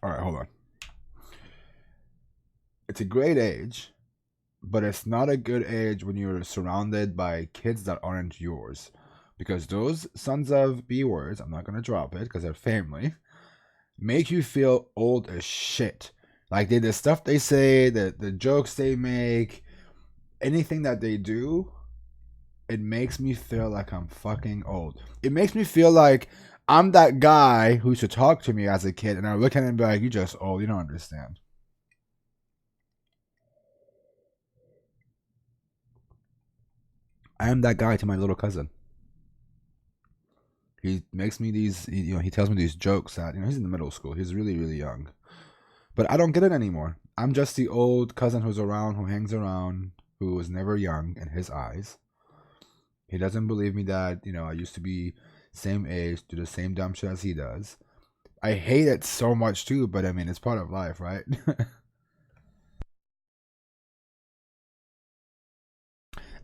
All right, hold on. It's a great age, but it's not a good age when you're surrounded by kids that aren't yours. Because those sons of B words, I'm not going to drop it because they're family, make you feel old as shit. Like the stuff they say, the jokes they make, anything that they do, it makes me feel like I'm fucking old. It makes me feel like I'm that guy who used to talk to me as a kid, and I look at him and be like, "You just old. You don't understand." I am that guy to my little cousin. He makes me these, he tells me these jokes that, he's in the middle school. He's really, really young. But I don't get it anymore. I'm just the old cousin who's around, who hangs around, who was never young in his eyes. He doesn't believe me that, I used to be same age, do the same dumb shit as he does. I hate it so much too, but I mean, it's part of life, right?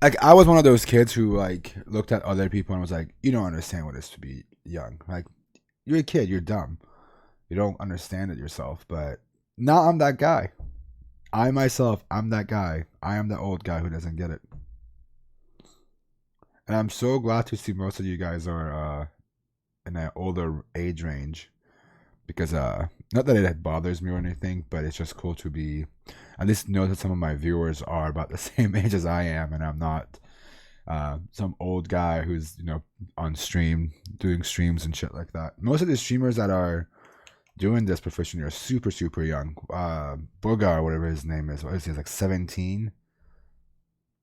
Like, I was one of those kids who, like, looked at other people and was like, you don't understand what it is to be young. Like, you're a kid, you're dumb. You don't understand it yourself. But now I'm that guy. I'm that guy. I am the old guy who doesn't get it. And I'm so glad to see most of you guys are in an older age range. Because, not that it bothers me or anything, but it's just cool to be, at least know that some of my viewers are about the same age as I am, and I'm not some old guy who's, on stream, doing streams and shit like that. Most of the streamers that are doing this professionally are super, super young. Booga, or whatever his name is, what is he, he's like 17?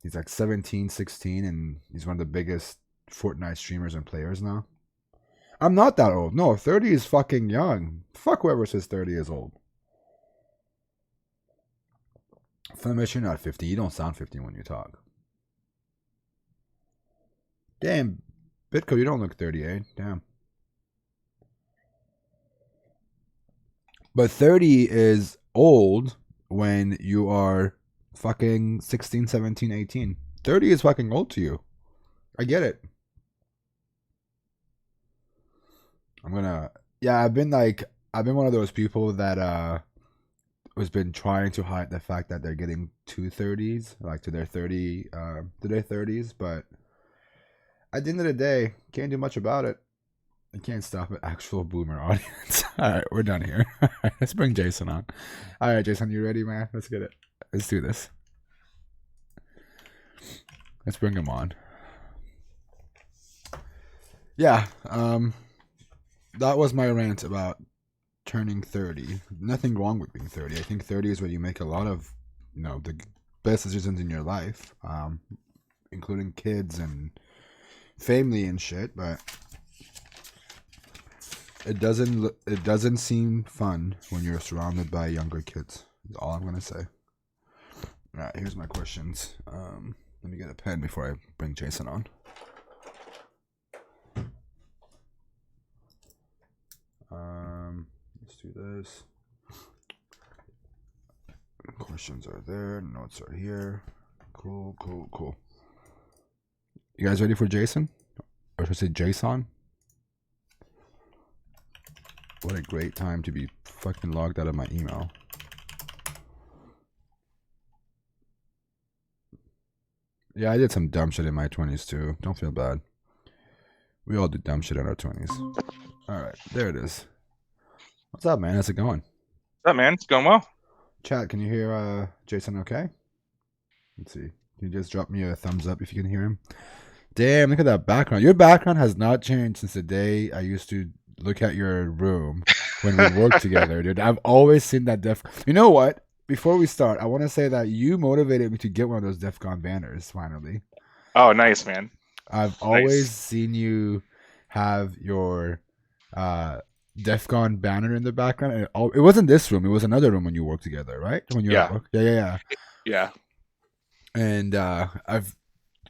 He's like 17, 16, and he's one of the biggest Fortnite streamers and players now. I'm not that old. No, 30 is fucking young. Fuck whoever says 30 is old. Flemish, you're not 50. You don't sound 50 when you talk. Damn, Bitco, you don't look 38. Damn. But 30 is old when you are fucking 16, 17, 18. 30 is fucking old to you. I get it. I've been one of those people that has been trying to hide the fact that they're getting to 30s, like to their 30s, but at the end of the day, can't do much about it. I can't stop an actual boomer audience. Alright, we're done here. Let's bring Jason on. Alright, Jason, you ready, man? Let's get it. Let's do this. Let's bring him on. Yeah, that was my rant about turning 30. Nothing wrong with being 30. I think 30 is where you make a lot of, the best decisions in your life, including kids and family and shit. But it doesn't seem fun when you're surrounded by younger kids. That's all I'm gonna say. All right, here's my questions. Let me get a pen before I bring Jason on. Let's do this. Questions are there. Notes are here. Cool. You guys ready for Jason? Or should I say Jason? What a great time to be fucking logged out of my email. Yeah, I did some dumb shit in my 20s too. Don't feel bad. We all do dumb shit in our 20s. Alright, there it is. What's up, man? How's it going? What's up, man? It's going well. Chat, can you hear Jason okay? Let's see. Can you just drop me a thumbs up if you can hear him? Damn, look at that background. Your background has not changed since the day I used to look at your room when we worked together, dude. I've always seen that You know what? Before we start, I want to say that you motivated me to get one of those Defcon banners, finally. Oh, nice, man. I've always seen you have your Defcon banner in the background. And it wasn't this room. It was another room when you worked together, right? When you Yeah. Yeah. And I've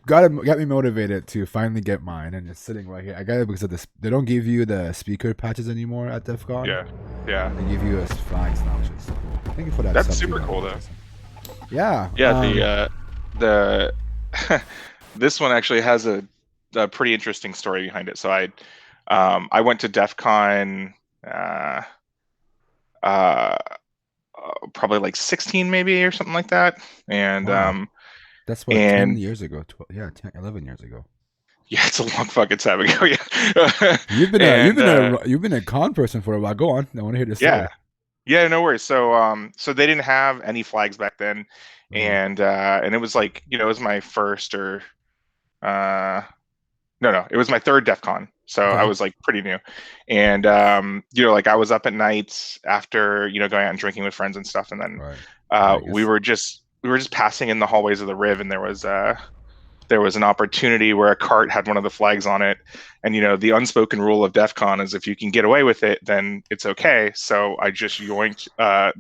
got me motivated to finally get mine, and it's sitting right here. I got it because of this. They don't give you the speaker patches anymore at Defcon. Yeah. They give you a flags now, which is cool. Thank you for that. That's super cool, though. Yeah. Yeah. The this one actually has a pretty interesting story behind it. So I went to Defcon uh, probably like 16 maybe or something like that. And Wow. That's what, 10 and years ago. 12, yeah, 10, 11 years ago. yeah, it's a long fucking time ago. Yeah. You've And been a con person for a while. Go on. I want to hear the yeah, story. yeah, no worries. So they didn't have any flags back then, Mm, and it was like, it was my first or uh no, it was my third DefCon. So I okay. was like pretty new. And like I was up at nights after, going out and drinking with friends and stuff. And then Right. we Vegas. were just passing in the hallways of the Riv, and there was an opportunity where a cart had one of the flags on it. And the unspoken rule of DefCon is if you can get away with it, then it's okay. So I just yoinked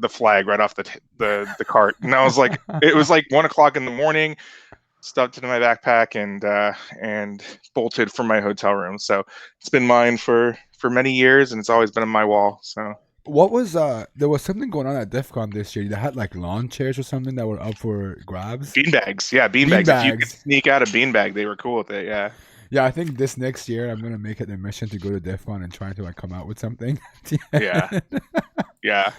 the flag right off the cart. And I was like, it was like 1 o'clock in the morning, stuffed it in my backpack, and bolted from my hotel room. So it's been mine for many years, and it's always been on my wall. So What was there was something going on at DEF CON this year. They had like lawn chairs or something that were up for grabs. beanbags, yeah, beanbags. If you could Beanbags. sneak out a beanbag, they were cool with it. Yeah, Yeah, I think this next year I'm gonna make it a mission to go to DEF CON and try to like come out with something. yeah, I yeah,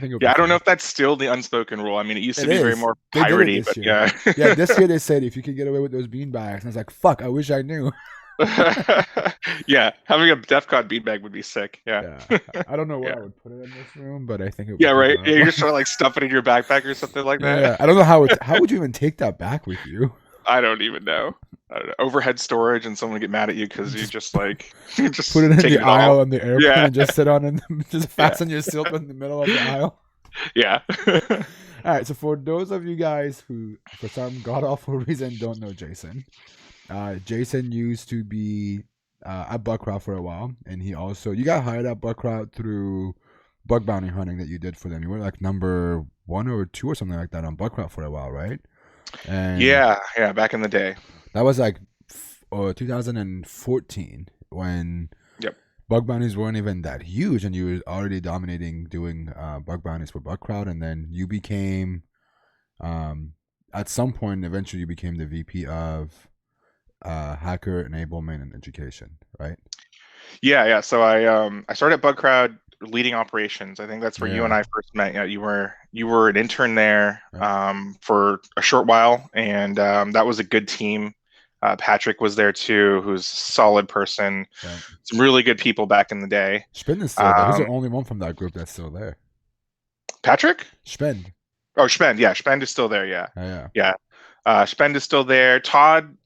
think it'll be yeah. I don't know fun. if that's still the unspoken rule. I mean, it used to It be very is. more They did it piratey, this but year. yeah. Yeah, this year they said if you could get away with those beanbags, and I was like, fuck, I wish I knew. Yeah, having a DefCon beanbag would be sick. Yeah, Yeah, I don't know where yeah, I would put it in this room, but I think it would be yeah. cool Right. to Yeah, have you're one. just trying to like stuff it in your backpack or something like that. Yeah, I don't know how it's. How would you even take that back with you? I don't even know. I don't know. Overhead storage, and someone would get mad at you because you Just just like you're put just it in the taking it all. aisle on the airplane Yeah, and just sit on it. Just yeah, fasten your seatbelt in the middle of the aisle. yeah. All right. So for those of you guys who, for some god awful reason, don't know Jason, Jason used to be at Buckcraft for a while, and you got hired at Buckcraft through bug bounty hunting that you did for them. You were like number 1 or 2 or something like that on Buckcraft for a while, right? And Yeah, yeah, back in the day. that was like 2014 when Yep. bug bounties weren't even that huge, and you were already dominating doing bug bounties for Buckcraft, and then you became, at some point, eventually you became the VP of hacker enablement and education, right? Yeah, yeah. So I started at Bug Crowd leading operations. I think that's where you and Yeah. I first met. Yeah, you were an intern there Yep. for a short while, and that was a good team. Patrick was there too, who's a solid person. Yep. Some really good people back in the day. Spend is still there. He's the Um, only one from that group that's still there. Patrick? Spend. Oh, Spend. Yeah, Spend is still there. Yeah, Yeah. yeah. Spend is still there. Todd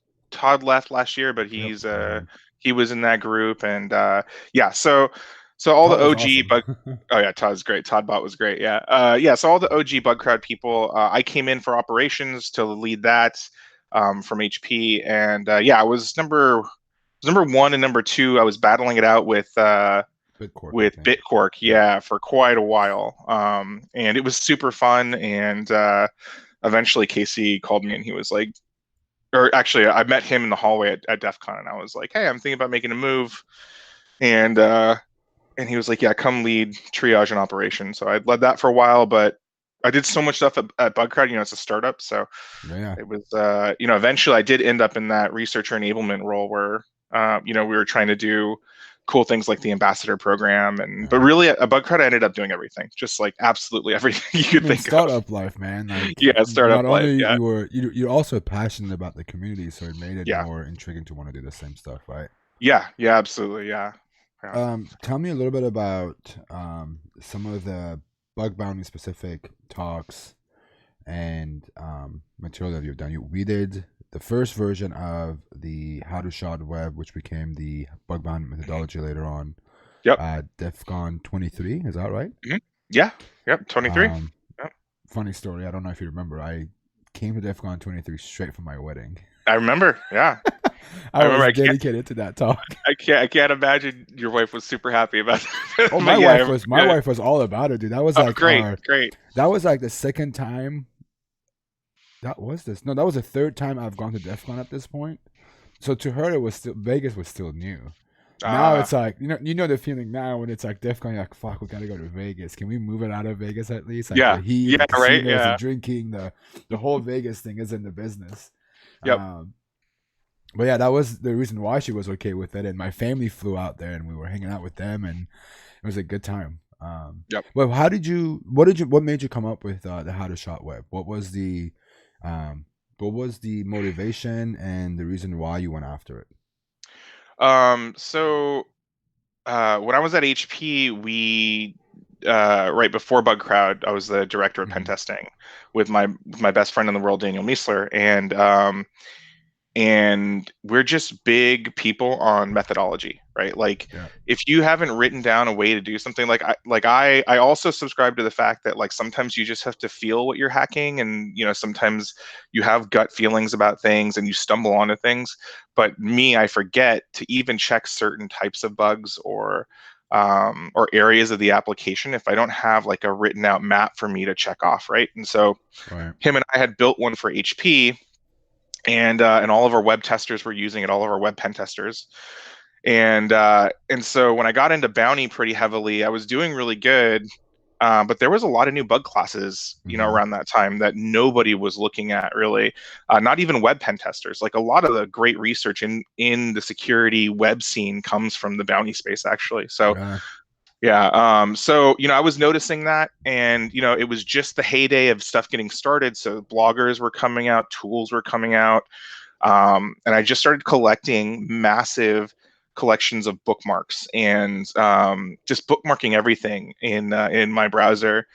left last year, but Yep. he was in that group, and yeah. So all the Todd was OG awesome. bug. Oh yeah, Todd's great. Todd Bot was great. Yeah. Yeah. So all the OG Bug Crowd people, I came in for operations to lead that from HP, and yeah, I was number 1 and number 2. I was battling it out with Bitcork, I with think. Bitcork, yeah, for quite a while. And it was super fun. And eventually Casey called me, and he was like, or actually, I met him in the hallway at DEF CON, and I was like, hey, I'm thinking about making a move. And he was like, yeah, come lead triage and operation. So I led that for a while, but I did so much stuff at BugCrowd. It's a startup. So Yeah. it was, eventually I did end up in that researcher enablement role where, we were trying to do cool things like the ambassador program. But really at BugCrowd, I ended up doing everything, just like absolutely everything you could think of. Startup life, man. Like, Yeah, startup not life. only Yeah. you're also passionate about the community, so it made it Yeah. more intriguing to want to do the same stuff, right? Yeah. Yeah, absolutely. Yeah. Yeah. Tell me a little bit about some of the bug bounty specific talks and material that you've done. We did the first version of the How to Shard Web, which became the bug bounty methodology later on. Yep. Defcon 23, is that right? Mm-hmm. Yeah. Yep. 23. Yep. Funny story. I don't know if you remember. I came to Defcon 23 straight from my wedding. I remember. Yeah. I was dedicated to that talk. I can't imagine your wife was super happy about that. Oh, my wife was all about it, dude. That was like great. That was like the second time. That was the third time I've gone to DEF CON at this point. So to her, it was still Vegas was still new. Now it's like you know the feeling now when it's like DEF CON, you're like, fuck, we gotta go to Vegas. Can we move it out of Vegas at least? Like yeah, the heat, yeah, the casinos, right, yeah, the drinking, the whole Vegas thing is in the business. Yep. But yeah, that was the reason why she was okay with it, and my family flew out there, and we were hanging out with them, and it was a good time. Yep. Well, what made you come up with the How to Shot Web? What was the motivation and the reason why you went after it? So when I was at HP, we right before Bug Crowd, I was the director of pen Mhm. testing with my best friend in the world, Daniel Miesler, and we're just big people on methodology, right? Like Yeah. if you haven't written down a way to do something, I also subscribe to the fact that like sometimes you just have to feel what you're hacking, and sometimes you have gut feelings about things and you stumble onto things. But me, I forget to even check certain types of bugs or areas of the application if I don't have like a written out map for me to check off, right? And so Right. him and I had built one for HP, and all of our web testers were using it, all of our web pen testers. And so when I got into Bounty pretty heavily, I was doing really good. But there was a lot of new bug classes, Hmm. around that time that nobody was looking at really. Not even web pen testers. Like a lot of the great research in the security web scene comes from the Bounty space, actually. So Yeah. yeah. So, I was noticing that, and, it was just the heyday of stuff getting started. So bloggers were coming out, tools were coming out. And I just started collecting massive collections of bookmarks and just bookmarking everything in my browser.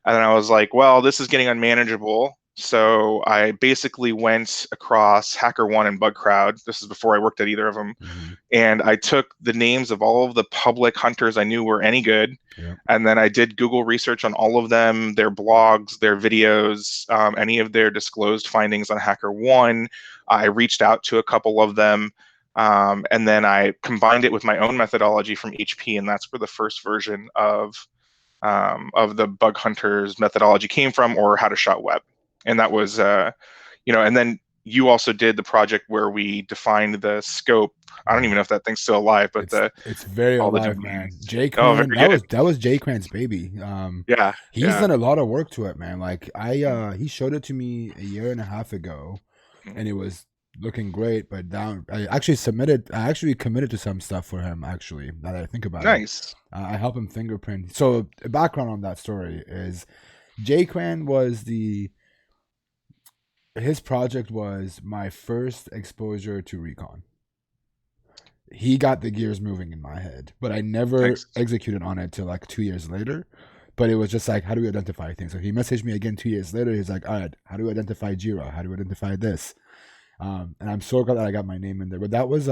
And then I was like, well, this is getting unmanageable. So I basically went across HackerOne and BugCrowd. This is before I worked at either of them. Hmm. And I took the names of all of the public hunters I knew were any good. Yeah. And then I did Google research on all of them, their blogs, their videos, any of their disclosed findings on HackerOne. I reached out to a couple of them. And then I combined it with my own methodology from HP. And that's where the first version of the bug hunters methodology came from, or how to shot web. And that was, and then you also did the project where we defined the scope. I don't even Right. know if that thing's still alive, but It's very all the alive, man. domains. Jay Oh, Cran, very good. that was Jay Cran's baby. Yeah, He's yeah. done a lot of work to it, man. Like he showed it to me a year and a half ago, Mhm. and it was looking great. But down, I actually committed to some stuff for him. Actually, now that I think about it, Nice. I help him fingerprint. So the background on that story is Jay Cran was his project was my first exposure to Recon. He got the gears moving in my head, but I never Nice. executed on it till like 2 years later. But it was just like, how do we identify things? So he messaged me again 2 years later. He's like, all right, how do we identify Jira? How do we identify this? And I'm so glad that I got my name in there. But that was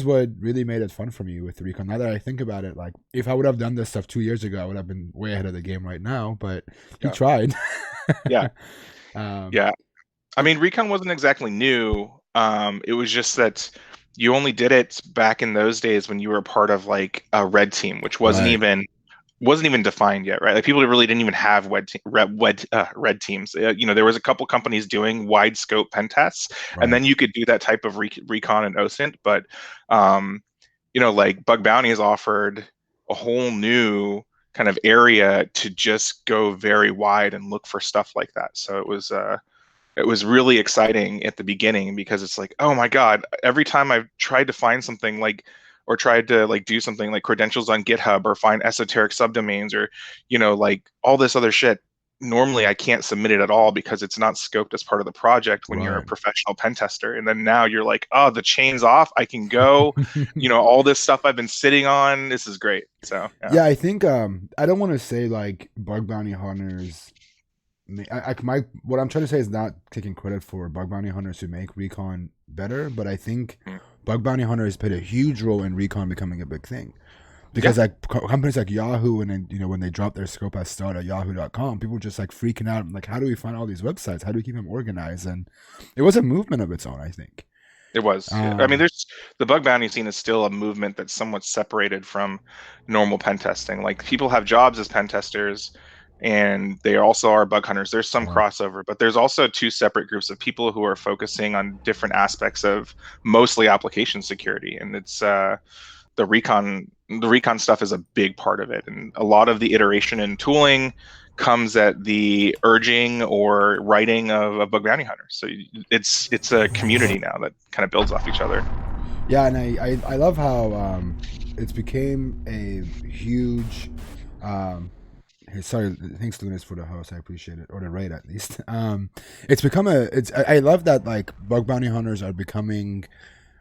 what really made it fun for me with Recon. Now that I think about it, like if I would have done this stuff 2 years ago, I would have been way ahead of the game right now. But he Yeah. tried. Yeah. um, Yeah. I mean, Recon wasn't exactly new. It was just that you only did it back in those days when you were part of like a red team, which right, wasn't even defined yet, right? Like people really didn't even have red teams. There was a couple companies doing wide scope pen tests, and right, then you could do that type of recon and OSINT. But like Bug Bounty has offered a whole new kind of area to just go very wide and look for stuff like that. So it was really exciting at the beginning because it's like, oh my God, every time I've tried to find something like, or tried to like do something like credentials on GitHub or find esoteric subdomains or, like all this other shit, normally I can't submit it at all because it's not scoped as part of the project when you're a right. professional pen tester. And then now you're like, oh, the chain's off. I can go, all this stuff I've been sitting on. This is great. So, yeah. Yeah, I think I don't want to say like bug bounty hunters. What I'm trying to say is not taking credit for bug bounty hunters who make Recon better, but I think Mm. bug bounty hunters played a huge role in Recon becoming a big thing. Yeah. Because like companies like Yahoo and then when they dropped their scope as start at Yahoo.com, people were just like freaking out, like how do we find all these websites? How do we keep them organized? And it was a movement of its own, I think. It was. Yeah. I mean, there's the bug bounty scene is still a movement that's somewhat separated from normal pen testing. Like people have jobs as pen testers, and they also are bug hunters. There's some Right. crossover, but there's also two separate groups of people who are focusing on different aspects of mostly application security, and it's the recon. The recon stuff is a big part of it, and a lot of the iteration and tooling comes at the urging or writing of bug bounty hunters. So it's a community now that kind of builds off each other. Yeah, and I love how it's became a huge Um, hey, sorry, thanks Lunas for the host. I appreciate it, or the raid at least. It's become a. It's. I love that like bug bounty hunters are becoming.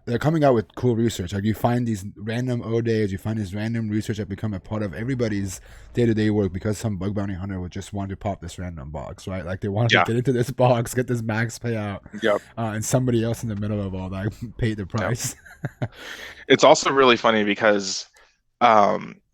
They're coming out with cool research. Like you find these random O days, you find this random research that become a part of everybody's day-to-day work because some bug bounty hunter would just want to pop this random box, right? Like they wanted to Yeah. get into this box, get this max payout, Yep. and somebody else in the middle of all that paid the Yep. price. It's also really funny because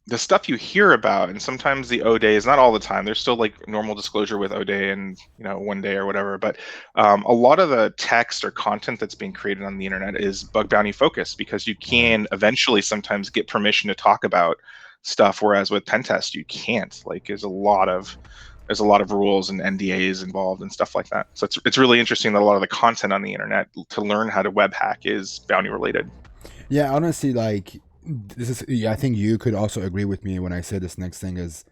the stuff you hear about, and sometimes the O day is not all the time. There's still like normal disclosure with O day and 1 day or whatever. But a lot of the text or content that's being created on the internet is bug bounty focused because you can eventually sometimes get permission to talk about stuff, whereas with pen test you can't. Like there's a lot of rules and NDAs involved and stuff like that. So it's really interesting that a lot of the content on the internet to learn how to web hack is bounty related. Yeah, honestly, like this is. Yeah, I think you could also agree with me when I say this next thing is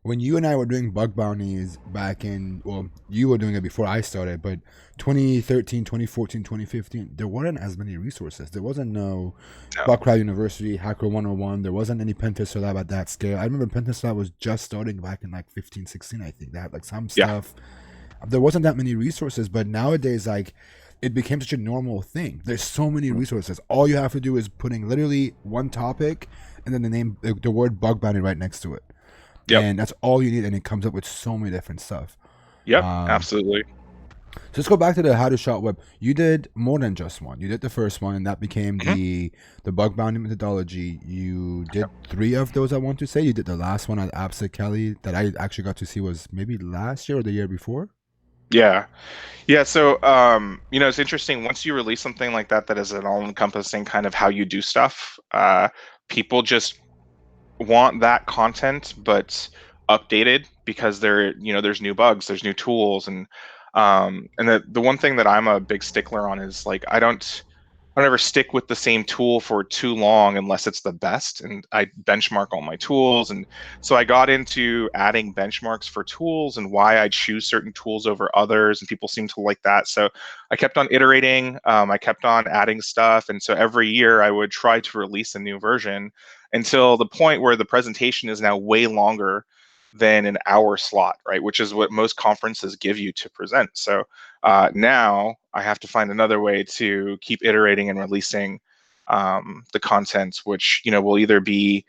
when you and I were doing bug bounties back in. Well, you were doing it before I started, but 2013, 2014, 2015, there weren't as many resources. There wasn't no No. Buckcraft University, Hacker 101. There wasn't any Pentester Lab at that scale. I remember Pentester Lab was just starting back in like 15, 16, I think. They had like some Yeah. stuff. There wasn't that many resources, but nowadays, like, it became such a normal thing. There's so many resources. All you have to do is putting literally one topic and then the word bug bounty right next to it. Yep. And that's all you need, and it comes up with so many different stuff. Yep. Um, Absolutely. So let's go back to the how to shot web. You did more than just one. You did the first one, and that became the bug bounty methodology. You did 3 of those. I want to say you did the last one at Nahamsec Kelly that I actually got to see was maybe last year or the year before. Yeah. Yeah. So, it's interesting. Once you release something like that, that is an all encompassing kind of how you do stuff, people just want that content, but updated because there's new bugs, there's new tools. And the one thing that I'm a big stickler on is like, I don't ever stick with the same tool for too long unless it's the best. And I benchmark all my tools. And so I got into adding benchmarks for tools and why I choose certain tools over others. And people seem to like that. So I kept on iterating. I kept on adding stuff. And so every year I would try to release a new version until the point where the presentation is now way longer than an hour slot, right? Which is what most conferences give you to present. So now I have to find another way to keep iterating and releasing the content, which will either be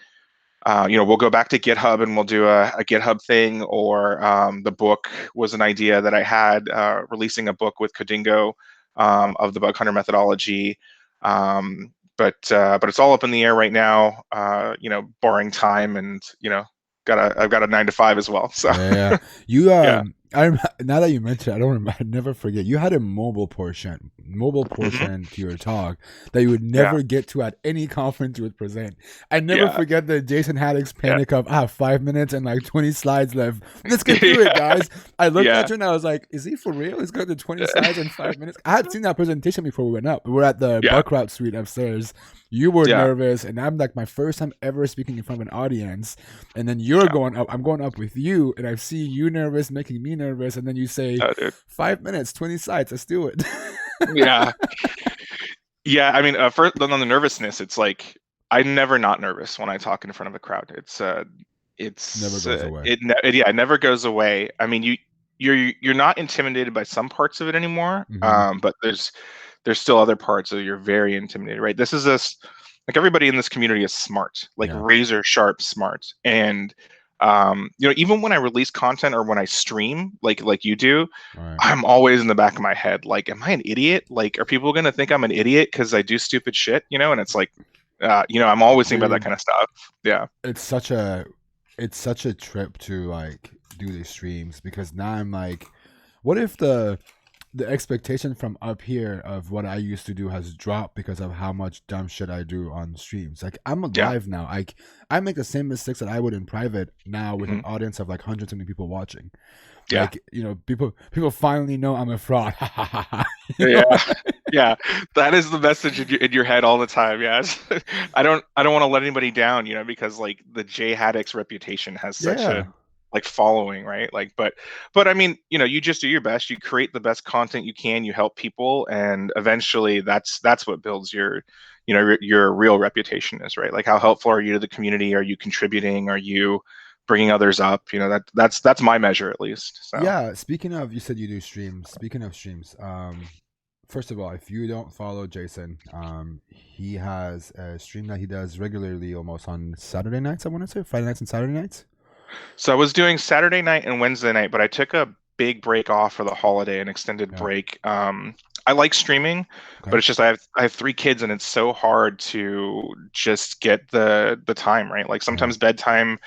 we'll go back to GitHub and we'll do a GitHub thing, or the book was an idea that I had, releasing a book with Codingo of the bug hunter methodology. But it's all up in the air right now. Barring time, and I've got a 9 to 5 as well. So Yeah, you yeah. now that you mentioned, I don't remember, I never forget. You had a mobile Mhm. portion to your talk that you would Yeah. never get to at any conference you would present. I never Yeah. forget the Jason Haddock's Yeah. panic of 5 minutes and like 20 slides left. Let's get through it, guys. I looked Yeah. at you and I was like, is he for real? He's got the 20 slides in 5 minutes. I had seen that presentation before we went up. We were at the Yeah. Buckrout suite upstairs. You were Yeah. nervous, and I'm like my first time ever speaking in front of an audience. And then you're Yeah. going up. I'm going up with you, and I see you nervous, making me nervous. And then you say, Oh, dude. 5 minutes, 20 slides. Let's do it. Yeah. Yeah. I mean, first on the nervousness, it's like I'm never not nervous when I talk in front of a crowd. Never goes away. It never goes away. I mean, you're not intimidated by some parts of it anymore, Mhm. but there's still other parts that you're very intimidated, right? This is like everybody in this community is smart, like Yeah. razor sharp smart, and even when I release content or when I stream, like you do, All right. I'm always in the back of my head, like, am I an idiot? Like, are people gonna think I'm an idiot because I do stupid shit? And it's like, I'm always thinking about that Dude, kind of stuff. Yeah. it's such a trip to like do these streams because now I'm like, what if the expectation from up here of what I used to do has dropped because of how much dumb shit I do on streams. Like I'm Yeah. alive now. I make the same mistakes that I would in private now with an Mhm. audience of like hundreds of people watching. Yeah. Like, people finally know I'm a fraud. Yeah. Yeah. That is the message in your head all the time. Yeah. I don't want to let anybody down, because like the Jay Haddock's reputation has such a Yeah. like following, right? Like, but I mean, you just do your best. You create the best content you can. You help people, and eventually, that's what builds your real reputation is, right? Like, how helpful are you to the community? Are you contributing? Are you bringing others up. That's my measure at least. So Yeah, speaking of, you said you do streams. Speaking of streams, first of all, if you don't follow Jason, he has a stream that he does regularly, almost on Saturday nights. I want to say Friday nights and Saturday nights. I was doing Saturday night and Wednesday night, but I took a big break off for the holiday, an extended Yeah. break. I like streaming, Okay. but it's just I have 3 kids and it's so hard to just get the time right. Like sometimes bedtime,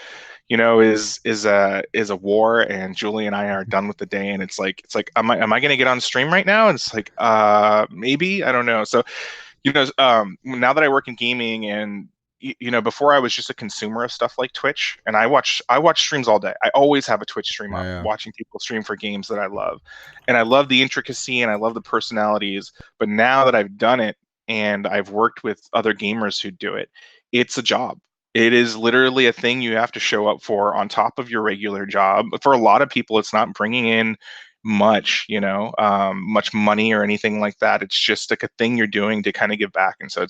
is a war, and Julie and I are done with the day, and it's like am I gonna get on stream right now? And it's like maybe, I don't know. So now that I work in gaming, and before I was just a consumer of stuff like Twitch, and I watch streams all day. I always have a Twitch stream up, watching people stream for games that I love, and I love the intricacy and I love the personalities. But now that I've done it and I've worked with other gamers who do it, it's a job. It is literally a thing you have to show up for on top of your regular job. But for a lot of people, it's not bringing in much, much money or anything like that. It's just like a thing you're doing to kind of give back. And so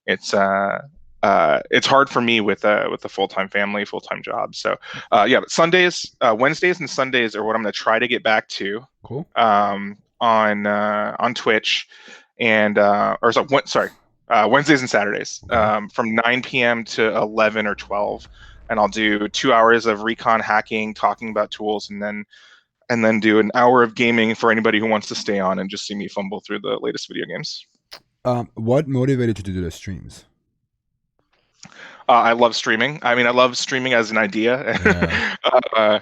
it's hard for me with a full-time family, full-time job. So but Sundays, Wednesdays and Sundays are what I'm going to try to get back to. Cool. On Twitch, and Wednesdays and Saturdays, from 9 p.m. to 11 or 12, and I'll do 2 hours of Recon hacking, talking about tools, and then do an hour of gaming for anybody who wants to stay on and just see me fumble through the latest video games. What motivated you to do the streams? I love streaming. I mean, I love streaming as an idea. Yeah.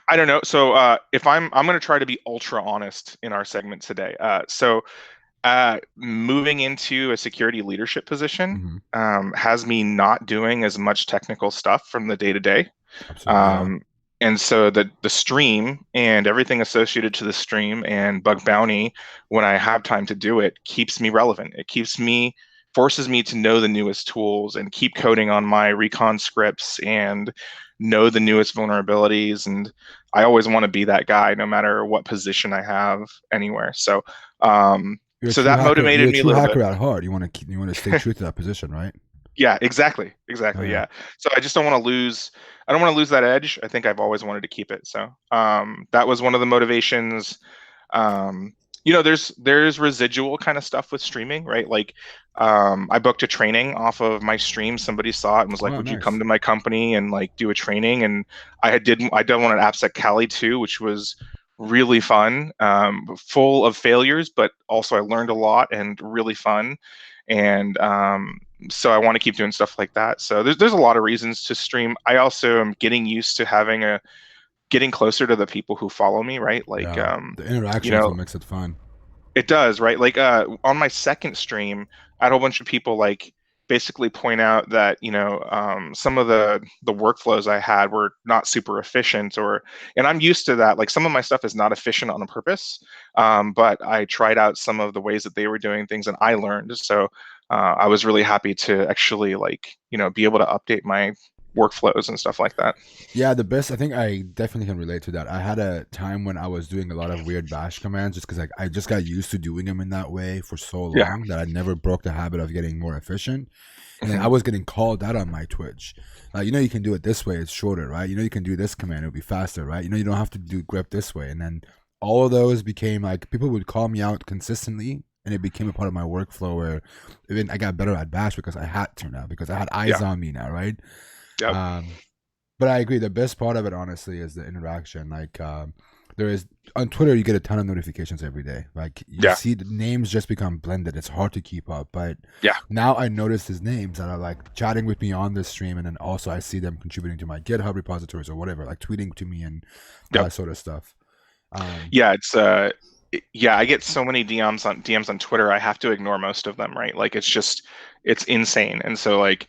I don't know. So if I'm going to try to be ultra honest in our segment today. Moving into a security leadership position has me not doing as much technical stuff from the day to day. And so the stream and everything associated to the stream and bug bounty, when I have time to do it, keeps me relevant. It forces me to know the newest tools and keep coding on my Recon scripts and know the newest vulnerabilities. And I always want to be that guy, no matter what position I have anywhere. So that motivated me a little bit. You're a true hacker at heart. You want to stay true to that position, right? Yeah, exactly. Yeah. So I just don't want to lose. I don't want to lose that edge. I think I've always wanted to keep it. So that was one of the motivations. There's residual kind of stuff with streaming, right? Like I booked a training off of my stream. Somebody saw it and was like, "Would you come to my company and like do a training?" And I did one at AppSec Cali too, which was really fun, full of failures, but also I learned a lot and really fun. And so I want to keep doing stuff like that. So there's a lot of reasons to stream. I also am getting used to getting closer to the people who follow me, right? Like the interaction is what makes it fun. It does, right? Like on my second stream, I had a whole bunch of people like basically point out that some of the workflows I had were not super efficient, and I'm used to that. Like some of my stuff is not efficient on purpose, but I tried out some of the ways that they were doing things and I learned. So I was really happy to actually be able to update my workflows and stuff like that. Yeah, the best. I think I definitely can relate to that. I had a time when I was doing a lot of weird bash commands just because I just got used to doing them in that way for so long that I never broke the habit of getting more efficient. And then I was getting called out on my Twitch. Like, you can do it this way, it's shorter, right? You can do this command, it'll be faster, right? You don't have to do grep this way. And then all of those became like, people would call me out consistently, and it became a part of my workflow where even I got better at bash because I had to now, because I had eyes on me now, right? Yep. But I agree. The best part of it, honestly, is the interaction. Like, there is on Twitter, you get a ton of notifications every day. Like, you see the names just become blended. It's hard to keep up. But now I notice his names that are like chatting with me on this stream, and then also I see them contributing to my GitHub repositories or whatever, like tweeting to me and that sort of stuff. I get so many DMs on Twitter. I have to ignore most of them, right? Like it's insane. And so like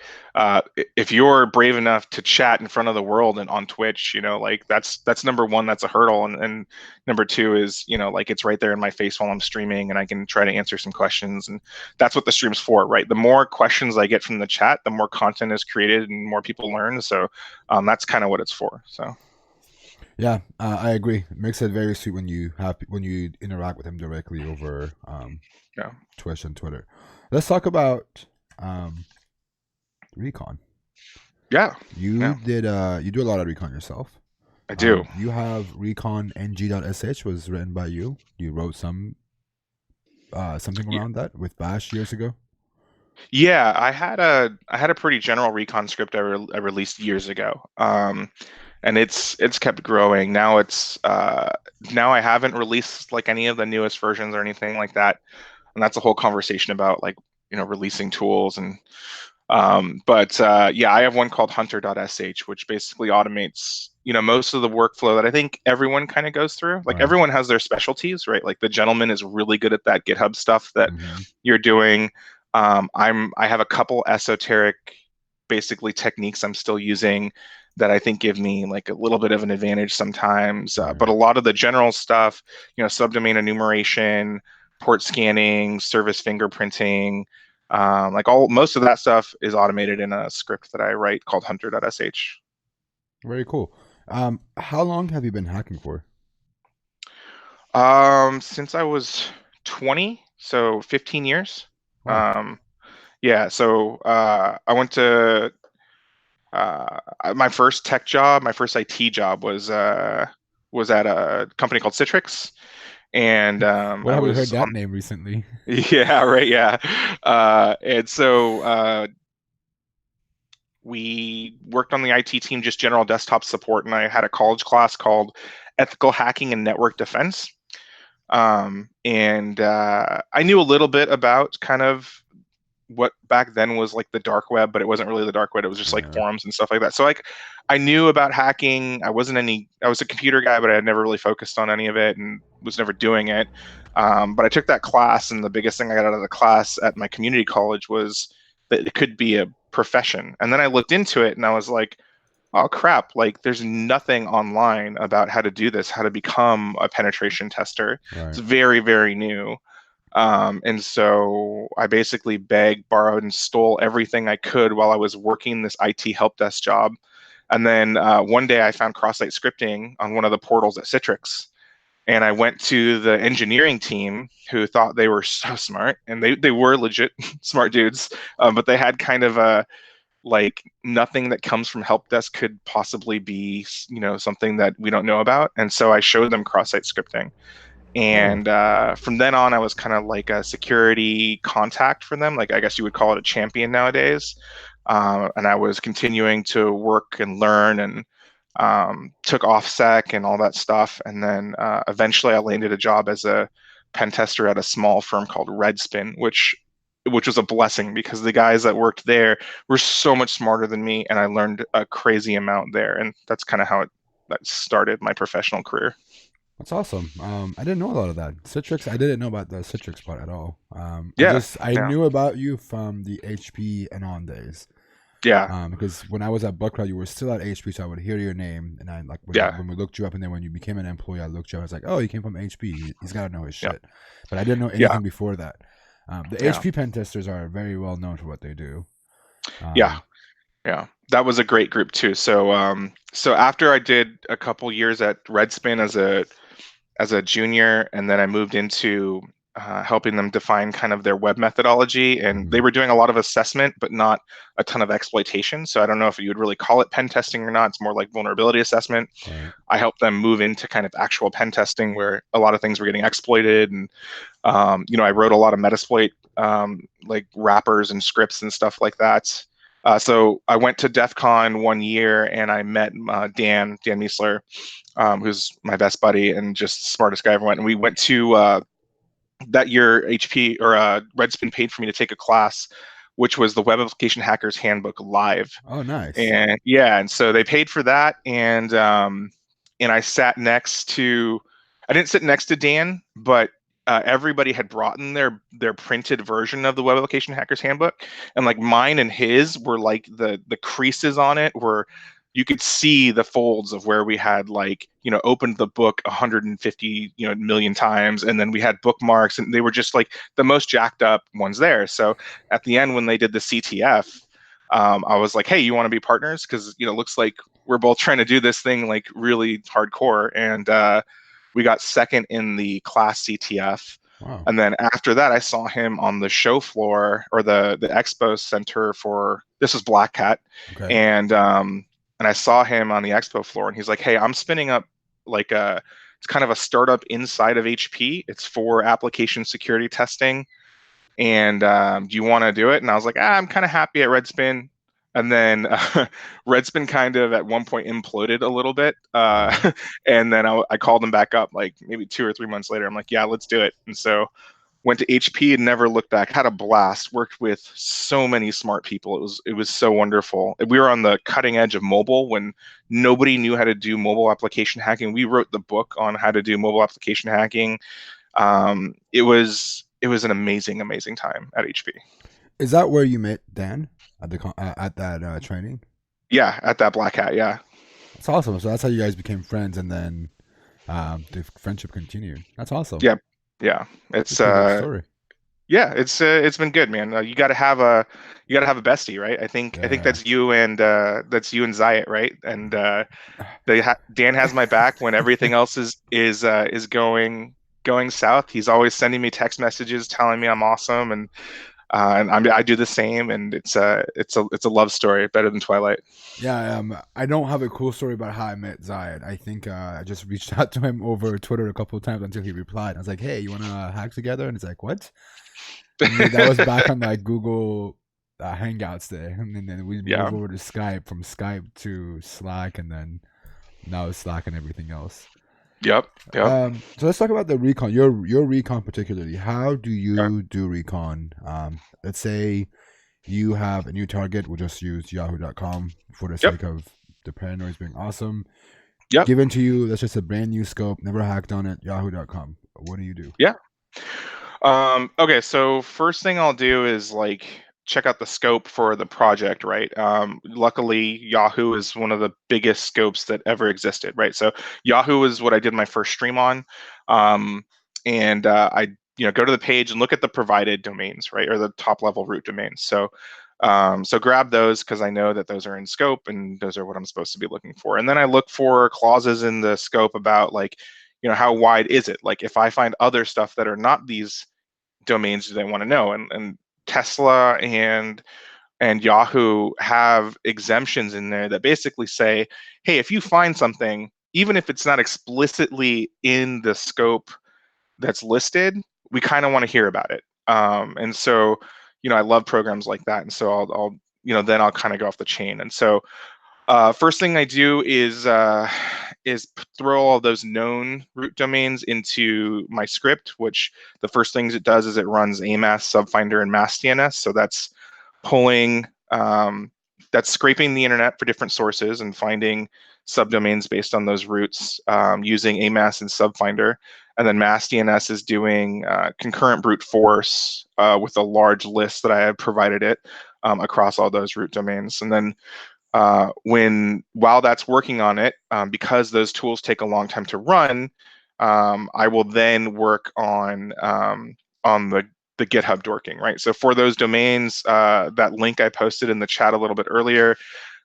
if you're brave enough to chat in front of the world and on Twitch, like that's number one, that's a hurdle. And number two is, like it's right there in my face while I'm streaming and I can try to answer some questions. And that's what the stream's for, right? The more questions I get from the chat, the more content is created and more people learn. So that's kind of what it's for. So. Yeah, I agree. It makes it very sweet when you interact with him directly over Twitch and Twitter. Let's talk about Recon. Yeah, You yeah, did you do a lot of recon yourself. I do. You have recon ng.sh was written by you. You wrote something around that with Bash years ago. Yeah, I had a pretty general recon script I released years ago, and it's kept growing. Now I haven't released like any of the newest versions or anything like that, and that's a whole conversation about like releasing tools and but yeah, I have one called hunter.sh, which basically automates most of the workflow that I think everyone kind of goes through. Like Right. everyone has their specialties, right? Like the gentleman is really good at that GitHub stuff that Mm-hmm. you're doing. I have a couple esoteric basically techniques I'm still using that I think give me like a little bit of an advantage sometimes. But Right. a lot of the general stuff, subdomain enumeration, port scanning, service fingerprinting, like most of that stuff is automated in a script that I write called hunter.sh. Very cool. How long have you been hacking for? Since I was 20, so 15 years. Wow. Um, yeah, so I went to my first tech job, my first IT job was at a company called Citrix, and Where I have we heard was that on. name recently? Yeah, right, yeah, and so we worked on the IT team, just general desktop support, and I had a college class called Ethical Hacking and Network Defense. And I knew a little bit about kind of what back then was like the dark web, but it wasn't really the dark web. It was just like Yeah. forums and stuff like that. So like I knew about hacking. I was a computer guy, but I had never really focused on any of it and was never doing it. But I took that class, and the biggest thing I got out of the class at my community college was that it could be a profession. And then I looked into it and I was like, oh crap, like there's nothing online about how to do this, how to become a penetration tester. It's Right. very, very new. And so I basically begged, borrowed, and stole everything I could while I was working this IT help desk job. And then one day I found cross-site scripting on one of the portals at Citrix. And I went to the engineering team who thought they were so smart, and they were legit smart dudes, but they had kind of a like nothing that comes from help desk could possibly be something that we don't know about. And so I showed them cross-site scripting, Cool. and from then on I was kind of like a security contact for them, like I guess you would call it a champion nowadays. And I was continuing to work and learn, and took OffSec and all that stuff, and then eventually I landed a job as a pen tester at a small firm called Redspin, which was a blessing because the guys that worked there were so much smarter than me, and I learned a crazy amount there, and that's kind of how that started my professional career. That's awesome. I didn't know a lot of that. Citrix, I didn't know about the Citrix part at all. Yeah, I yeah, knew about you from the HP and on days. yeah, Because when I was at Buckrow, you were still at HP, so I would hear your name, and I like yeah, when we looked you up, and then when you became an employee, I looked you up. I was like, oh, he came from HP. He's got to know his yeah, shit. But I didn't know yeah, anything before that. The yeah, HP pen testers are very well known for what they do. yeah, Um, yeah. That was a great group too. So after I did a couple years at Redspin as a junior, and then I moved into helping them define kind of their web methodology. And they mhm, were doing a lot of assessment, but not a ton of exploitation. So I don't know if you would really call it pen testing or not. It's more like vulnerability assessment. right. I helped them move into kind of actual pen testing, where a lot of things were getting exploited, and I wrote a lot of Metasploit like wrappers and scripts and stuff like that. So I went to Defcon one year, and I met Dan Miesler, who's my best buddy and just the smartest guy I ever went. And we went to that year, HP or Redspin paid for me to take a class, which was the Web Application Hackers Handbook Live. Oh, nice. And yeah, and so they paid for that, and I sat next to, I didn't sit next to Dan, but everybody had brought in their printed version of the Web Application Hackers Handbook, and like mine and his were like the creases on it were, you could see the folds of where we had like opened the book 150 million times, and then we had bookmarks, and they were just like the most jacked up ones there. So at the end when they did the CTF, I was like, hey, you want to be partners? Because it looks like we're both trying to do this thing like really hardcore. And we got second in the class CTF. Wow. And then after that, I saw him on the show floor or the expo center for this was Black Hat, Okay. and I saw him on the expo floor, and he's like, "Hey, I'm spinning up like a it's kind of a startup inside of HP. It's for application security testing, and do you want to do it?" And I was like, I'm kind of happy at Redspin. And then Redspin kind of at one point imploded a little bit. Uh-huh. And then I called him back up like maybe 2 or 3 months later. I'm like, yeah, let's do it. And so went to HP and never looked back. Had a blast. Worked with so many smart people. It was so wonderful. We were on the cutting edge of mobile when nobody knew how to do mobile application hacking. We wrote the book on how to do mobile application hacking. It was an amazing time at HP. Is that where you met Dan at at that training? Yeah, at that Black Hat. Yeah, That's awesome. So that's how you guys became friends, and then the friendship continued. That's awesome. yeah, yeah. That's a It's pretty good story. yeah, it's been good, man. You got to have a bestie, right? I think Yeah. that's you and Zayat, right? And Dan has my back when everything else is going south. He's always sending me text messages telling me I'm awesome, and I do the same. And it's a love story, better than Twilight. Yeah, I don't have a cool story about how I met Zayed. I think I just reached out to him over Twitter a couple of times until he replied. I was like, "Hey, you want to hack together?" And he's like, "What?" And that was back on like Google Hangouts there, and then we moved Yeah. over to Skype, from Skype to Slack, and then now it's Slack and everything else. Yep. Yep. So let's talk about the recon. Your recon particularly. How do Okay. you do recon? Let's say you have a new target. We'll just use Yahoo.com for the Yep. sake of the paranoids being awesome. Yep. Given to you, that's just a brand new scope, never hacked on it. Yahoo.com. What do you do? Yeah. Okay, so first thing I'll do is like check out the scope for the project, right? Luckily, Yahoo is one of the biggest scopes that ever existed, right? So Yahoo is what I did my first stream on, and I go to the page and look at the provided domains, right, or the top level root domains. So grab those because I know that those are in scope and those are what I'm supposed to be looking for. And then I look for clauses in the scope about like, how wide is it? Like if I find other stuff that are not these domains do they want to know? And Tesla and Yahoo have exemptions in there that basically say, hey, if you find something, even if it's not explicitly in the scope that's listed, we kind of want to hear about it. And so, I love programs like that. And so then I'll kind of go off the chain. And so first thing I do is throw all those known root domains into my script, which the first things it does is it runs AMAS, Subfinder, and MassDNS. So that's pulling, that's scraping the internet for different sources and finding subdomains based on those roots using AMAS and Subfinder. And then MassDNS is doing concurrent brute force with a large list that I have provided it across all those root domains. And then while that's working on it, because those tools take a long time to run, I will then work on the GitHub dorking, right? So for those domains, that link I posted in the chat a little bit earlier,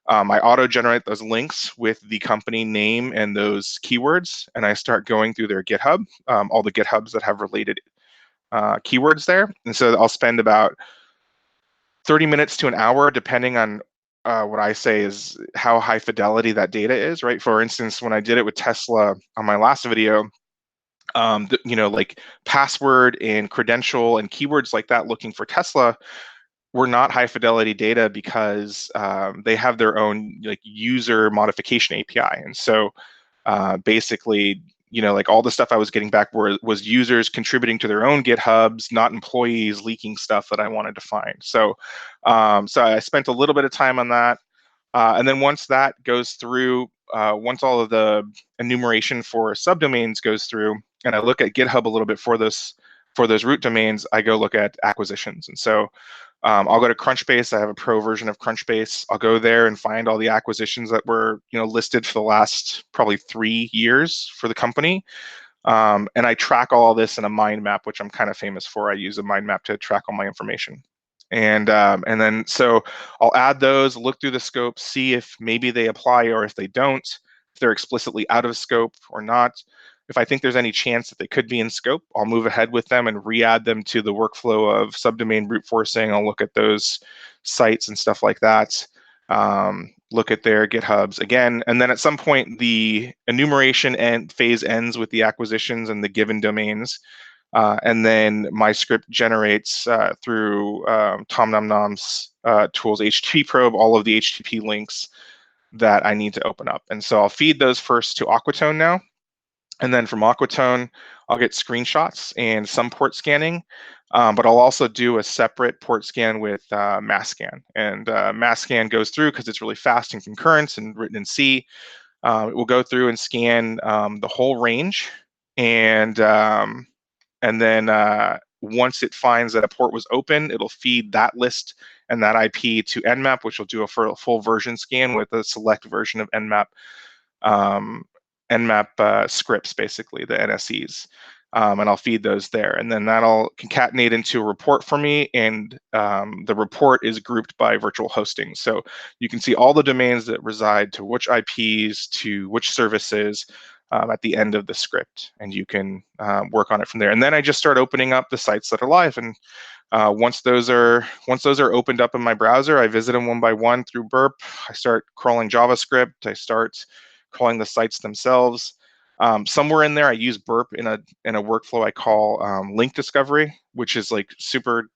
I auto-generate those links with the company name and those keywords, and I start going through their GitHub, all the GitHubs that have related keywords there. And so I'll spend about 30 minutes to an hour, depending on what I say is how high fidelity that data is, right? For instance, when I did it with Tesla on my last video, like password and credential and keywords like that looking for Tesla were not high fidelity data because they have their own like user modification API. And so basically, like all the stuff I was getting back was users contributing to their own GitHubs, not employees leaking stuff that I wanted to find. So I spent a little bit of time on that. And then once that goes through, once all of the enumeration for subdomains goes through, and I look at GitHub a little bit for those root domains, I go look at acquisitions. And so I'll go to Crunchbase. I have a pro version of Crunchbase. I'll go there and find all the acquisitions that were listed for the last probably 3 years for the company. And I track all this in a mind map, which I'm kind of famous for. I use a mind map to track all my information. And then so I'll add those, look through the scope, see if maybe they apply or if they don't, if they're explicitly out of scope or not. If I think there's any chance that they could be in scope, I'll move ahead with them and re-add them to the workflow of subdomain brute forcing. I'll look at those sites and stuff like that. Look at their GitHubs again, and then at some point the enumeration phase ends with the acquisitions and the given domains, and then my script generates through Tom Nom Nom's tools HTTP probe all of the HTTP links that I need to open up, and so I'll feed those first to Aquatone now. And then from Aquatone, I'll get screenshots and some port scanning, but I'll also do a separate port scan with mass scan. And mass scan goes through because it's really fast and concurrent and written in C. It will go through and scan the whole range, and then once it finds that a port was open, it'll feed that list and that IP to Nmap, which will do a full version scan with a select version of Nmap. Nmap scripts, basically the NSEs, and I'll feed those there, and then that'll concatenate into a report for me, and the report is grouped by virtual hosting, so you can see all the domains that reside to which IPs to which services at the end of the script, and you can work on it from there. And then I just start opening up the sites that are live, and once those are opened up in my browser, I visit them one by one through Burp. I start crawling JavaScript. I start calling the sites themselves. Somewhere in there, I use Burp in a workflow I call link discovery, which is like super.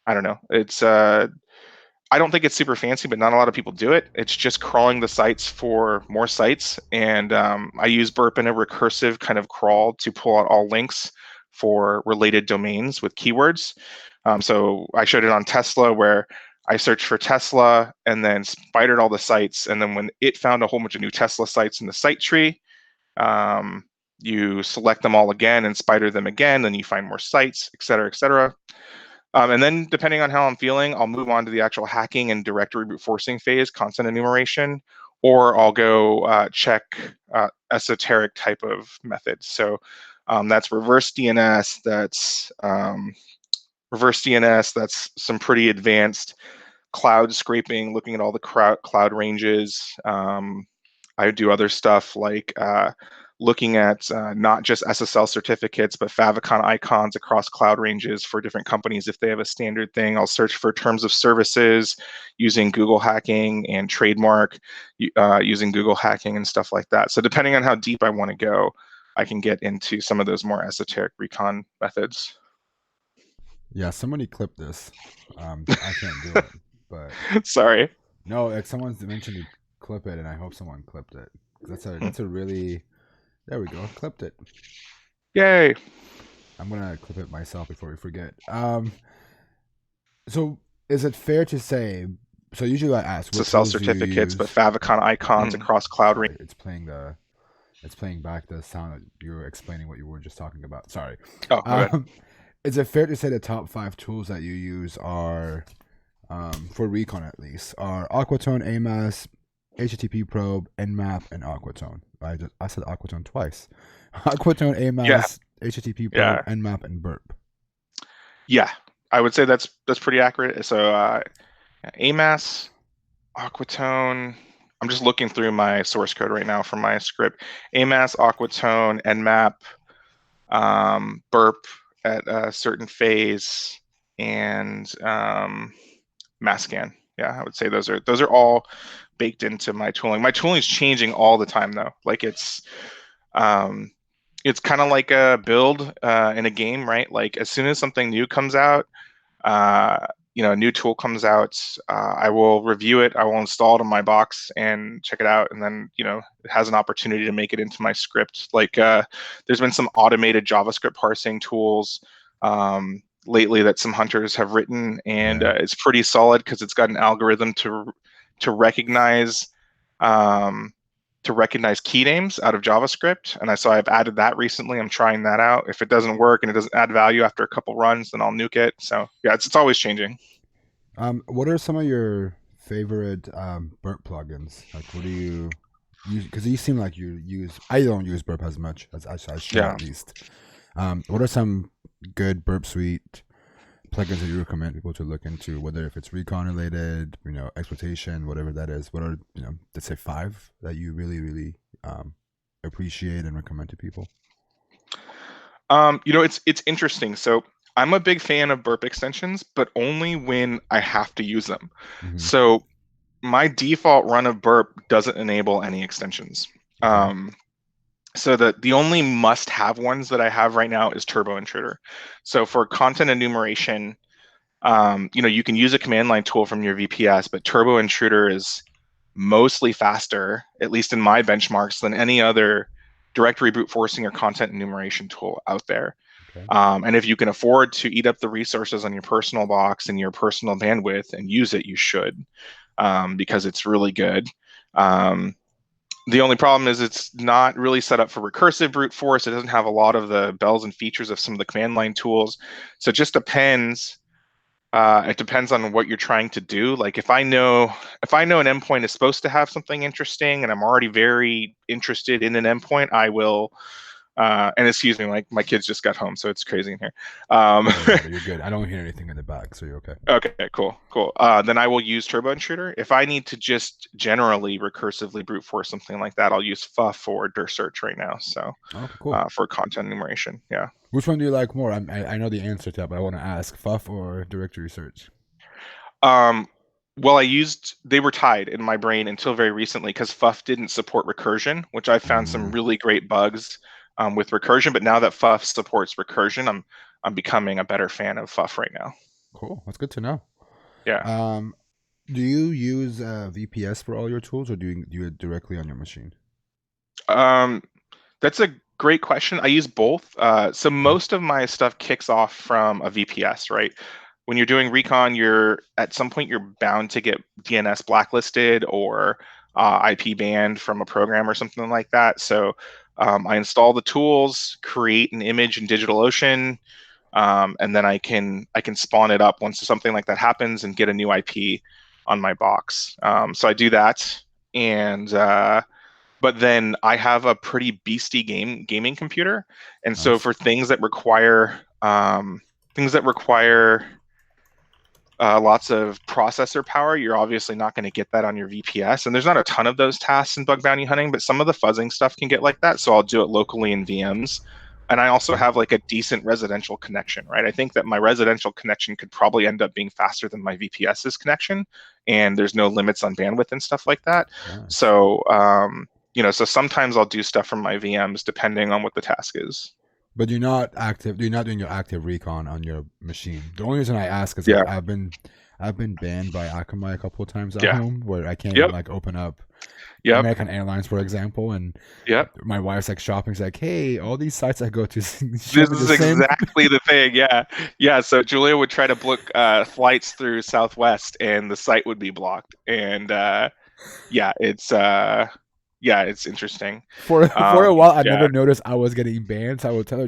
I don't know. It's I don't think it's super fancy, but not a lot of people do it. It's just crawling the sites for more sites, and I use Burp in a recursive kind of crawl to pull out all links for related domains with keywords. So I showed it on Tesla, where I searched for Tesla and then spidered all the sites. And then when it found a whole bunch of new Tesla sites in the site tree, you select them all again and spider them again, then you find more sites, et cetera, et cetera. And then depending on how I'm feeling, I'll move on to the actual hacking and directory brute forcing phase, content enumeration, or I'll go check esoteric type of methods. So that's reverse DNS, that's some pretty advanced cloud scraping, looking at all the cloud ranges. I do other stuff like looking at not just SSL certificates, but favicon icons across cloud ranges for different companies. If they have a standard thing, I'll search for terms of services using Google hacking and trademark using Google hacking and stuff like that. So depending on how deep I want to go, I can get into some of those more esoteric recon methods. Yeah, somebody clip this. I can't do it, but sorry. No, like someone's mentioned to clip it, and I hope someone clipped it. That's a really. There we go, clipped it. Yay! I'm gonna clip it myself before we forget. So is it fair to say? So usually I ask. SSL certificates, but favicon icons across cloud range. It's playing back the sound that you were explaining what you were just talking about. Sorry. Oh, is it fair to say the top 5 tools that you use are, for Recon at least, are Aquatone, AMAS, HTTP probe, Nmap, and Aquatone? I said Aquatone twice. Aquatone, AMAS, HTTP probe, Nmap, and Burp. Yeah, I would say that's pretty accurate. So AMAS, Aquatone. I'm just looking through my source code right now for my script. AMAS, Aquatone, Nmap, Burp at a certain phase, and Masscan. Yeah, I would say those are all baked into my tooling. My tooling is changing all the time, though. Like it's kind of like a build in a game, right? Like as soon as something new comes out, a new tool comes out, I will review it. I will install it in my box and check it out, and then it has an opportunity to make it into my script. Like there's been some automated JavaScript parsing tools lately that some hunters have written, and it's pretty solid because it's got an algorithm to recognize key names out of JavaScript, and so I've added that recently. I'm trying that out. If it doesn't work and it doesn't add value after a couple runs, then I'll nuke it. So yeah, it's always changing. What are some of your favorite Burp plugins? Like, what do you use? Because you seem like you use. I don't use Burp as much as I should, at least. What are some good Burp Suite plugins that you recommend people to look into, whether if it's Recon related, exploitation, whatever that is? What are, let's say 5 that you really, really appreciate and recommend to people? It's interesting. So I'm a big fan of Burp extensions, but only when I have to use them. Mm-hmm. So my default run of Burp doesn't enable any extensions. Okay. So the only must-have ones that I have right now is Turbo Intruder. So for content enumeration, you can use a command line tool from your VPS, but Turbo Intruder is mostly faster, at least in my benchmarks, than any other directory brute forcing or content enumeration tool out there. Okay. And if you can afford to eat up the resources on your personal box and your personal bandwidth and use it, you should, because it's really good. The only problem is it's not really set up for recursive brute force. It doesn't have a lot of the bells and features of some of the command line tools. So it just depends. It depends on what you're trying to do. Like if I know an endpoint is supposed to have something interesting and I'm already very interested in an endpoint, I will. And excuse me, my kids just got home, so it's crazy in here. You're good. I don't hear anything in the back, so you're okay. Okay, cool. Then I will use Turbo Intruder. If I need to just generally recursively brute force something like that, I'll use FUF or dir search right now. So, cool. For content enumeration, yeah. Which one do you like more? I know the answer to that, but I want to ask FUF or directory search. Well, they were tied in my brain until very recently because FUF didn't support recursion, which I found some really great bugs with recursion. But now that FUF supports recursion, I'm becoming a better fan of FUF right now. Cool, that's good to know. Yeah. Do you use VPS for all your tools, or do you do it directly on your machine? That's a great question. I use both. So most of my stuff kicks off from a VPS, right? When you're doing Recon, at some point you're bound to get DNS blacklisted or IP banned from a program or something like that. So I install the tools, create an image in DigitalOcean, and then I can spawn it up once something like that happens and get a new IP on my box. So I do that, and but then I have a pretty beastie gaming computer, and Nice. so for things that require lots of processor power, you're obviously not going to get that on your VPS. And there's not a ton of those tasks in bug bounty hunting, but some of the fuzzing stuff can get like that. So I'll do it locally in VMs. And I also have like a decent residential connection, right? I think that my residential connection could probably end up being faster than my VPS's connection, and there's no limits on bandwidth and stuff like that. Nice. So, so sometimes I'll do stuff from my VMs depending on what the task is. But you're not doing your active recon on your machine. The only reason I ask is like, I've been banned by Akamai a couple of times at home where I can't even like open up American Airlines, for example, and my wife's like shopping's like, hey, all these sites I go to. This is exactly the thing. Yeah. So Julia would try to book flights through Southwest, and the site would be blocked. And it's interesting. For a while, I never noticed I was getting banned. So I would tell her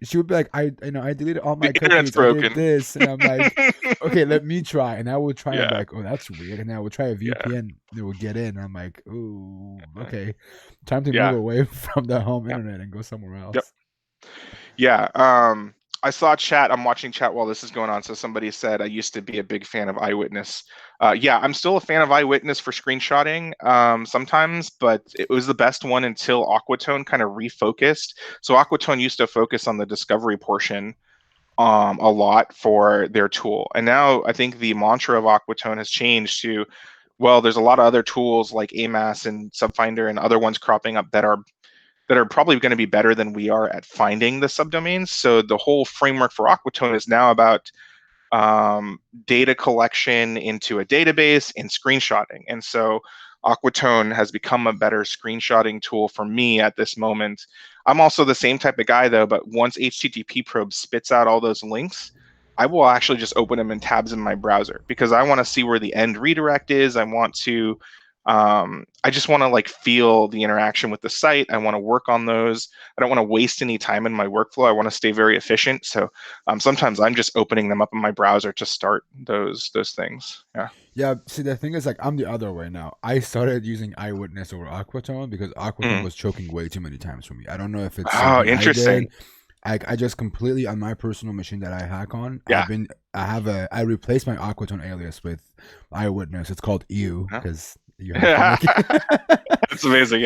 she would be like, I deleted all my cookies. I did this, and I'm like, okay, let me try. And I would try and be like, oh, that's weird. And I would try a VPN. It would get in. And I'm like, oh, okay, time to move away from the home internet and go somewhere else. Yeah. I saw chat. I'm watching chat while this is going on. So somebody said I used to be a big fan of Eyewitness. I'm still a fan of Eyewitness for screenshotting sometimes, but it was the best one until Aquatone kind of refocused. So Aquatone used to focus on the discovery portion a lot for their tool. And now I think the mantra of Aquatone has changed to, well, there's a lot of other tools like AMAS and Subfinder and other ones cropping up that are probably going to be better than we are at finding the subdomains. So the whole framework for Aquatone is now about data collection into a database and screenshotting. And so Aquatone has become a better screenshotting tool for me at this moment. I'm also the same type of guy though, but once HTTP probe spits out all those links, I will actually just open them in tabs in my browser because I want to see where the end redirect is. I want to I just want to like feel the interaction with the site. I want to work on those. I don't want to waste any time in my workflow. I want to stay very efficient. So sometimes I'm just opening them up in my browser to start those things. Yeah. See, the thing is, like, I'm the other way now. I started using Eyewitness over Aquatone because Aquatone was choking way too many times for me. I don't know if it's interesting. I just completely on my personal machine that I hack on. I replaced my Aquatone alias with Eyewitness. It's called EU because. That's amazing.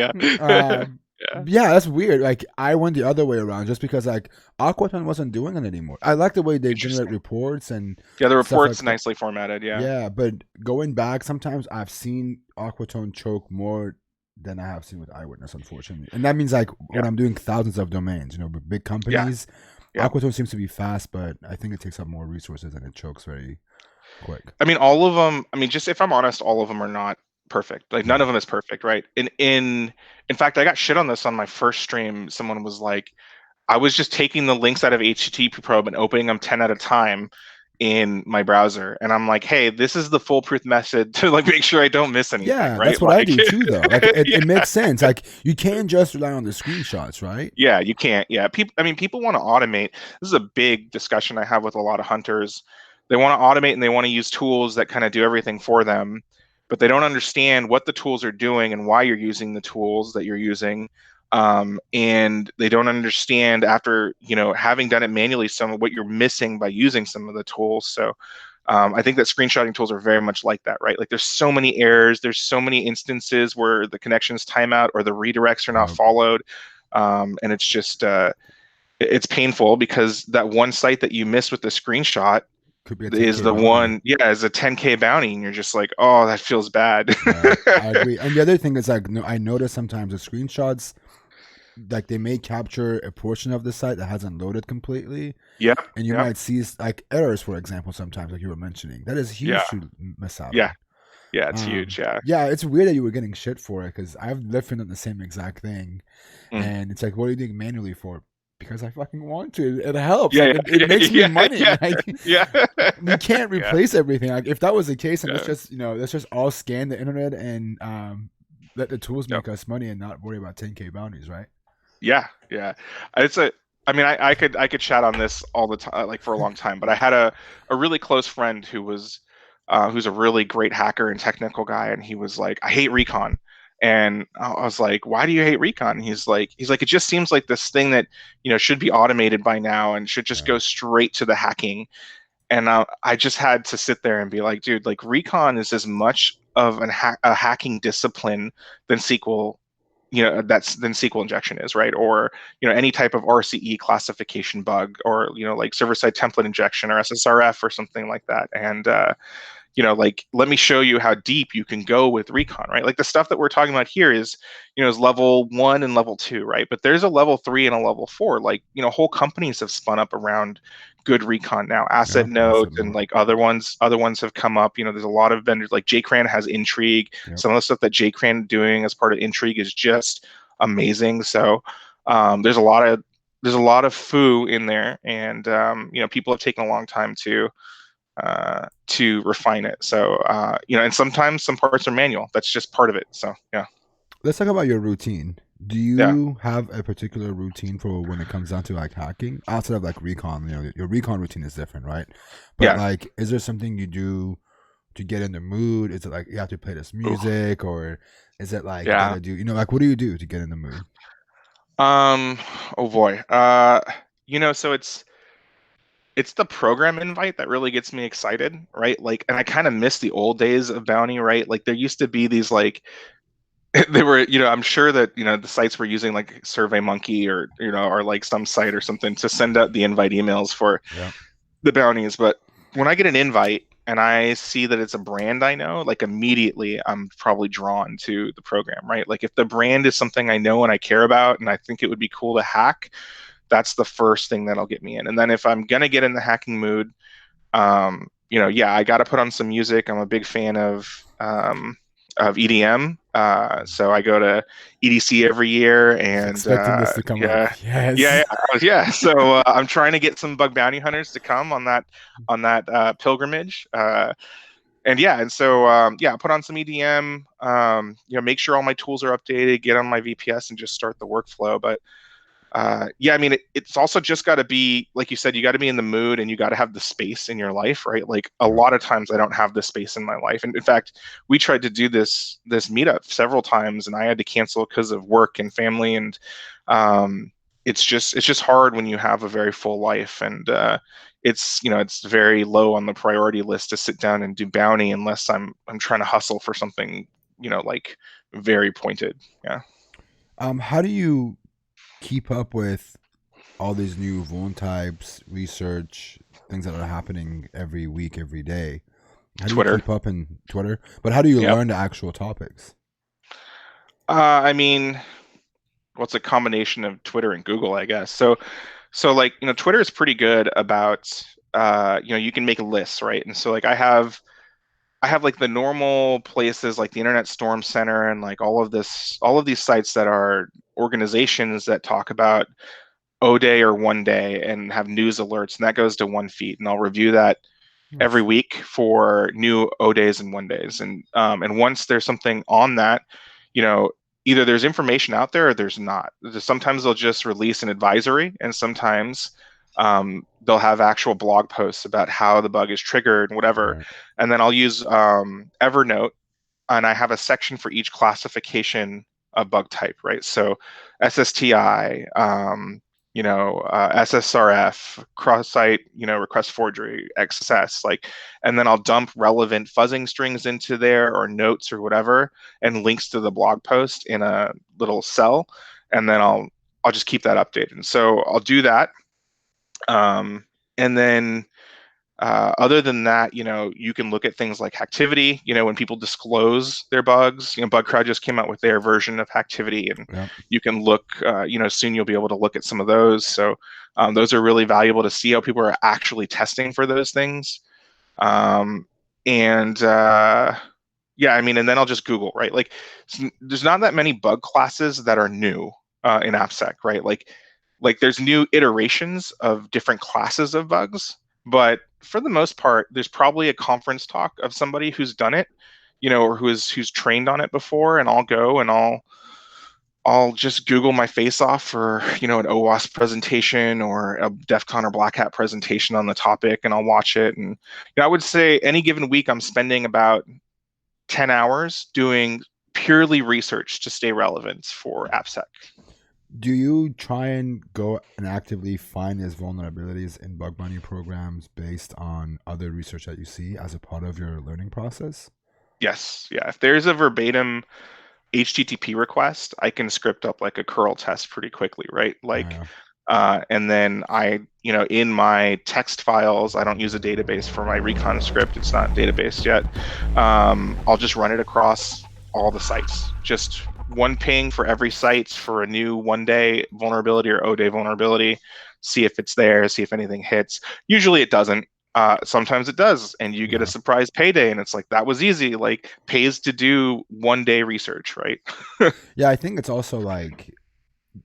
Yeah, that's weird. Like I went the other way around just because like Aquaton wasn't doing it anymore. I like the way they generate Interesting. reports and Yeah, the stuff report's like that. nicely formatted. Yeah. Yeah, but going back, sometimes I've seen Aquatone choke more than I have seen with Eyewitness, unfortunately. And that means like when Yeah. I'm doing thousands of domains, with big Yeah. companies, Yeah. Aquatone seems to be fast, but I think it takes up more resources and it chokes very quick. I mean, all of them. I mean, just if I'm honest, all of them are not perfect. Like none Yeah. of them is perfect, right? In fact, I got shit on this on my first stream. Someone was like, I was just taking the links out of HTTP probe and opening them 10 at a time in my browser, and I'm like, hey, this is the foolproof method to like make sure I don't miss anything, Yeah, right? that's what I Like, do too, though. Like yeah, it makes sense. Like you can't just rely on the screenshots, right? yeah, you can't. Yeah, people. I mean, people want to automate. This is a big discussion I have with a lot of hunters. They want to automate and they want to use tools that kind of do everything for them, but they don't understand what the tools are doing and why you're using the tools that you're using. And they don't understand after having done it manually some of what you're missing by using some of the tools. So I think that screenshotting tools are very much like that, right? Like there's so many errors, there's so many instances where the connections time out or the redirects are not Yep. followed, and it's just it's painful because that one site that you miss with the screenshot Could be a is 10K the bounty. one, yeah, is a 10K bounty, and you're just like, oh, that feels bad. Yeah, I agree. And the other thing is like I notice sometimes the screenshots like they may capture a portion of the site that hasn't loaded completely, Yep, and you yep, might see like errors, for example, sometimes like you were mentioning. That is yeah, huge to miss out yeah, on. yeah, it's huge, yeah. Yeah, it's weird that you were getting shit for it because I've literally done the same exact thing, Mm. and it's like, what are you doing manually for? Because I fucking want to. It helps. Yeah, Like yeah, it makes me yeah, money. yeah, Like yeah, we can't yeah, replace everything. Like if that was the case, and yeah, let's just all scan the internet and let the tools yep. make us money and not worry about 10K bounties, right? Yeah, yeah. It's a. I mean, I could chat on this all the time, like for a long time. But I had a really close friend who's a really great hacker and technical guy, and he was like, I hate Recon, and I was like, why do you hate Recon? He's like, it just seems like this thing that should be automated by now and should just Yeah. go straight to the hacking. And I just had to sit there and be like, dude, like Recon is as much of a hacking discipline than SQL that's than SQL injection is, right? Or any type of RCE classification bug, or like server-side template injection or SSRF or something like that. And like let me show you how deep you can go with Recon, right? Like the stuff that we're talking about here is level 1 and level 2, right? But there's a level 3 and a level 4. Like whole companies have spun up around good Recon now. Asset Yeah, that's Note it. and like other ones have come up. There's a lot of vendors like JCran has Intrigue. Yep. Some of the stuff that JCran doing as part of Intrigue is just amazing. So there's a lot of foo in there, and people have taken a long time to refine it. So and sometimes some parts are manual. That's just part of it. So yeah, Let's talk about your routine. Do yeah, you have a particular routine for when it comes down to like hacking? Outside of like recon, your recon routine is different, right? But yeah. like, is there something you do to get in the mood? Is it like you have to play this Ooh, music, or is it like you yeah. gotta do, like what do you do to get in the mood? Um. Oh boy. So it's the program invite that really gets me excited, right? Like, and I kind of miss the old days of Bounty, right? Like there used to be these like they were, I'm sure that, the sites were using like SurveyMonkey or like some site or something to send out the invite emails for Yeah. the bounties. But when I get an invite and I see that it's a brand I know, like immediately I'm probably drawn to the program, right? Like if the brand is something I know and I care about and I think it would be cool to hack, that's the first thing that'll get me in. And then if I'm gonna get in the hacking mood, yeah, I got to put on some music. I'm a big fan of EDM. So I go to EDC every year, I was and expecting this to come up. yeah, yeah, Yes. yeah. So I'm trying to get some bug bounty hunters to come on that pilgrimage. And yeah, and so yeah, put on some EDM. Make sure all my tools are updated. Get on my VPS and just start the workflow. But yeah, I mean, it's also just got to be, like you said, you got to be in the mood and you got to have the space in your life, right? Like a Yeah. lot of times I don't have the space in my life. And in fact, we tried to do this meetup several times and I had to cancel because of work and family. And it's just hard when you have a very full life. And it's very low on the priority list to sit down and do bounty unless I'm trying to hustle for something, like very pointed. Yeah. How do you keep up with all these new vuln types, research, things that are happening every week, every day? How do you Twitter. keep up in Twitter? But how do you Yep. learn the actual topics? I mean, what's a combination of Twitter and Google, I guess. So like, Twitter is pretty good about you can make lists, right? And so like I have like the normal places like the Internet Storm Center and like all of these sites that are organizations that talk about O day or one day and have news alerts, and that goes to one feed, and I'll review that every Nice. week for new O days and one days. And once there's something on that, you know, either there's information out there or there's not. Sometimes they'll just release an advisory, and sometimes they'll have actual blog posts about how the bug is triggered and whatever. Right. And then I'll use Evernote, and I have a section for each classification of bug type, right? So SSTI, SSRF, cross-site, request forgery, XSS, like, and then I'll dump relevant fuzzing strings into there or notes or whatever, and links to the blog post in a little cell, and then I'll just keep that updated. And so I'll do that, and then other than that, you can look at things like Hacktivity. When people disclose their bugs, BugCrowd just came out with their version of Hacktivity, and Yep. you can look. Soon you'll be able to look at some of those. So those are really valuable to see how people are actually testing for those things. And yeah, I mean, and then I'll just Google, right? Like, there's not that many bug classes that are new in AppSec, right? Like there's new iterations of different classes of bugs, but for the most part, there's probably a conference talk of somebody who's done it, or who's trained on it before, and I'll go and I'll just Google my face off for an OWASP presentation or a DEFCON or Black Hat presentation on the topic, and I'll watch it. And I would say any given week I'm spending about 10 hours doing purely research to stay relevant for AppSec. Do you try and go and actively find these vulnerabilities in bug bounty programs based on other research that you see as a part of your learning process? Yes, yeah. If there's a verbatim HTTP request, I can script up like a curl test pretty quickly, right? Like, Yeah. and then in my text files, I don't use a database for my Recon script. It's not database yet. I'll just run it across all the sites. Just one ping for every site for a new 1-day vulnerability or O-day vulnerability. See if it's there, see if anything hits. Usually it doesn't. Sometimes it does, and you get a Yeah. surprise payday, and it's like, that was easy. Like, pays to do 1-day research, right? Yeah, I think it's also like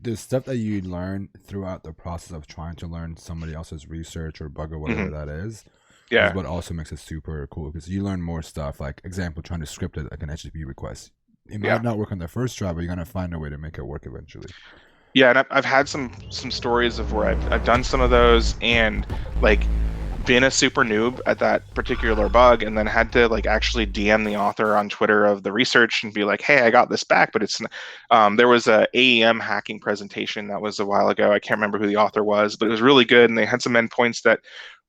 the stuff that you learn throughout the process of trying to learn somebody else's research or bug or whatever Hmm. that is Yeah, what also makes it super cool because you learn more stuff. Like example, trying to script it like an HTTP request. It yeah. might not work on the first try, but you're gonna find a way to make it work eventually. Yeah, and I've had some stories of where I've done some of those, and like been a super noob at that particular bug, and then had to like actually DM the author on Twitter of the research and be like, hey, I got this back, but there was a AEM hacking presentation that was a while ago. I can't remember who the author was, but it was really good, and they had some endpoints that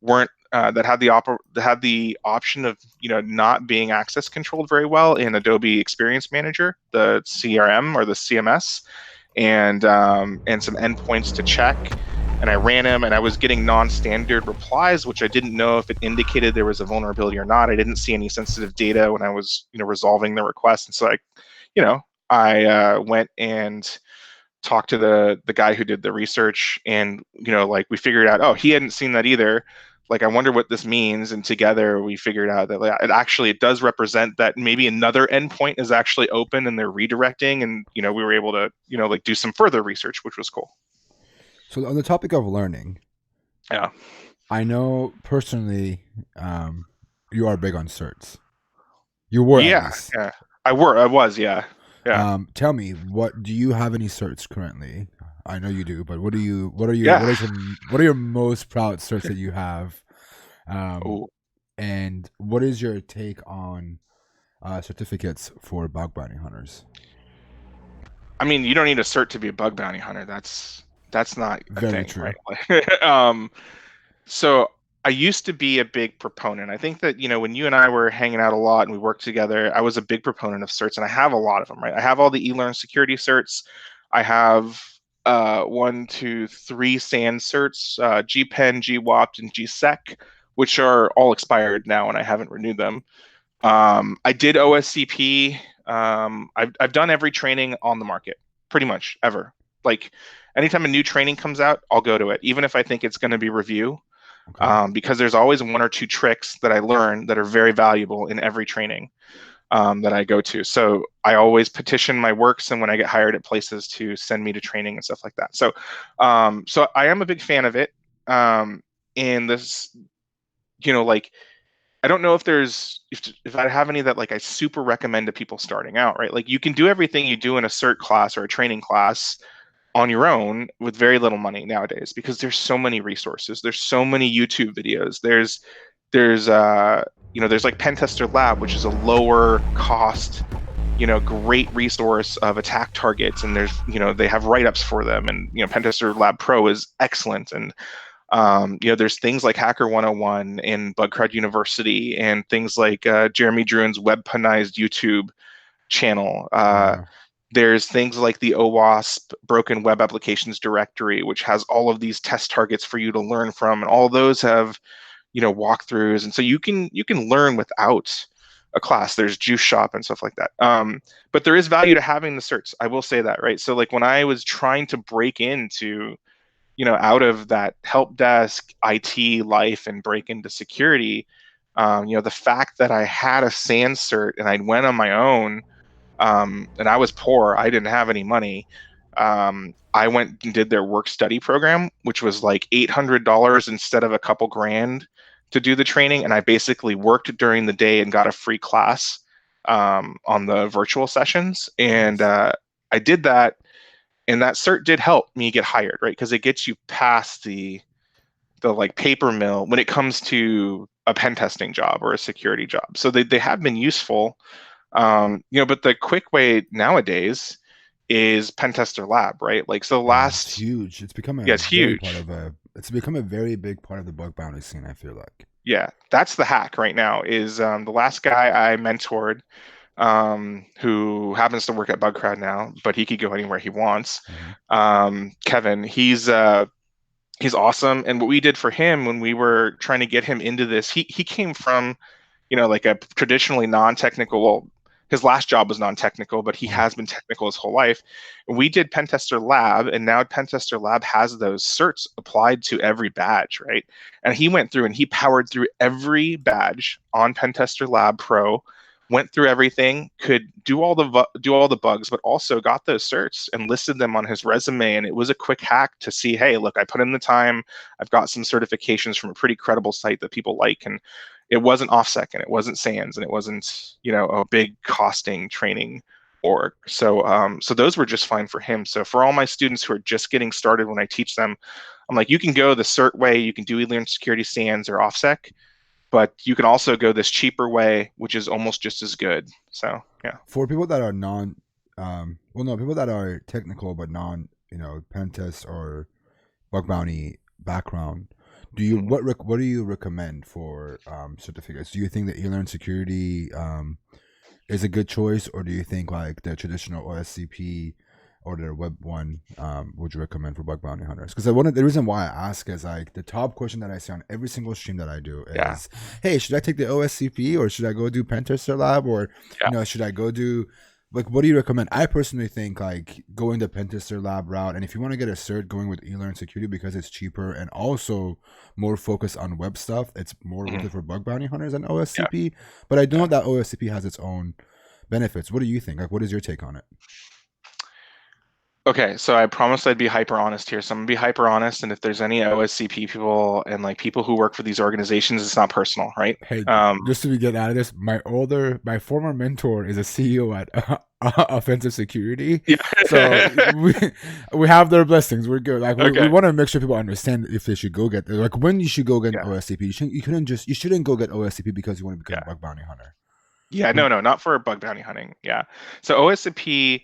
weren't that had the option of not being access controlled very well in Adobe Experience Manager, the CRM or the CMS, and some endpoints to check. And I ran them, and I was getting non-standard replies, which I didn't know if it indicated there was a vulnerability or not. I didn't see any sensitive data when I was resolving the request, and so I went and talked to the guy who did the research, and like, we figured out, oh, he hadn't seen that either. Like, I wonder what this means, and together we figured out that like, it does represent that maybe another endpoint is actually open and they're redirecting, and we were able to like do some further research, which was cool. So on the topic of learning, Yeah. I know personally, you are big on certs. You were at Yeah, least. yeah. I was, yeah. Yeah. Tell me, what do you have any certs currently? I know you do, but Yeah. what are your most proud certs that you have? Um, Ooh. and what is your take on certificates for bug bounty hunters? I mean, you don't need a cert to be a bug bounty hunter. That's not a Very thing, true. right? So I used to be a big proponent. I think that, when you and I were hanging out a lot and we worked together, I was a big proponent of certs, and I have a lot of them, right? I have all the eLearn security certs. I have 1, 2, 3 SAN certs, GPen, GWAPT, and GSEC, which are all expired now, and I haven't renewed them. I did OSCP. I've done every training on the market, pretty much ever. Like anytime a new training comes out, I'll go to it, even if I think it's going to be review, Okay. because there's always 1 or 2 tricks that I learn that are very valuable in every training that I go to. So I always petition my works, and when I get hired at places, to send me to training and stuff like that. So, so I am a big fan of it. And this, like, I don't know if there's if I have any that like I super recommend to people starting out, right? Like you can do everything you do in a cert class or a training class on your own with very little money nowadays, because there's so many resources. There's so many YouTube videos. There's there's like Pentester Lab, which is a lower cost, great resource of attack targets, and there's they have write-ups for them, and Pentester Lab Pro is excellent. And there's things like Hacker 101 and Bugcrowd University, and things like Jeremy Druin's Webpunized YouTube channel. Yeah. There's things like the OWASP Broken Web Applications Directory, which has all of these test targets for you to learn from, and all those have walkthroughs, and so you can learn without a class. There's Juice Shop and stuff like that. But there is value to having the certs. I will say that, right? So like when I was trying to break into out of that help desk IT life and break into security, the fact that I had a SAN cert and I went on my own, and I was poor, I didn't have any money. I went and did their work study program, which was like $800 instead of a couple grand to do the training. And I basically worked during the day and got a free class on the virtual sessions. And I did that. And that cert did help me get hired, right? Because it gets you past the like paper mill when it comes to a pen testing job or a security job. So they have been useful, but the quick way nowadays is Pentester Lab, right? Like so, It's huge. It's become it's huge. It's become a very big part of the bug bounty scene, I feel like. Yeah, that's the hack right now. Is the last guy I mentored, who happens to work at Bugcrowd now, but he could go anywhere he wants. Kevin, he's awesome. And what we did for him when we were trying to get him into this, he came from, like a traditionally non-technical, well, his last job was non-technical, but he has been technical his whole life. And we did Pentester Lab, and now Pentester Lab has those certs applied to every badge, right? And he went through and he powered through every badge on Pentester Lab Pro, went through everything, could do all the bugs, but also got those certs and listed them on his resume. And it was a quick hack to see, hey, look, I put in the time, I've got some certifications from a pretty credible site that people like, and it wasn't OffSec, and it wasn't SANS, and it wasn't a big costing training org. So so those were just fine for him. So for all my students who are just getting started, when I teach them, I'm like, you can go the cert way, you can do eLearn Security SANS or OffSec, but you can also go this cheaper way, which is almost just as good. So yeah. For people that are people that are technical but non, pen test or bug bounty background, what do you recommend for certificates? Do you think that eLearn Security is a good choice, or do you think like the traditional OSCP or the Web one would you recommend for bug bounty hunters? Because the reason why I ask is like the top question that I see on every single stream that I do is, hey, should I take the OSCP or should I go do Pentester Lab, or should I go do, like, what do you recommend? I personally think like going the Pentester Lab route, and if you want to get a cert, going with eLearn Security because it's cheaper and also more focused on web stuff. It's more worth it for bug bounty hunters than OSCP. But I know that OSCP has its own benefits. What do you think? Like, what is your take on it? Okay, so I promised I'd be hyper honest here. So I'm gonna be hyper honest, and if there's any OSCP people and like people who work for these organizations, it's not personal, right? Hey, just to get out of this, my former mentor is a CEO at Offensive Security. Yeah. So we have their blessings. We're good. Like we want to make sure people understand if they should go get, like, when you should go get an OSCP. You shouldn't go get OSCP because you want to become a bug bounty hunter. Yeah, no, not for bug bounty hunting. Yeah. So OSCP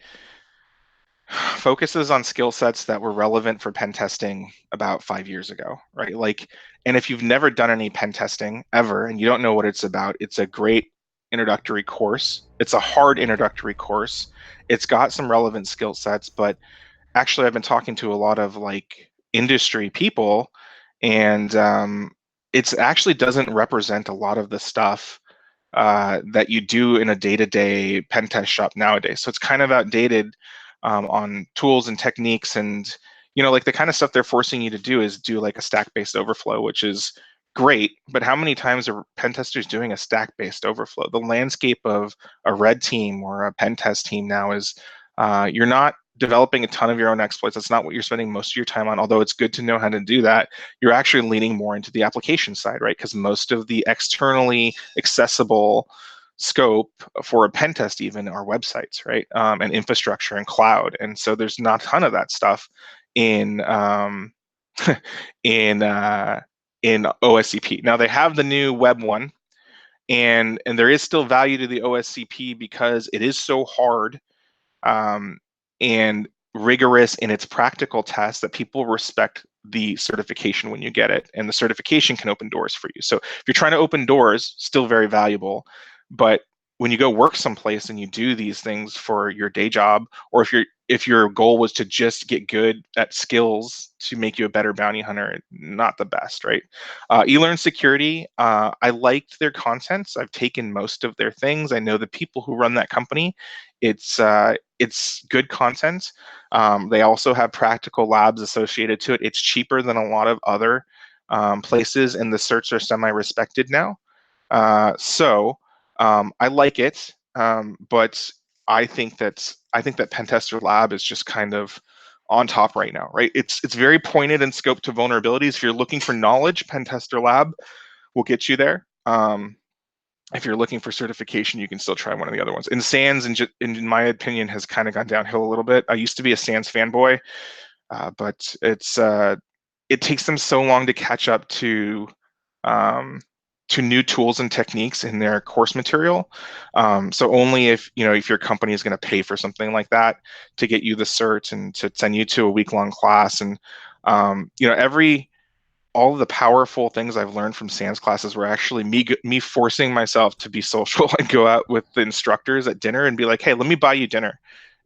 focuses on skill sets that were relevant for pen testing about 5 years ago, right? Like, and if you've never done any pen testing ever and you don't know what it's about, it's a great introductory course. It's a hard introductory course. It's got some relevant skill sets, but actually I've been talking to a lot of like industry people, and it's actually doesn't represent a lot of the stuff that you do in a day-to-day pen test shop nowadays. So it's kind of outdated on tools and techniques, and like the kind of stuff they're forcing you to do is do like a stack-based overflow, which is great. But how many times are pen testers doing a stack-based overflow? The landscape of a red team or a pen test team now is you're not developing a ton of your own exploits. That's not what you're spending most of your time on, although it's good to know how to do that. You're actually leaning more into the application side, right? Because most of the externally accessible scope for a pen test even are websites, right? And infrastructure and cloud. And so there's not a ton of that stuff in in OSCP. Now they have the new web one, and there is still value to the OSCP because it is so hard and rigorous in its practical tests that people respect the certification when you get it, and the certification can open doors for you. So if you're trying to open doors, still very valuable. But when you go work someplace and you do these things for your day job, or if your goal was to just get good at skills to make you a better bounty hunter, not the best, right? eLearn Security, I liked their contents. I've taken most of their things. I know the people who run that company. It's good content. They also have practical labs associated to it. It's cheaper than a lot of other places, and the certs are semi-respected now. So I like it, but I think that Pentester Lab is just kind of on top right now, right? It's very pointed in scope to vulnerabilities. If you're looking for knowledge, Pentester Lab will get you there. If you're looking for certification, you can still try one of the other ones. And SANS, in my opinion, has kind of gone downhill a little bit. I used to be a SANS fanboy, but it takes them so long to catch up to new tools and techniques in their course material. So only if your company is going to pay for something like that to get you the cert and to send you to a week-long class, and all of the powerful things I've learned from SANS classes were actually me forcing myself to be social and go out with the instructors at dinner and be like, hey, let me buy you dinner.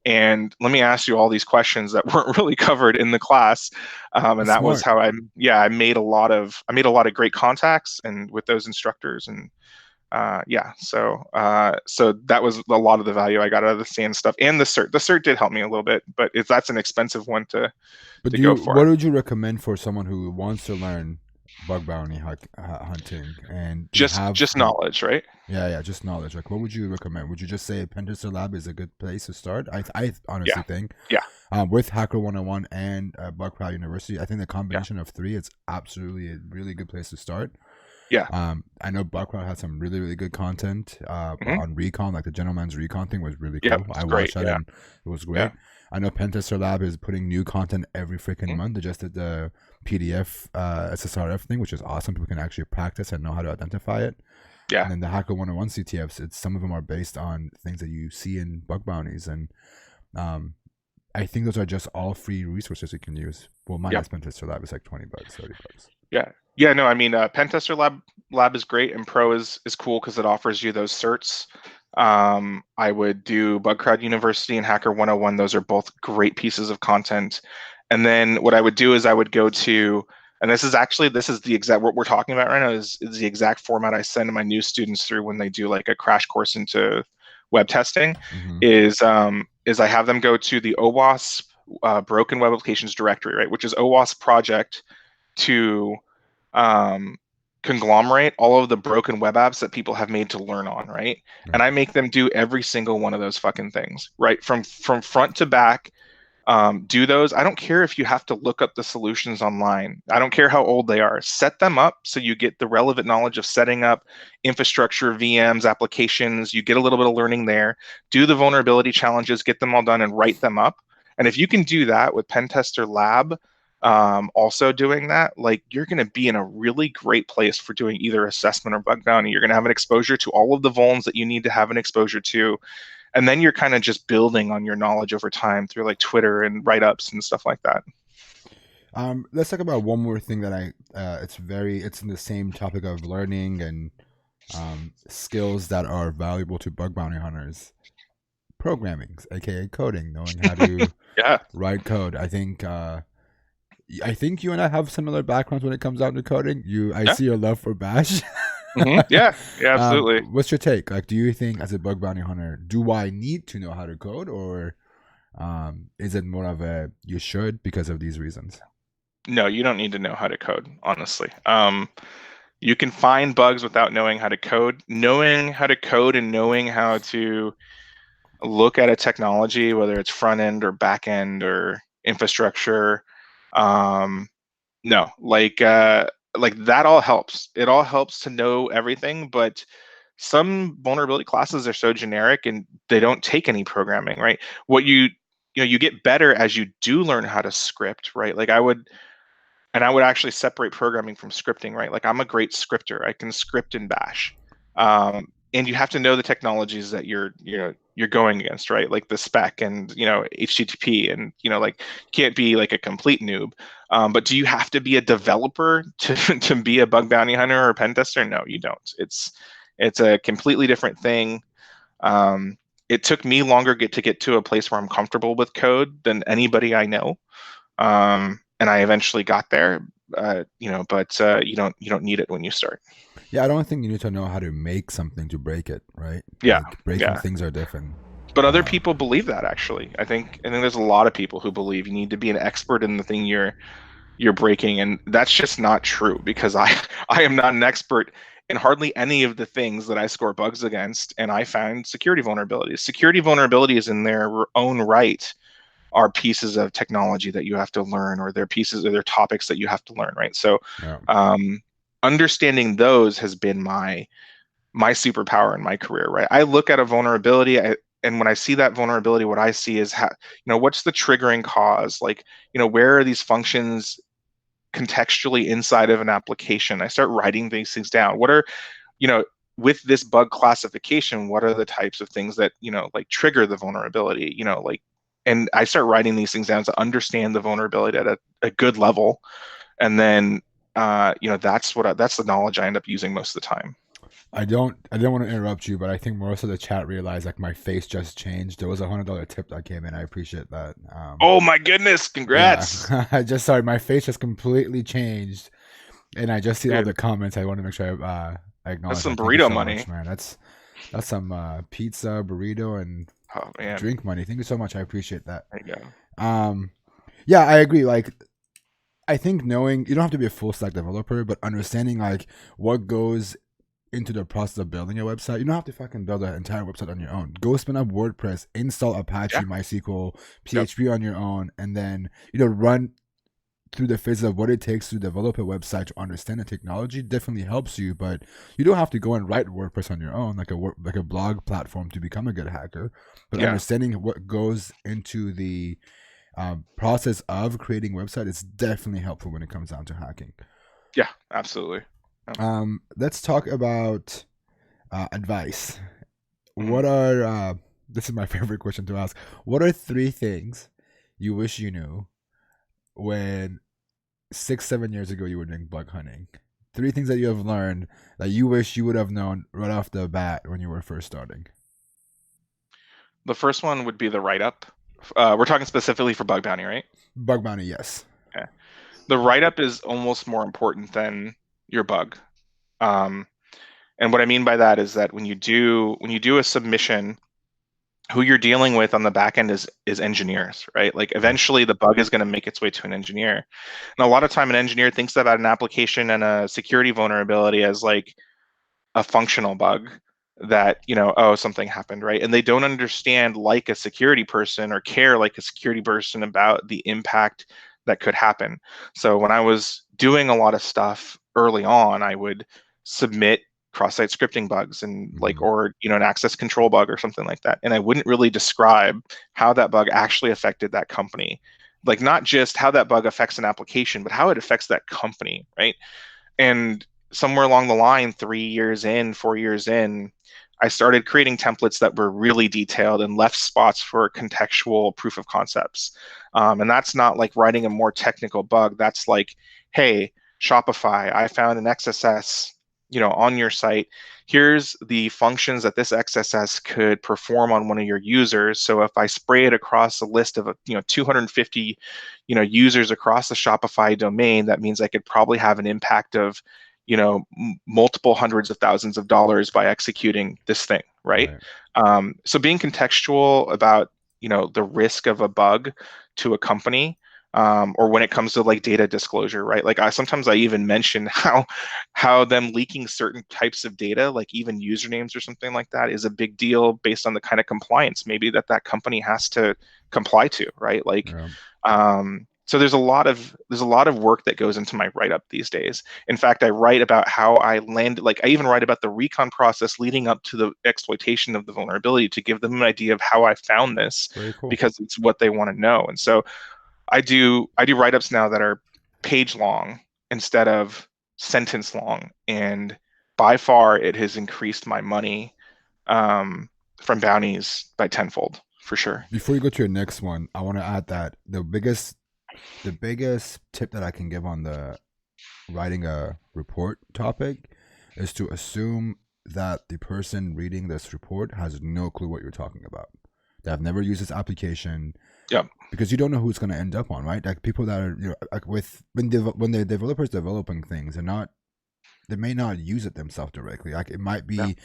And let me ask you all these questions that weren't really covered in the class, and that was how I made a lot of great contacts and with those instructors, and so that was a lot of the value I got out of the SANS stuff. And the cert. The cert did help me a little bit, but that's an expensive one to go for. What would you recommend for someone who wants to learn bug bounty hunting and just knowledge, right? Yeah, just knowledge. Like, what would you recommend? Would you just say Pentester Lab is a good place to start? I honestly think, with HackerOne and Bugcrowd University, I think the combination of three, it's absolutely a really good place to start. Yeah. I know Bugcrowd had some really, really good content on Recon, like the Gentleman's Recon thing was really cool. I watched that and it was great. Yeah. I know Pentester Lab is putting new content every freaking month. They just did the PDF SSRF thing, which is awesome. People can actually practice and know how to identify it. Yeah. And then the HackerOne CTFs, some of them are based on things that you see in bug bounties. And I think those are just all free resources you can use. Well, minus Pentester Lab is like $20, $30. Yeah, no, I mean, Pentester Lab is great, and Pro is cool because it offers you those certs. I would do Bugcrowd University and HackerOne. Those are both great pieces of content. And then what I would do is I would go to, and this is the exact, what we're talking about right now is the exact format I send my new students through when they do like a crash course into web testing, is I have them go to the OWASP Broken Web Applications Directory, right, which is OWASP project to conglomerate all of the broken web apps that people have made to learn on, right? And I make them do every single one of those fucking things, right? From front to back, do those. I don't care if you have to look up the solutions online. I don't care how old they are. Set them up so you get the relevant knowledge of setting up infrastructure, VMs, applications. You get a little bit of learning there. Do the vulnerability challenges, get them all done, and write them up. And if you can do that with Pentester Lab, also doing that, like, you're going to be in a really great place for doing either assessment or bug bounty. You're going to have an exposure to all of the vulns that you need to have an exposure to, and then you're kind of just building on your knowledge over time through like Twitter and write-ups and stuff like that. Let's talk about one more thing that it's in the same topic of learning and skills that are valuable to bug bounty hunters. programming, aka coding, knowing how to Yeah. write code. I think you and I have similar backgrounds when it comes down to coding. I Yeah. see your love for Bash. Yeah. Yeah. Absolutely. What's your take? Like, do you think as a bug bounty hunter, do I need to know how to code, or is it more of a you should because of these reasons? No, you don't need to know how to code, honestly. You can find bugs without knowing how to code. Knowing how to code and knowing how to look at a technology, whether it's front end or back end or infrastructure, no, like that all helps. It all helps to know everything, but some vulnerability classes are so generic and they don't take any programming, right? What you get better as you do learn how to script, right? Like I would actually separate programming from scripting, right? Like I'm a great scripter. I can script in Bash. And you have to know the technologies that you're going against, right? Like the spec and HTTP, and like can't be like a complete noob. But do you have to be a developer to to be a bug bounty hunter or a pen tester? No, you don't. It's a completely different thing. It took me longer to get to a place where I'm comfortable with code than anybody I know. And I eventually got there, but you don't need it when you start. Yeah, I don't think you need to know how to make something to break it, right? Yeah, Like breaking yeah. things are different. But other people believe that actually. I think there's a lot of people who believe you need to be an expert in the thing you're breaking, and that's just not true because I am not an expert in hardly any of the things that I score bugs against, and I found security vulnerabilities. Security vulnerabilities in their own right are pieces of technology that you have to learn, or they're pieces or they're topics that you have to learn, right? So Yeah. understanding those has been my superpower in my career, right? I look at a vulnerability, and when I see that vulnerability, what I see is what's the triggering cause? Like, where are these functions contextually inside of an application? I start writing these things down. What are, with this bug classification, what are the types of things that, like trigger the vulnerability, like, and I start writing these things down to understand the vulnerability at a good level. And then, that's the knowledge I end up using most of the time. I don't want to interrupt you, but I think most of the chat realized like my face just changed. There was $100 tip that came in. I appreciate that. Oh my goodness! Yeah, Congrats, I just sorry, my face just completely changed, and I just see all dude. the comments. I want to make sure I That's acknowledge some that. Thank you burrito so money. much, man. That's some pizza, burrito, and Oh man, drink money. Thank you so much. I appreciate that. there you go. Yeah, I agree. Like, I think knowing you don't have to be a full stack developer, but understanding like what goes into the process of building a website. You don't have to fucking build an entire website on your own. Go spin up WordPress, install Apache, Yeah. MySQL, Yep. PHP on your own, and then run through the phases of what it takes to develop a website to understand the technology. Definitely helps you, but you don't have to go and write WordPress on your own, like a blog platform to become a good hacker. But Yeah. understanding what goes into the process of creating a website is definitely helpful when it comes down to hacking. Yeah. Absolutely. Let's talk about advice. Mhm. What are this is my favorite question to ask. What are 3 things you wish you knew when 6-7 years ago you were doing bug hunting? 3 things that you have learned that you wish you would have known right off the bat when you were first starting. The first one would be the write-up. We're talking specifically for bug bounty, right? Bug bounty, yes. Okay. The write-up is almost more important than your bug. And what I mean by that is that when you do a submission, who you're dealing with on the back end is engineers, right? Like eventually the bug is going to make its way to an engineer. And a lot of time an engineer thinks about an application and a security vulnerability as like a functional bug that, oh, something happened, right? And they don't understand like a security person or care like a security person about the impact that could happen. So when I was doing a lot of stuff early on, I would submit cross-site scripting bugs and like, or an access control bug or something like that, and I wouldn't really describe how that bug actually affected that company, like not just how that bug affects an application, but how it affects that company, right? And somewhere along the line, 3 years in, 4 years in, I started creating templates that were really detailed and left spots for contextual proof of concepts. And that's not like writing a more technical bug. That's like, hey, Shopify, I found an XSS, on your site. here's the functions that this XSS could perform on one of your users. So if I spray it across a list of 250 users across the Shopify domain, that means I could probably have an impact of multiple hundreds of thousands of dollars by executing this thing, right? So being contextual about the risk of a bug to a company, or when it comes to like data disclosure, right? Like sometimes I even mention how them leaking certain types of data, like even usernames or something like that, is a big deal based on the kind of compliance maybe that company has to comply to, right? Like, so there's a lot of work that goes into my write-up these days. In fact, I write about how I landed, like I even write about the recon process leading up to the exploitation of the vulnerability to give them an idea of how I found this. Very cool. Because it's what they want to know. And so I do write-ups now that are page long instead of sentence long, and by far it has increased my money from bounties by tenfold for sure. Before you go to your next one, I want to add that the biggest tip that I can give on the writing a report topic is to assume that the person reading this report has no clue what you're talking about. They have never used this application. Yep. Because you don't know who it's going to end up on, right? Like people that are, like when the developers developing things, they may not use it themselves directly. Like it might be,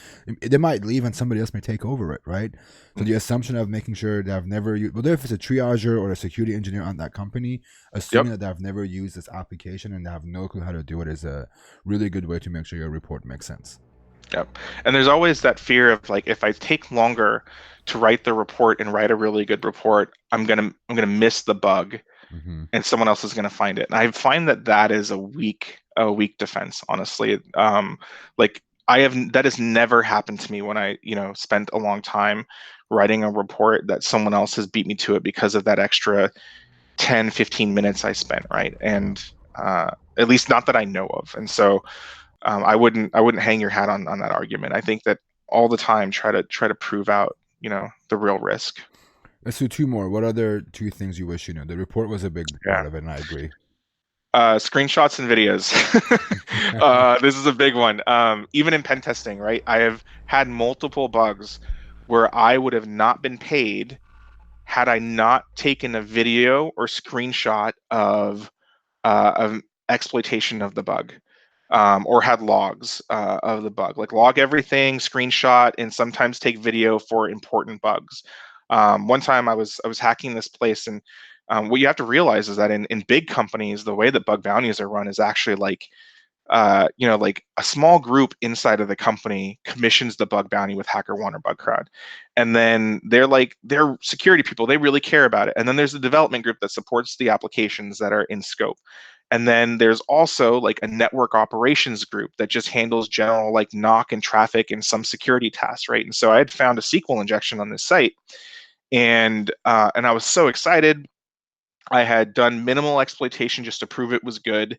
they might leave and somebody else may take over it, right? So the assumption of making sure they have never used, whether if it's a triager or a security engineer on that company, assuming that they have never used this application and they have no clue how to do it is a really good way to make sure your report makes sense. Yep. And there's always that fear of like, if I take longer to write the report and write a really good report, I'm gonna miss the bug, and someone else is gonna find it. And I find that is a weak defense, honestly. Like that has never happened to me when I spent a long time writing a report that someone else has beat me to it because of that extra 10-15 minutes I spent, right? And at least not that I know of. And so I wouldn't hang your hat on that argument. I think that all the time try to prove out the real risk. Let's do two more. What other two things you wish you knew? The report was a big part of it, and I agree. Screenshots and videos. This is a big one. Even in pen testing, right? I have had multiple bugs where I would have not been paid had I not taken a video or screenshot of exploitation of the bug. Or had logs of the bug, like log everything, screenshot, and sometimes take video for important bugs. One time I was hacking this place, and what you have to realize is that in big companies, the way that bug bounties are run is actually like, like a small group inside of the company commissions the bug bounty with HackerOne or BugCrowd, and then they're security people. They really care about it. And then there's the development group that supports the applications that are in scope. And then there's also like a network operations group that just handles general like knock and traffic and some security tasks, right? And so I had found a SQL injection on this site, and I was so excited. I had done minimal exploitation just to prove it was good,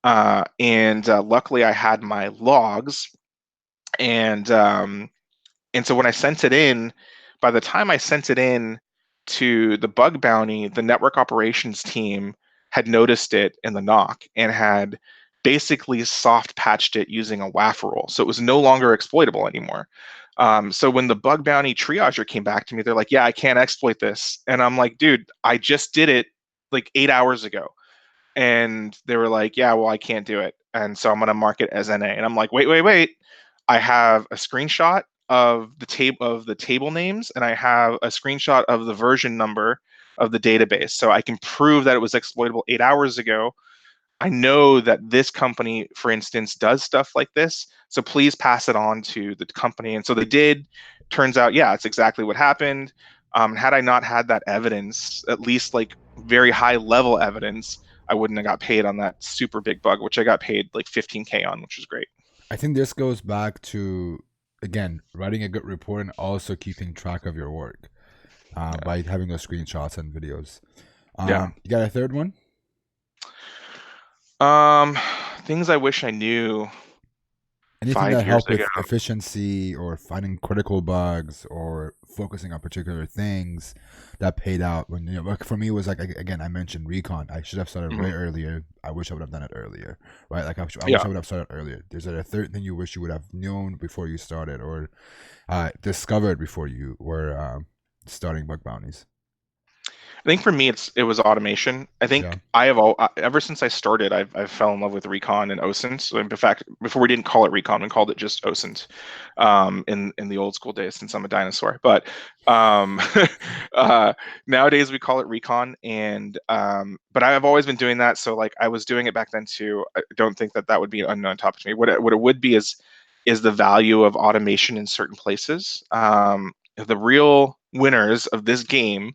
and luckily I had my logs, and so when I sent it in, by the time I sent it in to the bug bounty, the network operations team had noticed it in the knock and had basically soft patched it using a WAF rule. So it was no longer exploitable anymore. So when the bug bounty triager came back to me, they're like, yeah, I can't exploit this. And I'm like, dude, I just did it like 8 hours ago. And they were like, yeah, well, I can't do it. And so I'm going to mark it as NA. And I'm like, wait. I have a screenshot of the table names, and I have a screenshot of the version number of the database, so I can prove that it was exploitable 8 hours ago. I know that this company, for instance, does stuff like this, so please pass it on to the company. And so they did. Turns out, yeah, it's exactly what happened. Had I not had that evidence, at least like very high level evidence, I wouldn't have got paid on that super big bug, which I got paid like 15K on, which was great. I think this goes back to, again, writing a good report and also keeping track of your work. By having those screenshots and videos. You got a third one? Things I wish I knew. Anything that 5 years help ago. with efficiency or finding critical bugs or focusing on particular things that paid out when like for me it was like again I mentioned Recon. I should have started way Mhm. earlier. I wish I would have done it earlier, right? Like I wish Yeah. I would have started earlier. There's a third thing you wish you would have known before you started or discovered before you were starting bug bounties. I think for me, it was automation. I Yeah. think ever since I started, I've fell in love with Recon and OSINT. So in fact, before we didn't call it Recon, we called it just OSINT, in the old school days since I'm a dinosaur. But um, nowadays we call it Recon, and but I've always been doing that. So like I was doing it back then too. I don't think that would be an unknown topic to me. What it would be is the value of automation in certain places. The real winners of this game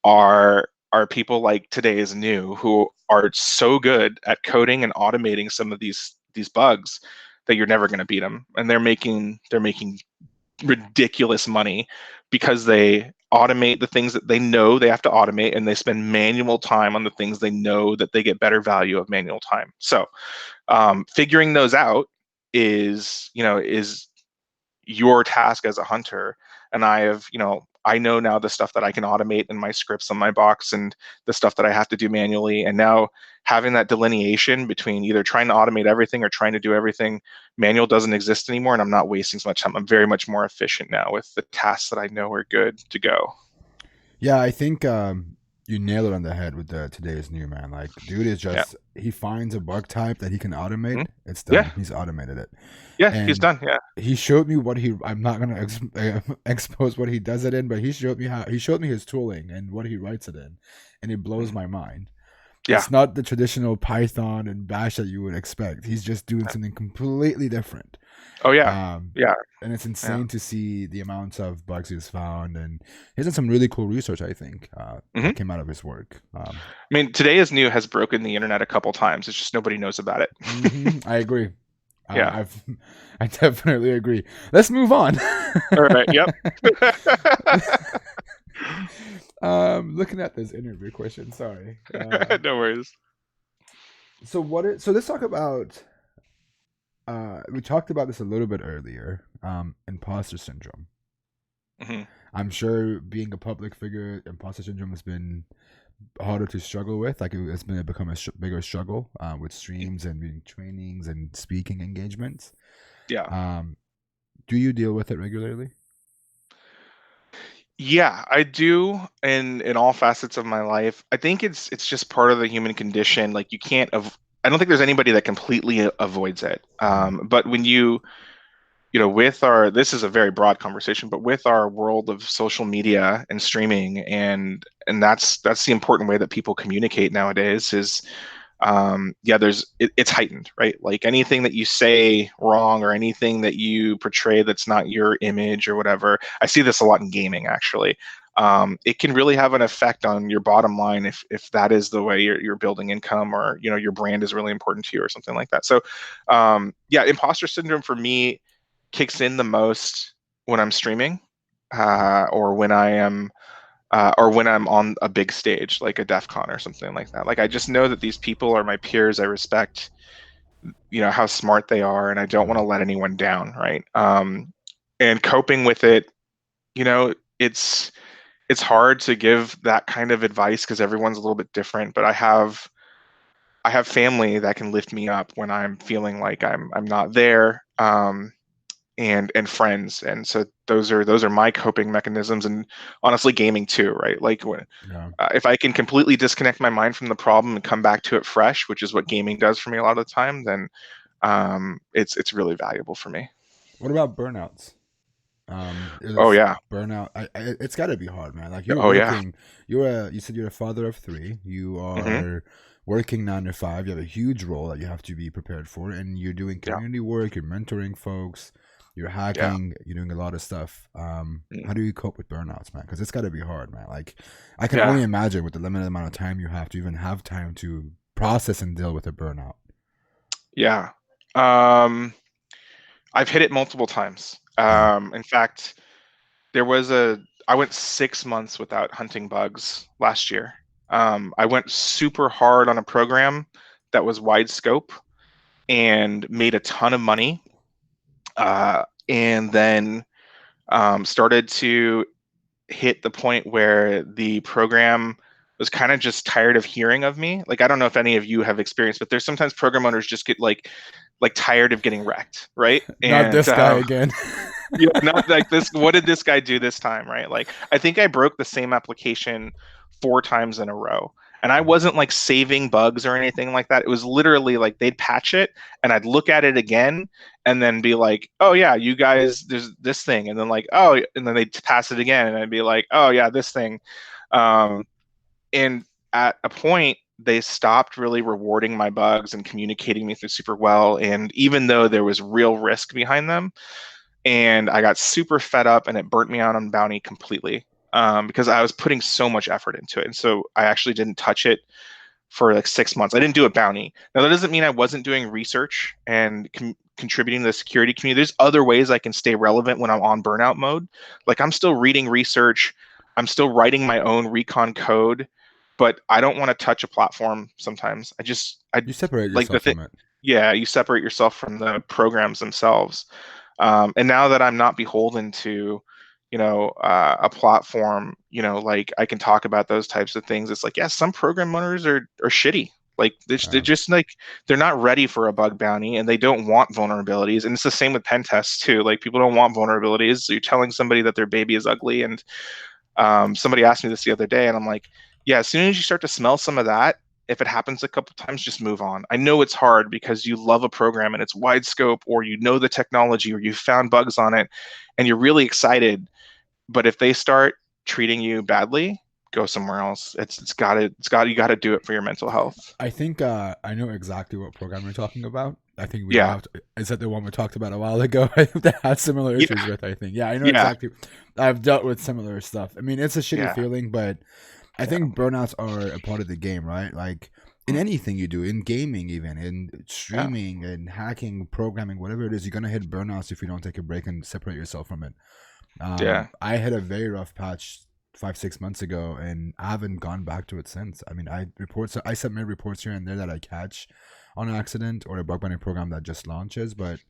are people like today's new who are so good at coding and automating some of these bugs that you're never going to beat them, and they're making ridiculous money because they automate the things that they know they have to automate, and they spend manual time on the things they know that they get better value of manual time. So figuring those out is your task as a hunter. And I know now the stuff that I can automate in my scripts on my box and the stuff that I have to do manually. And now having that delineation between either trying to automate everything or trying to do everything manual doesn't exist anymore, and I'm not wasting so much time. I'm very much more efficient now with the tasks that I know are good to go. Yeah, I think you nail it on the head with the today's new man. Like, dude is Yeah. just he finds a bug type that he can automate. Mhm. It's Yeah. done. He's automated it, Yeah. He's and done. Yeah. he showed me what he. I'm not gonna expose what he does it in, but he showed me his tooling and what he writes it in, and it blows Mhm. my mind. Yeah. It's not the traditional Python and Bash that you would expect. He's just doing something completely different. Oh yeah. Um, Yeah. and it's Yeah. insane to see the amounts of bugs he's found, and he's done some really cool research. I think Hmm. that came out of his work. I mean, today is new has broken the internet a couple times. It's just nobody knows about it. I agree. Yeah. I've I definitely agree. Let's move on. All right. Yep. Looking at this interview question. Sorry. No worries. So let's talk about. We talked about this a little bit earlier. Imposter syndrome. Hmm. I'm sure being a public figure, imposter syndrome has been harder to struggle with. Like it's been become a bigger struggle with streams and doing trainings and speaking engagements. Yeah. Um, do you deal with it regularly? Yeah, I do in all facets of my life. I think it's just part of the human condition. Like you can't I don't think there's anybody that completely avoids it. Mm, But when with our, this is a very broad conversation, but with our world of social media and streaming, and that's the important way that people communicate nowadays is yeah, it's heightened, right? Like anything that you say wrong or anything that you portray that's not your image or whatever. I see this a lot in gaming, actually. It can really have an effect on your bottom line if that is the way you're building income, or your brand is really important to you or something like that. So yeah, imposter syndrome for me kicks in the most when I'm streaming, or when I'm on a big stage like a Defcon or something like that. Like I just know that these people are my peers. I respect, how smart they are, and I don't want yeah. to let anyone down, right? And coping with it, you know, it's hard to give that kind of advice because everyone's a little bit different. But I have family that can lift me up when I'm feeling like I'm not there. And friends, and so those are my coping mechanisms, and honestly gaming too, right? Like when Yeah. if I can completely disconnect my mind from the problem and come back to it fresh, which is what gaming does for me a lot of the time, then it's really valuable for me. What about burnouts? Oh It's yeah. burnout. It's got to be hard, man. Like you're Oh yeah. working. You said you're a father of three. You Hmm. are working 9 to 5. You have a huge role that you have to be prepared for, and you're doing Yeah. community work. You're mentoring folks. You're Yeah. hacking. You're doing a lot of stuff. Mm. How do you cope with burnouts, man? Because it's got to be hard, man. Like I can Yeah. only imagine with the limited amount of time you have to even have time to process and deal with a burnout. Yeah. um I've hit it multiple times. Yeah. In fact, there was a I went 6 months without hunting bugs last year. I went super hard on a program that was wide scope and made a ton of money. And then started to hit the point where the program was kind of just tired of hearing of me. Like, I don't know if any of you have experienced, but there's sometimes program owners just get like tired of getting wrecked, right? Not And this guy again. yeah, not like this. What did this guy do this time, right? Like, I think I broke the same application 4 times in a row. And I wasn't like saving bugs or anything like that. It was literally like they'd patch it and I'd look at it again and then be like, oh, yeah, you guys, there's this thing. And then like, oh, and then they'd pass it again and I'd be like, oh, yeah, this thing. Um, and at a point, they stopped really rewarding my bugs and communicating me through super well. And even though there was real risk behind them, and I got super fed up and it burnt me out on Bounty completely because I was putting so much effort into it. And so I actually didn't touch it for like 6 months. I didn't do a Bounty. Now, that doesn't mean I wasn't doing research and contributing to the security community. There's other ways I can stay relevant when I'm on burnout mode. Like, I'm still reading research. I'm still writing my own Recon code, but I don't want to touch a platform sometimes. You separate like the yourself thing. from it. Yeah, you separate yourself from the programs themselves. And now that I'm not beholden to, a platform, like I can talk about those types of things. It's like, yeah, some program owners are shitty. Like they're just like, they're not ready for a bug bounty and they don't want vulnerabilities. And it's the same with pen tests too. Like, people don't want vulnerabilities. So you're telling somebody that their baby is ugly. And somebody asked me this the other day and I'm like, yeah, as soon as you start to smell some of that, if it happens a couple times, just move on. I know it's hard because you love a program and it's wide scope, or you know the technology, or you found bugs on it and you're really excited. But if they start treating you badly, go somewhere else. You got to do it for your mental health. I think I know exactly what program you're talking about. I think we Yeah. have. Is that the one we talked about a while ago? That had similar issues with. I think. Yeah, I know Yeah. exactly. I've dealt with similar stuff. I mean, it's a shitty Yeah. feeling, but I think burnouts are a part of the game, right? Like in anything you do, in gaming, even in streaming and hacking, programming, whatever it is, you're gonna hit burnouts if you don't take a break and separate yourself from it. Yeah. I had a very rough patch 5-6 months ago, and I haven't gone back to it since. I mean, I submit reports here and there that I catch on accident, or a bug bounty program that just launches. But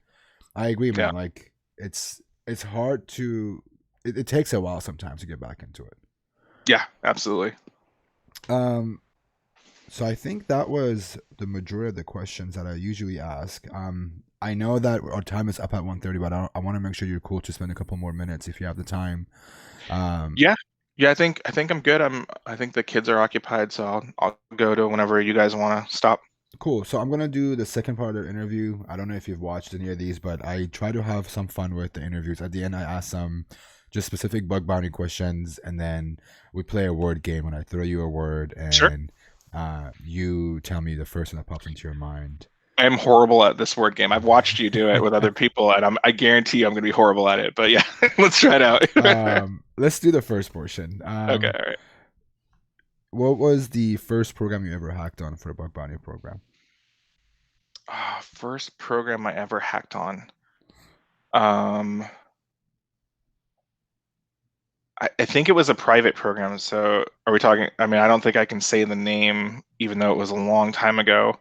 I agree, man. Yeah. Like it's hard to. It takes a while sometimes to get back into it. Yeah, absolutely. So I think that was the majority of the questions that I usually ask. I know that our time is up at 1:30, but I want to make sure you're cool to spend a couple more minutes if you have the time. Yeah. I think I'm good. I think the kids are occupied, so I'll go to whenever you guys want to stop. Cool. So I'm gonna do the second part of the interview. I don't know if you've watched any of these, but I try to have some fun with the interviews. At the end, I ask some just specific bug bounty questions, and then we play a word game. And I throw you a word, and Sure. You tell me the first one that pops into your mind. I am horrible at this word game. I've watched you do it with other people, and I guarantee you I'm going to be horrible at it. But yeah, let's try it out. Let's do the first portion. Okay, all right. What was the first program you ever hacked on for a bug bounty program? First program I ever hacked on. I think it was a private program. So are we talking? I mean, I don't think I can say the name, even though it was a long time ago.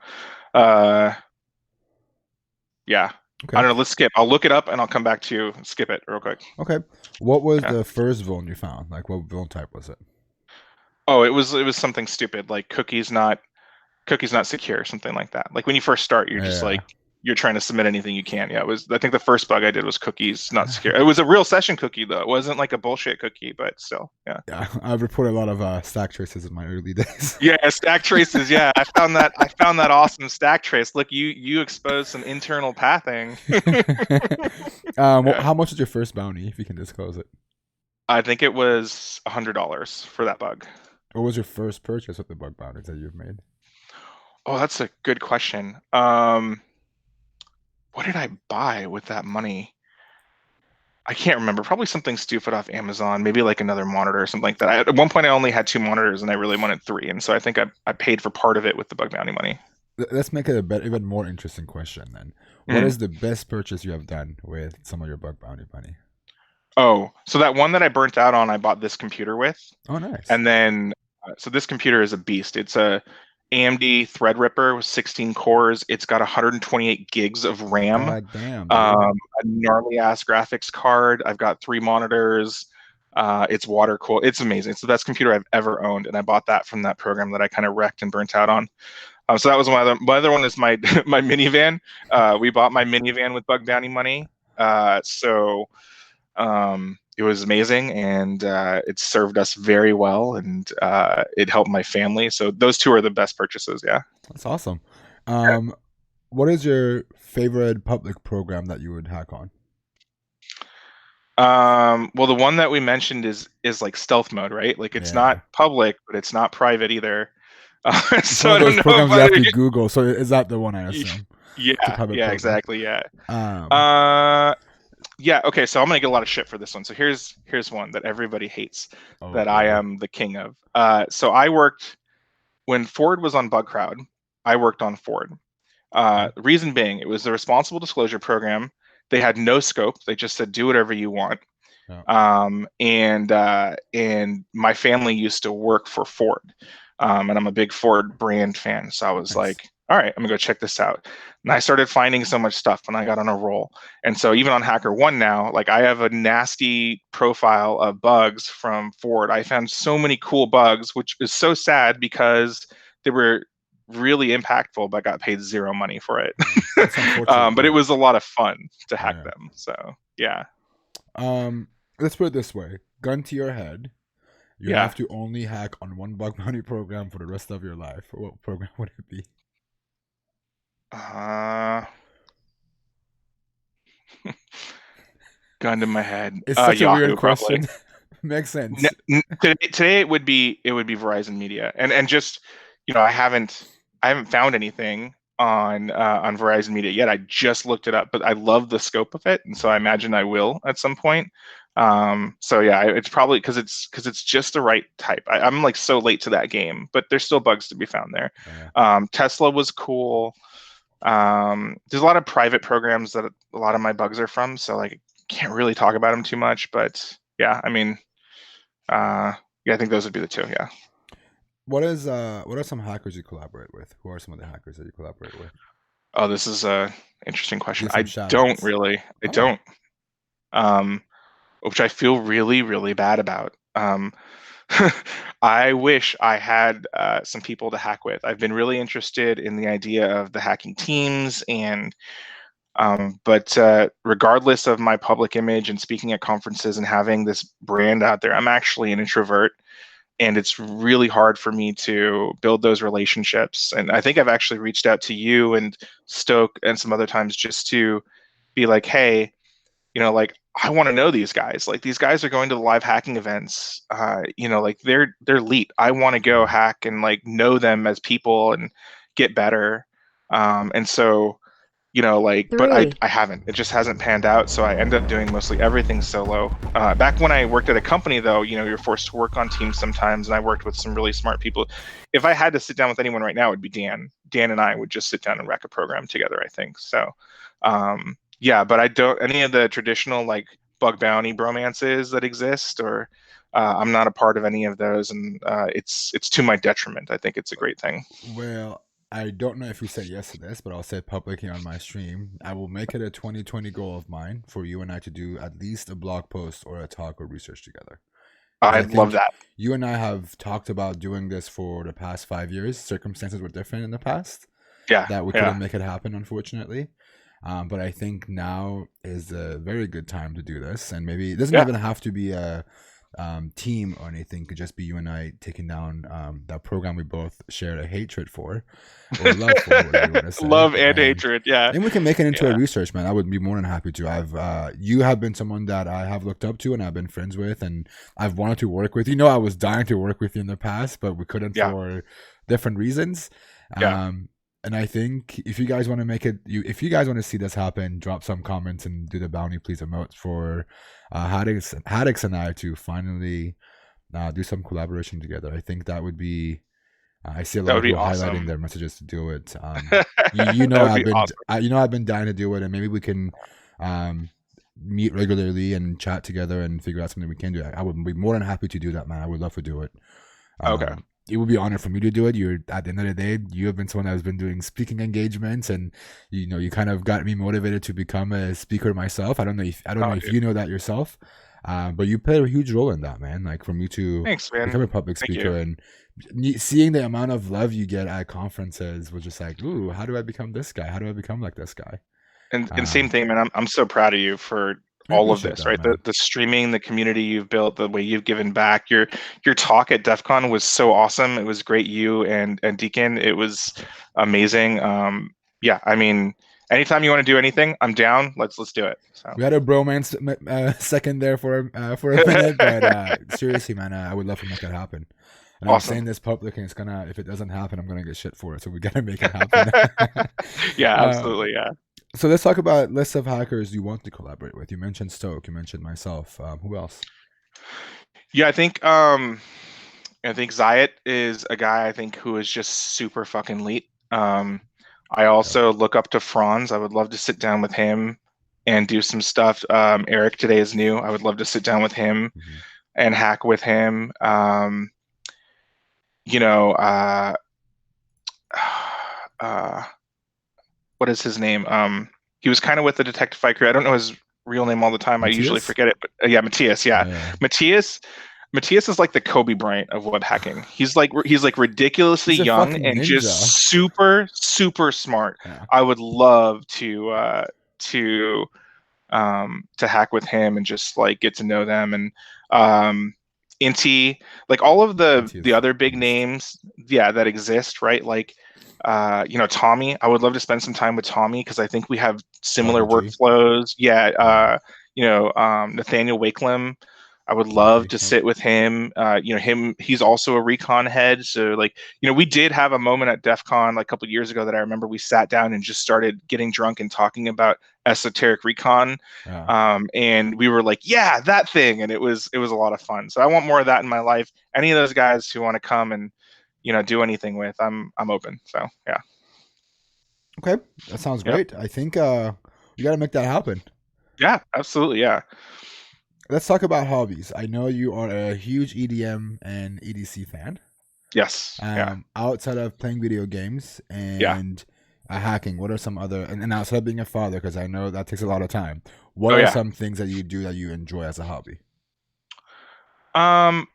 Yeah. Okay. I don't know. Let's skip. I'll look it up and I'll come back to you. Skip it real quick. Okay. What was the first vuln you found? Like, what vuln type was it? Oh, it was something stupid, like cookies not secure, something like that. Like when you first start, you're just like, you're trying to submit anything you can. Yeah, I think the first bug I did was cookies not secure. It was a real session cookie though. It wasn't like a bullshit cookie, but still, yeah. Yeah, I've reported a lot of stack traces in my early days. Yeah, stack traces. Yeah, I found that awesome stack trace. Look, you exposed some internal pathing. How much was your first bounty, if you can disclose it? I think it was $100 for that bug. What was your first purchase of the bug bounties that you've made? Oh, that's a good question. What did I buy with that money? I can't remember. Probably something stupid off Amazon, maybe like another monitor or something like that. At one point, I only had 2 monitors, and I really wanted 3, and so I think I paid for part of it with the bug bounty money. Let's make it a even more interesting question then. What is the best purchase you have done with some of your bug bounty money? Oh, so that one that I burnt out on, I bought this computer with. Oh, nice. And then, so this computer is a beast. It's AMD Threadripper with 16 cores. It's got 128 gigs of RAM. God damn, dude. A gnarly ass graphics card. I've got 3 monitors. It's water cooled. It's amazing. It's the best computer I've ever owned, and I bought that from that program that I kind of wrecked and burnt out on. So that was my other one is my my minivan. We bought my minivan with bug bounty money. It was amazing, and it served us very well, and it helped my family. So those 2 are the best purchases. Yeah, that's awesome. What is your favorite public program that you would hack on? Well, the one that we mentioned is like stealth mode, right? Like it's not public, but it's not private either. So I don't know programs you have to Google. So is that the one I assume? Yeah, exactly. Yeah. Yeah. Okay. So I'm gonna get a lot of shit for this one. So here's one that everybody hates that I am the king of. So I worked when Ford was on Bugcrowd. I worked on Ford. Reason being, it was the responsible disclosure program. They had no scope. They just said do whatever you want. And my family used to work for Ford. And I'm a big Ford brand fan. So I was like, all right, I'm gonna go check this out. And I started finding so much stuff when I got on a roll. And so even on HackerOne now, like I have a nasty profile of bugs from Ford. I found so many cool bugs, which is so sad because they were really impactful, but got paid 0 money for it. But it was a lot of fun to hack them. So yeah. Let's put it this way. Gun to your head. You have to only hack on one bug bounty program for the rest of your life. What program would it be? Gun to my head. It's such a weird question. Makes sense. Today it would be Verizon Media, and just I haven't found anything on Verizon Media yet. I just looked it up, but I love the scope of it, and so I imagine I will at some point. So yeah, it's probably because it's just the right type. I'm like so late to that game, but there's still bugs to be found there. Tesla was cool. There's a lot of private programs that a lot of my bugs are from, so like I can't really talk about them too much, but yeah, I mean, I think those would be the 2. Yeah. What are some hackers you collaborate with? Who are some of the hackers that you collaborate with? Oh, this is a interesting question. I don't. Which I feel really, really bad about. I wish I had some people to hack with. I've been really interested in the idea of the hacking teams, and but regardless of my public image and speaking at conferences and having this brand out there, I'm actually an introvert, and it's really hard for me to build those relationships. And I think I've actually reached out to you and Stoke and some other times just to be like, hey, like I want to know these guys. Like these guys are going to the live hacking events. Like they're elite. I want to go hack and like know them as people and get better. And so, but I haven't. It just hasn't panned out. So I end up doing mostly everything solo. Back when I worked at a company, though, you're forced to work on teams sometimes, and I worked with some really smart people. If I had to sit down with anyone right now, it would be Dan. Dan and I would just sit down and wreck a program together, I think. So. Yeah, but I don't any of the traditional like bug bounty bromances that exist, or I'm not a part of any of those, and it's to my detriment. I think it's a great thing. Well, I don't know if you said yes to this, but I'll say it publicly on my stream. I will make it a 2020 goal of mine for you and I to do at least a blog post or a talk or research together. I love that. You and I have talked about doing this for the past 5 years. Circumstances were different in the past. Yeah. That we couldn't make it happen, unfortunately. But I think now is a very good time to do this, and maybe it doesn't even have to be a team or anything. It could just be you and I taking down that program we both shared a hatred for, or love for, whatever you want to say. Love and hatred, yeah. And we can make it into a research, man. I would be more than happy to. You have been someone that I have looked up to and I've been friends with, and I've wanted to work with. I was dying to work with you in the past, but we couldn't for different reasons. And I think if you guys want to make it, if you guys want to see this happen, drop some comments and do the bounty please emotes for Haddix and I to finally do some collaboration together. I think that would be. I see a lot of people highlighting their messages to do it. I've been dying to do it, and maybe we can meet regularly and chat together and figure out something we can do. I would be more than happy to do that, man. I would love to do it. Okay. it would be an honor for me to do it. You're at the end of the day, you have been someone that has been doing speaking engagements, and you kind of got me motivated to become a speaker myself. I don't know Oh, if dude. you know that yourself, but you played a huge role in that, man. Like for me to Thanks, man. become a public Thank you. speaker and seeing the amount of love you get at conferences was just like, ooh, how do I become this guy? How do I become like this guy? And same thing, man. I'm so proud of you for I all of appreciate this, that, right? The man. the streaming, the community you've built, the way you've given back. Your talk at DefCon was so awesome. It was great. You and Deacon, it was amazing. Yeah, I mean, anytime you want to do anything, I'm down. Let's do it. So We had a bromance second there for a minute, but seriously, man, I would love to make that happen. And I'm awesome. saying this public, and it's gonna if it doesn't happen, I'm gonna get shit for it. So we gotta make it happen. Yeah, uh, absolutely. Yeah. so let's talk about lists of hackers you want to collaborate with. You mentioned Stoke. You mentioned myself. Who else? Yeah, I think Zayat is a guy I think who is just super fucking elite. I Yep. also look up to Franz. I would love to sit down with him and do some stuff. Eric today is new. I would love to sit down with him Mm-hmm. and hack with him. You know, uh, what is his name? He was kind of with the Detective Fight crew. I don't know his real name all the time. I usually Matthias? forget it. But yeah, Matthias. Yeah, Yeah. Matthias. Matthias is like the Kobe Bryant of web hacking. He's like ridiculously He's a young fucking and ninja. just super smart. Yeah. I would love to to hack with him and just like get to know them and Inti, like all of the Matthias, other big beast. names, yeah, that exist, right? Like Tommy. I would love to spend some time with Tommy because I think we have similar Prodigy. workflows. Yeah, Yeah. Nathaniel Wakelam. I would love Lucky. to Yep. sit with him. He's also a recon head. So like, we did have a moment at DEF CON like a couple of years ago that I remember we sat down and just started getting drunk and talking about esoteric recon. Yeah. And we were like, yeah, that thing. And it was a lot of fun. So I want more of that in my life. Any of those guys who want to come and, do anything with, I'm open. So yeah. Okay. That sounds Yep. great. I think we gotta make that happen. Yeah, absolutely. Yeah. Let's talk about hobbies. I know you are a huge EDM and EDC fan. Yes. Yeah. Outside of playing video games Yeah. and hacking, what are some other and outside of being a father, because I know that takes a lot of time. What Oh are yeah. some things that you do that you enjoy as a hobby? Um,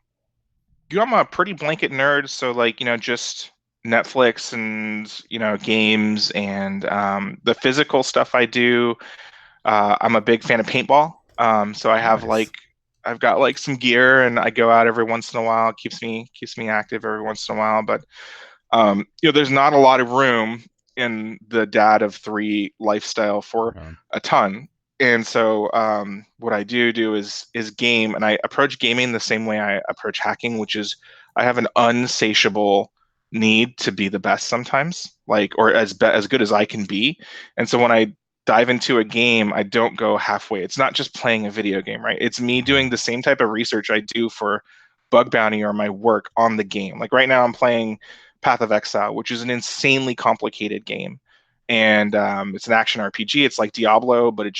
I'm a pretty blanket nerd, so like, just Netflix and, games and the physical stuff I do. I'm a big fan of paintball. So Nice. I've got like some gear and I go out every once in a while. It keeps me active every once in a while, but there's not a lot of room in the dad of three lifestyle for a ton. And so what I do is game, and I approach gaming the same way I approach hacking, which is I have an unsatiable need to be the best sometimes, like or as good as I can be. And so when I dive into a game, I don't go halfway. It's not just playing a video game, right? It's me doing the same type of research I do for bug bounty or my work on the game. Like right now, I'm playing Path of Exile, which is an insanely complicated game. And it's an action RPG. It's like Diablo, but it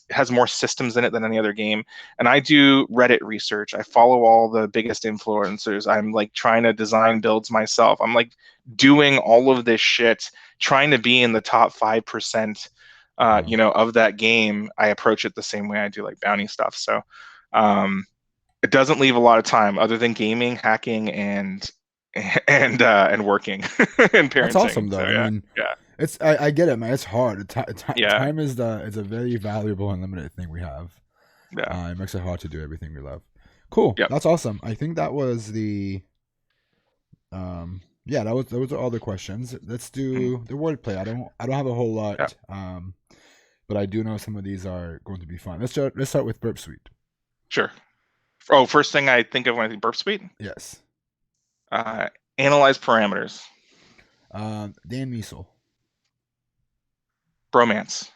has more systems in it than any other game. And I do Reddit research. I follow all the biggest influencers. I'm like trying to design builds myself. I'm like doing all of this shit, trying to be in the top 5%, Wow. of that game. I approach it the same way I do like bounty stuff. So it doesn't leave a lot of time other than gaming, hacking, and working and That's parenting. awesome, So though. I yeah, mean, yeah, I get it, man. It's hard. yeah, Time is a very valuable and limited thing we have. yeah, It makes it hard to do everything we love. Cool. yep. That's awesome. I think that was the yeah, that was those are all the questions. Let's Mhm. do the wordplay. I don't have a whole Yeah, lot, but I do know some of these are going to be fun. Let's start with Burp Suite. sure. Oh, first thing I think of when I think Burp Suite, Yes. uh, analyze parameters, Dan Miesel, bromance,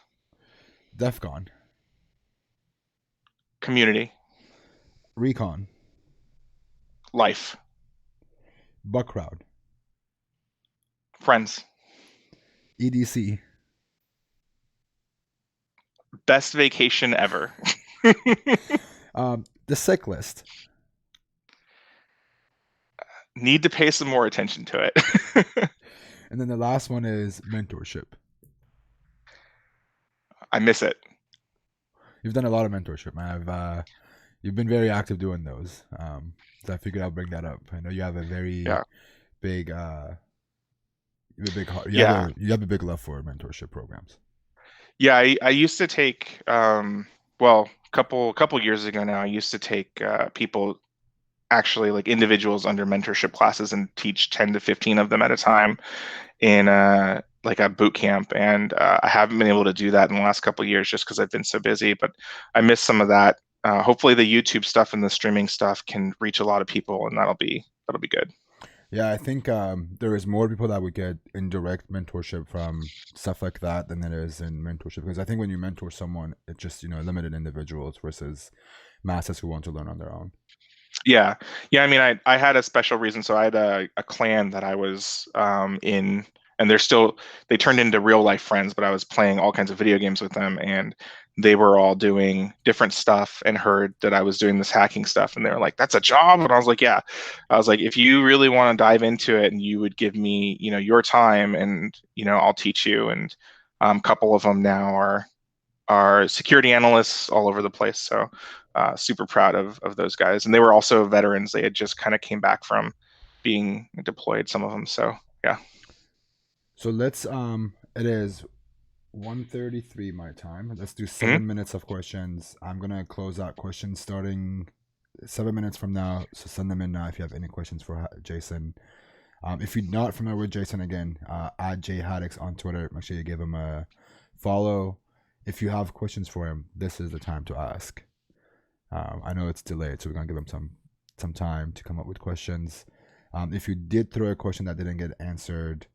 Defcon, community, Recon, life, Buckrowd, friends, EDC, best vacation ever. the sick list, need to pay some more attention to it. And then the last one is mentorship. I miss it. You've done a lot of mentorship, man. You've been very active doing those. So I figured I'll bring that up. I know you have a very big, you have a big heart. You have a big love for mentorship programs. Yeah, I used to take, well, couple years ago now, I used to take people, actually like individuals under mentorship classes, and teach 10 to 15 of them at a time in like a boot camp. And I haven't been able to do that in the last couple of years just because I've been so busy, but I miss some of that. Hopefully the YouTube stuff and the streaming stuff can reach a lot of people, and that'll be good. Yeah, I think there is more people that would get indirect mentorship from stuff like that than there is in mentorship, because I think when you mentor someone, it's just limited individuals versus masses who want to learn on their own. Yeah. I mean, I had a special reason. So I had a clan that I was in, and they turned into real life friends, but I was playing all kinds of video games with them, and they were all doing different stuff and heard that I was doing this hacking stuff, and they were like, "That's a job?" And I was like, "Yeah." I was like, "If you really want to dive into it, and you would give me, your time, and I'll teach you." And a couple of them now are security analysts all over the place. So super proud of those guys. And they were also veterans. They had just kind of came back from being deployed, some of them. So yeah. So let's it is 1:33 my time. Let's do 7 minutes of questions. I'm gonna close out questions starting 7 minutes from now. So send them in now if you have any questions for Jason. If you're not familiar with Jason, again, at jhaddix on Twitter. Make sure you give him a follow. If you have questions for him, this is the time to ask. I know it's delayed, so we're gonna give him some time to come up with questions. If you did throw a question that didn't get answered,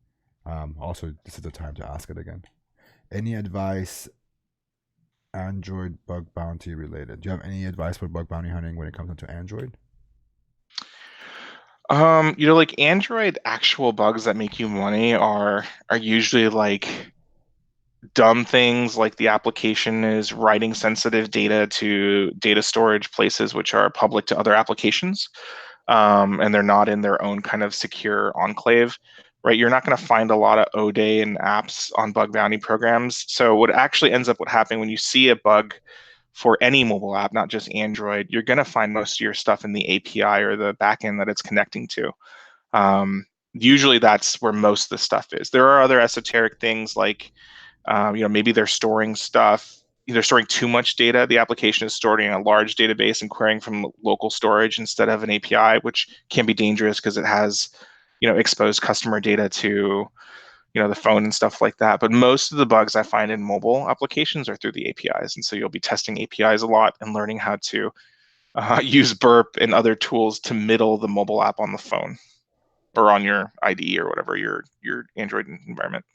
also this is the time to ask it again. Any advice Android bug bounty related? Do you have any advice for bug bounty hunting when it comes into Android? Like Android actual bugs that make you money are usually like dumb things, like the application is writing sensitive data to data storage places which are public to other applications, and they're not in their own kind of secure enclave, right? You're not going to find a lot of ODay and apps on bug bounty programs. So what actually ends up happening when you see a bug for any mobile app, not just Android, you're going to find most of your stuff in the API or the backend that it's connecting to. Usually that's where most of the stuff is. There are other esoteric things like, maybe they're storing stuff. They're storing too much data. The application is storing a large database and querying from local storage instead of an API, which can be dangerous because it has, exposed customer data to, the phone and stuff like that. But most of the bugs I find in mobile applications are through the APIs. And so you'll be testing APIs a lot and learning how to use Burp and other tools to middle the mobile app on the phone or on your IDE or whatever, your Android environment.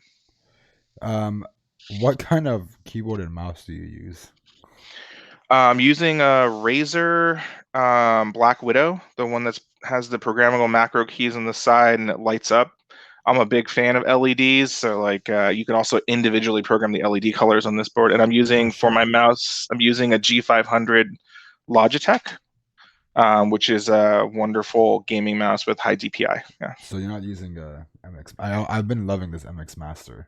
What kind of keyboard and mouse do you use? I'm using a Razer Black Widow, the one that has the programmable macro keys on the side and it lights up. I'm a big fan of LEDs, so like you can also individually program the LED colors on this board. And I'm using for my mouse, I'm using a G500 Logitech, which is a wonderful gaming mouse with high DPI. Yeah. So you're not using a MX? I've been loving this MX Master.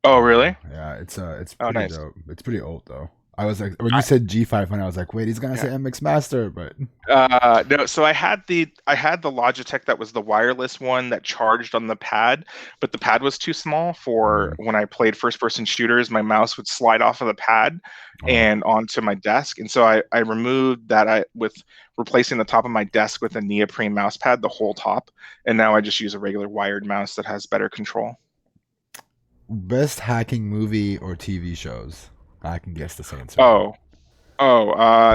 Oh, really? Yeah, it's pretty nice. dope. It's pretty old though. I was like, when you said G500, I was like, wait, he's gonna say MX Master, but no. So I had the Logitech that was the wireless one that charged on the pad, but the pad was too small for when I played first-person shooters. My mouse would slide off of the pad and onto my desk, and so I removed that with replacing the top of my desk with a neoprene mouse pad, the whole top, and now I just use a regular wired mouse that has better control. Best hacking movie or TV shows? I can guess the same.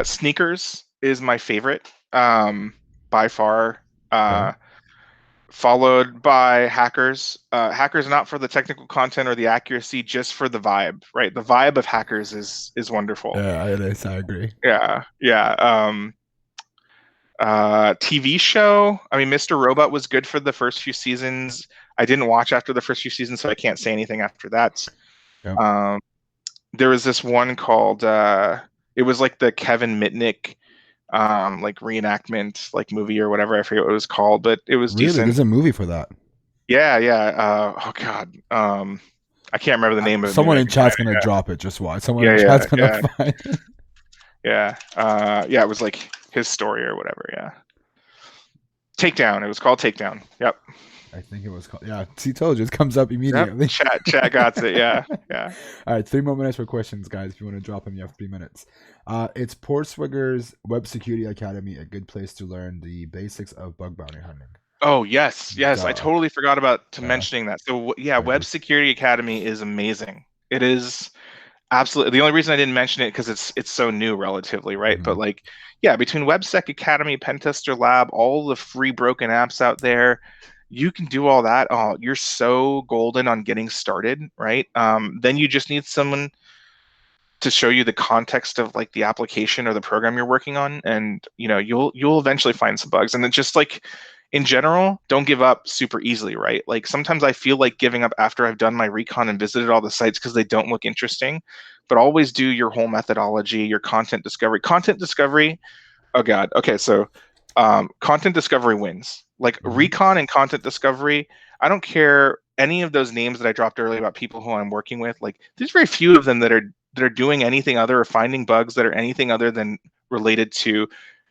Sneakers is my favorite by far. Followed by Hackers. Hackers not for the technical content or the accuracy, just for the vibe, right? The vibe of Hackers is wonderful. Yeah, it is. I agree. Yeah. TV show. I mean, Mr. Robot was good for the first few seasons. I didn't watch after the first few seasons, so I can't say anything after that. There was this one called it was like the Kevin Mitnick like reenactment, like movie or whatever. I forget what it was called, but it was Really, decent. there's a movie for that. Yeah, yeah. Oh God. I can't remember the name of it. Someone Maybe I in can find chat's it. gonna Yeah. drop it. Just watch. Someone Yeah, in yeah, chat's gonna yeah, find it. yeah. Yeah, it was like his story or whatever. Yeah. Takedown. It was called Takedown. Yep. I think it was called. Yeah, see, told you, it comes up Yep. immediately. Chat got it. Yeah, yeah. All right, 3 more minutes for questions, guys. If you want to drop them, you have 3 minutes. It's Portswigger's Web Security Academy, a good place to learn the basics of bug bounty hunting. Oh yes, yes. I Duh. totally forgot about Yeah. mentioning that. So yeah, I Web agree. Security Academy is amazing. It is absolutely. The only reason I didn't mention it because it's so new relatively, right? Mhm. But like, yeah, between WebSec Academy, Pentester Lab, all the free broken apps out there, you can do all that. Oh, you're so golden on getting started, right? Then you just need someone to show you the context of like the application or the program you're working on, and you'll eventually find some bugs. And then just like in general, don't give up super easily, right? Like sometimes I feel like giving up after I've done my recon and visited all the sites because they don't look interesting, but always do your whole methodology, your content discovery. Content discovery, oh god. Okay, so content discovery wins. Like recon and content discovery, I don't care any of those names that I dropped earlier about people who I'm working with. Like there's very few of them that are doing anything other or finding bugs that are anything other than related to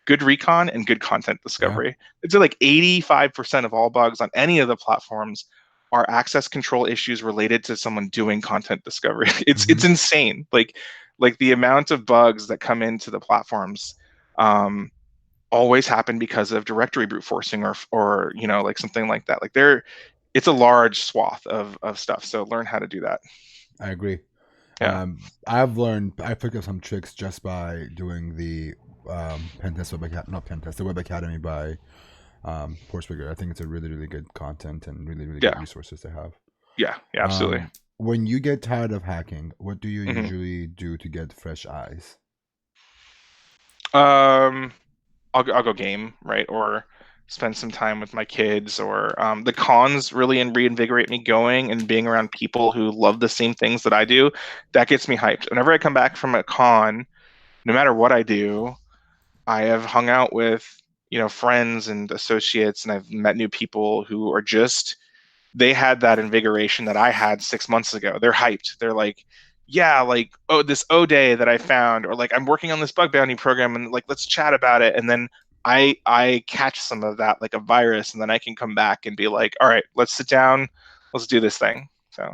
good recon and good content discovery. It's like 85% of all bugs on any of the platforms are access control issues related to someone doing content discovery. It's insane. Like the amount of bugs that come into the platforms always happen because of directory brute forcing or like something like that. Like it's a large swath of stuff. So learn how to do that. I agree. Yeah. I picked up some tricks just by doing the Pentest the Web Academy by Portswigger. I think it's a really, really good content and really, really good resources to have. Yeah, absolutely. When you get tired of hacking, what do you Mhm. usually do to get fresh eyes? I'll go game, right? Or spend some time with my kids, or the cons really reinvigorate me going and being around people who love the same things that I do. That gets me hyped. Whenever I come back from a con, no matter what I do, I have hung out with friends and associates, and I've met new people who are just they had that invigoration that I had 6 months ago. They're hyped. They're like, yeah, like, oh, this O day that I found, or like I'm working on this bug bounty program, and like let's chat about it. And then I catch some of that like a virus, and then I can come back and be like, all right, let's sit down, let's do this thing. So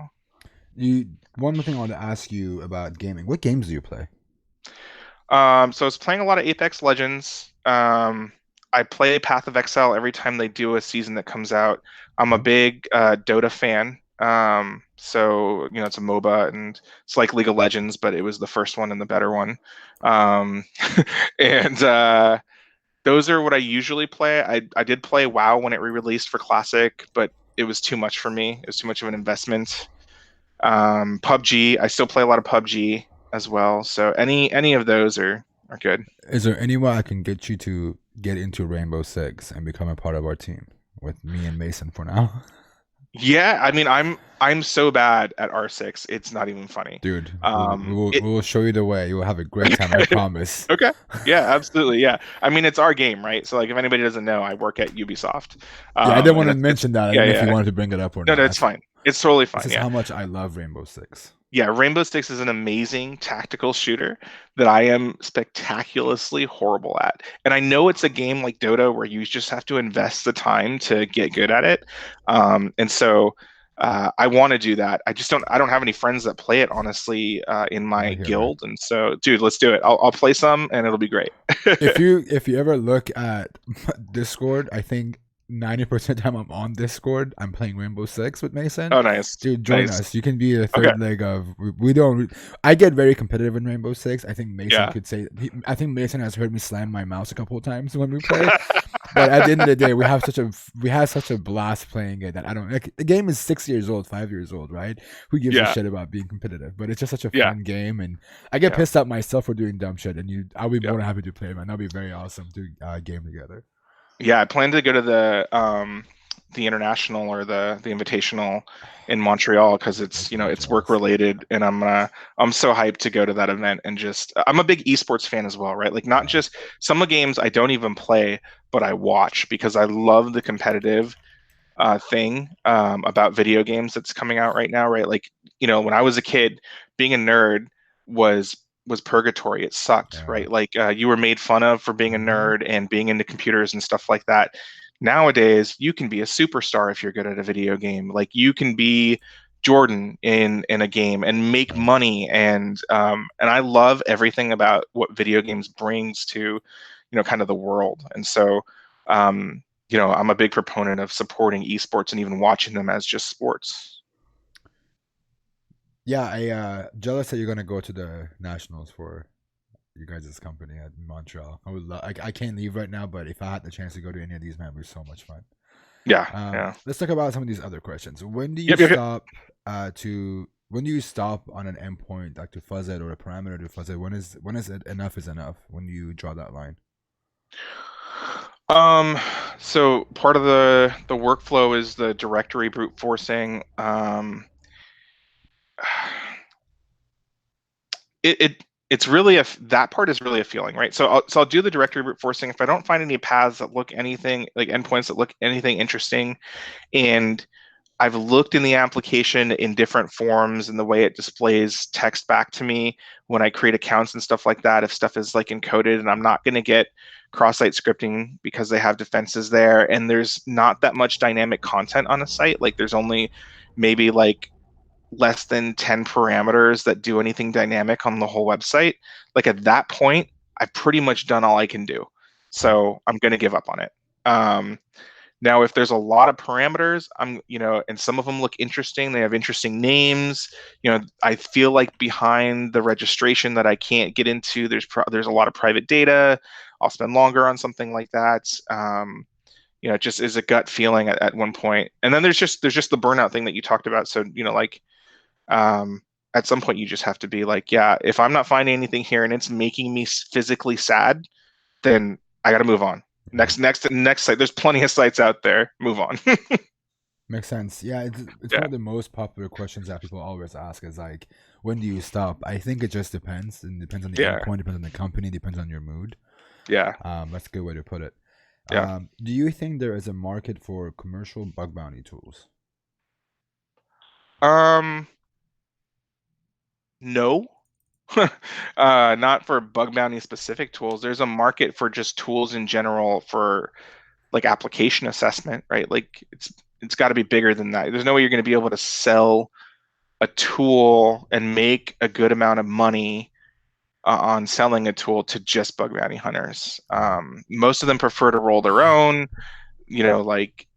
one more thing I want to ask you about gaming. What games do you play? so I was playing a lot of Apex Legends. I play Path of Exile every time they do a season that comes out. I'm a big Dota fan. So it's a MOBA, and it's like League of Legends, but it was the first one and the better one. And those are what I usually play. I did play WoW when it re-released for Classic, but it was too much for me. It was too much of an investment. PUBG, I still play a lot of PUBG as well. So any of those are good. Is there any way I can get you to get into Rainbow Six and become a part of our team with me and Mason for now? Yeah, I mean, I'm so bad at R6, it's not even funny. Dude, we will show you the way. You will have a great time, I promise. Okay. Yeah, absolutely. Yeah. I mean, it's our game, right? So like if anybody doesn't know, I work at Ubisoft. Yeah, I didn't want to mention that. I don't know if you wanted to bring it up or not. No, it's fine. It's totally fine. This is how much I love Rainbow Six. Yeah, Rainbow Six is an amazing tactical shooter that I am spectacularly horrible at. And I know it's a game like Dota where you just have to invest the time to get good at it. And so I want to do that. I don't have any friends that play it, honestly, in my guild. And so, dude, let's do it. I'll play some and it'll be great. If you ever look at Discord, I think 90% of the time I'm on Discord, I'm playing Rainbow Six with Mason. Oh, nice. Dude, join us. You can be a third leg of. We don't. I get very competitive in Rainbow Six. I think Mason could say. I think Mason has heard me slam my mouse a couple of times when we play. But at the end of the day, we have such a blast playing it that I don't. Like, the game is 6 years old, 5 years old, right? Who gives a shit about being competitive? But it's just such a fun game, and I get pissed at myself for doing dumb shit. And I'll be more than happy to play, man. That'll be very awesome to game together. Yeah, I plan to go to the international or the invitational in Montreal because it's Making me it's work jealous. related, and I'm so hyped to go to that event. And just I'm a big esports fan as well, right? Like not Yeah. just some of the games I don't even play, but I watch because I love the competitive thing about video games that's coming out right now, right? Like, when I was a kid, being a nerd was purgatory. It sucked, Yeah. right? Like you were made fun of for being a Hmm. nerd and being into computers and stuff like that. Nowadays, you can be a superstar if you're good at a video game. Like you can be Jordan in a game and make Yeah. money, and I love everything about what video games brings to kind of the world. And so I'm a big proponent of supporting esports and even watching them as just sports. Yeah, I jealous that you're gonna go to the nationals for you guys' company at Montreal. I would love. I can't leave right now, but if I had the chance to go to any of these, man, it would be so much fun. Yeah, yeah. Let's talk about some of these other questions. When do you Yep, yep, yep. stop when do you stop on an endpoint like to fuzz it or a parameter to fuzz it? When is it enough is enough? When do you draw that line? Um, so part of the workflow is the directory brute forcing. It's really that part is really a feeling, right? So I'll do the directory brute forcing if I don't find any paths that look anything like endpoints that look anything interesting, and I've looked in the application in different forms and the way it displays text back to me when I create accounts and stuff like that. If stuff is like encoded, and I'm not going to get cross-site scripting because they have defenses there, and there's not that much dynamic content on a site. Like there's only maybe like less than 10 parameters that do anything dynamic on the whole website. Like at that point, I've pretty much done all I can do. So I'm going to give up on it. Now, if there's a lot of parameters, and some of them look interesting, they have interesting names. I feel like behind the registration that I can't get into, there's a lot of private data. I'll spend longer on something like that. It just is a gut feeling at one point. And then there's just the burnout thing that you talked about. So, um, at some point you just have to be like, yeah, if I'm not finding anything here and it's making me physically sad, then I got to move on. Yeah. Next site. There's plenty of sites out there. Move on. Makes sense. Yeah, it's one Yeah. of the most popular questions that people always ask is like, when do you stop? I think it just depends, and depends on the Yeah. endpoint, depends on the company, depends on your mood. Yeah. That's a good way to put it. Yeah. Do you think there is a market for commercial bug bounty tools? Um, no. Not for bug bounty specific tools. There's a market for just tools in general for like application assessment, right? Like it's got to be bigger than that. There's no way you're going to be able to sell a tool and make a good amount of money on selling a tool to just bug bounty hunters. Yeah. Most of them prefer to roll their own. Like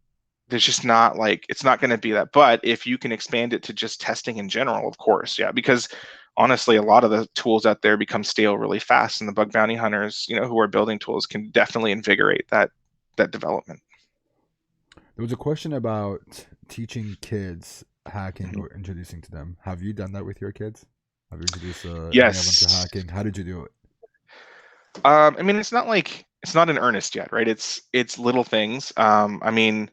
there's just not like it's not going to be that. But if you can expand it to just testing in general, of course, yeah, because honestly, a lot of the tools out there become stale really fast, and the bug bounty hunters, who are building tools, can definitely invigorate that development. There was a question about teaching kids hacking Mhm. or introducing to them. Have you done that with your kids? Have you introduced any of them to Yes. hacking? How did you do it? I mean, it's not in earnest yet, right? It's little things. I mean,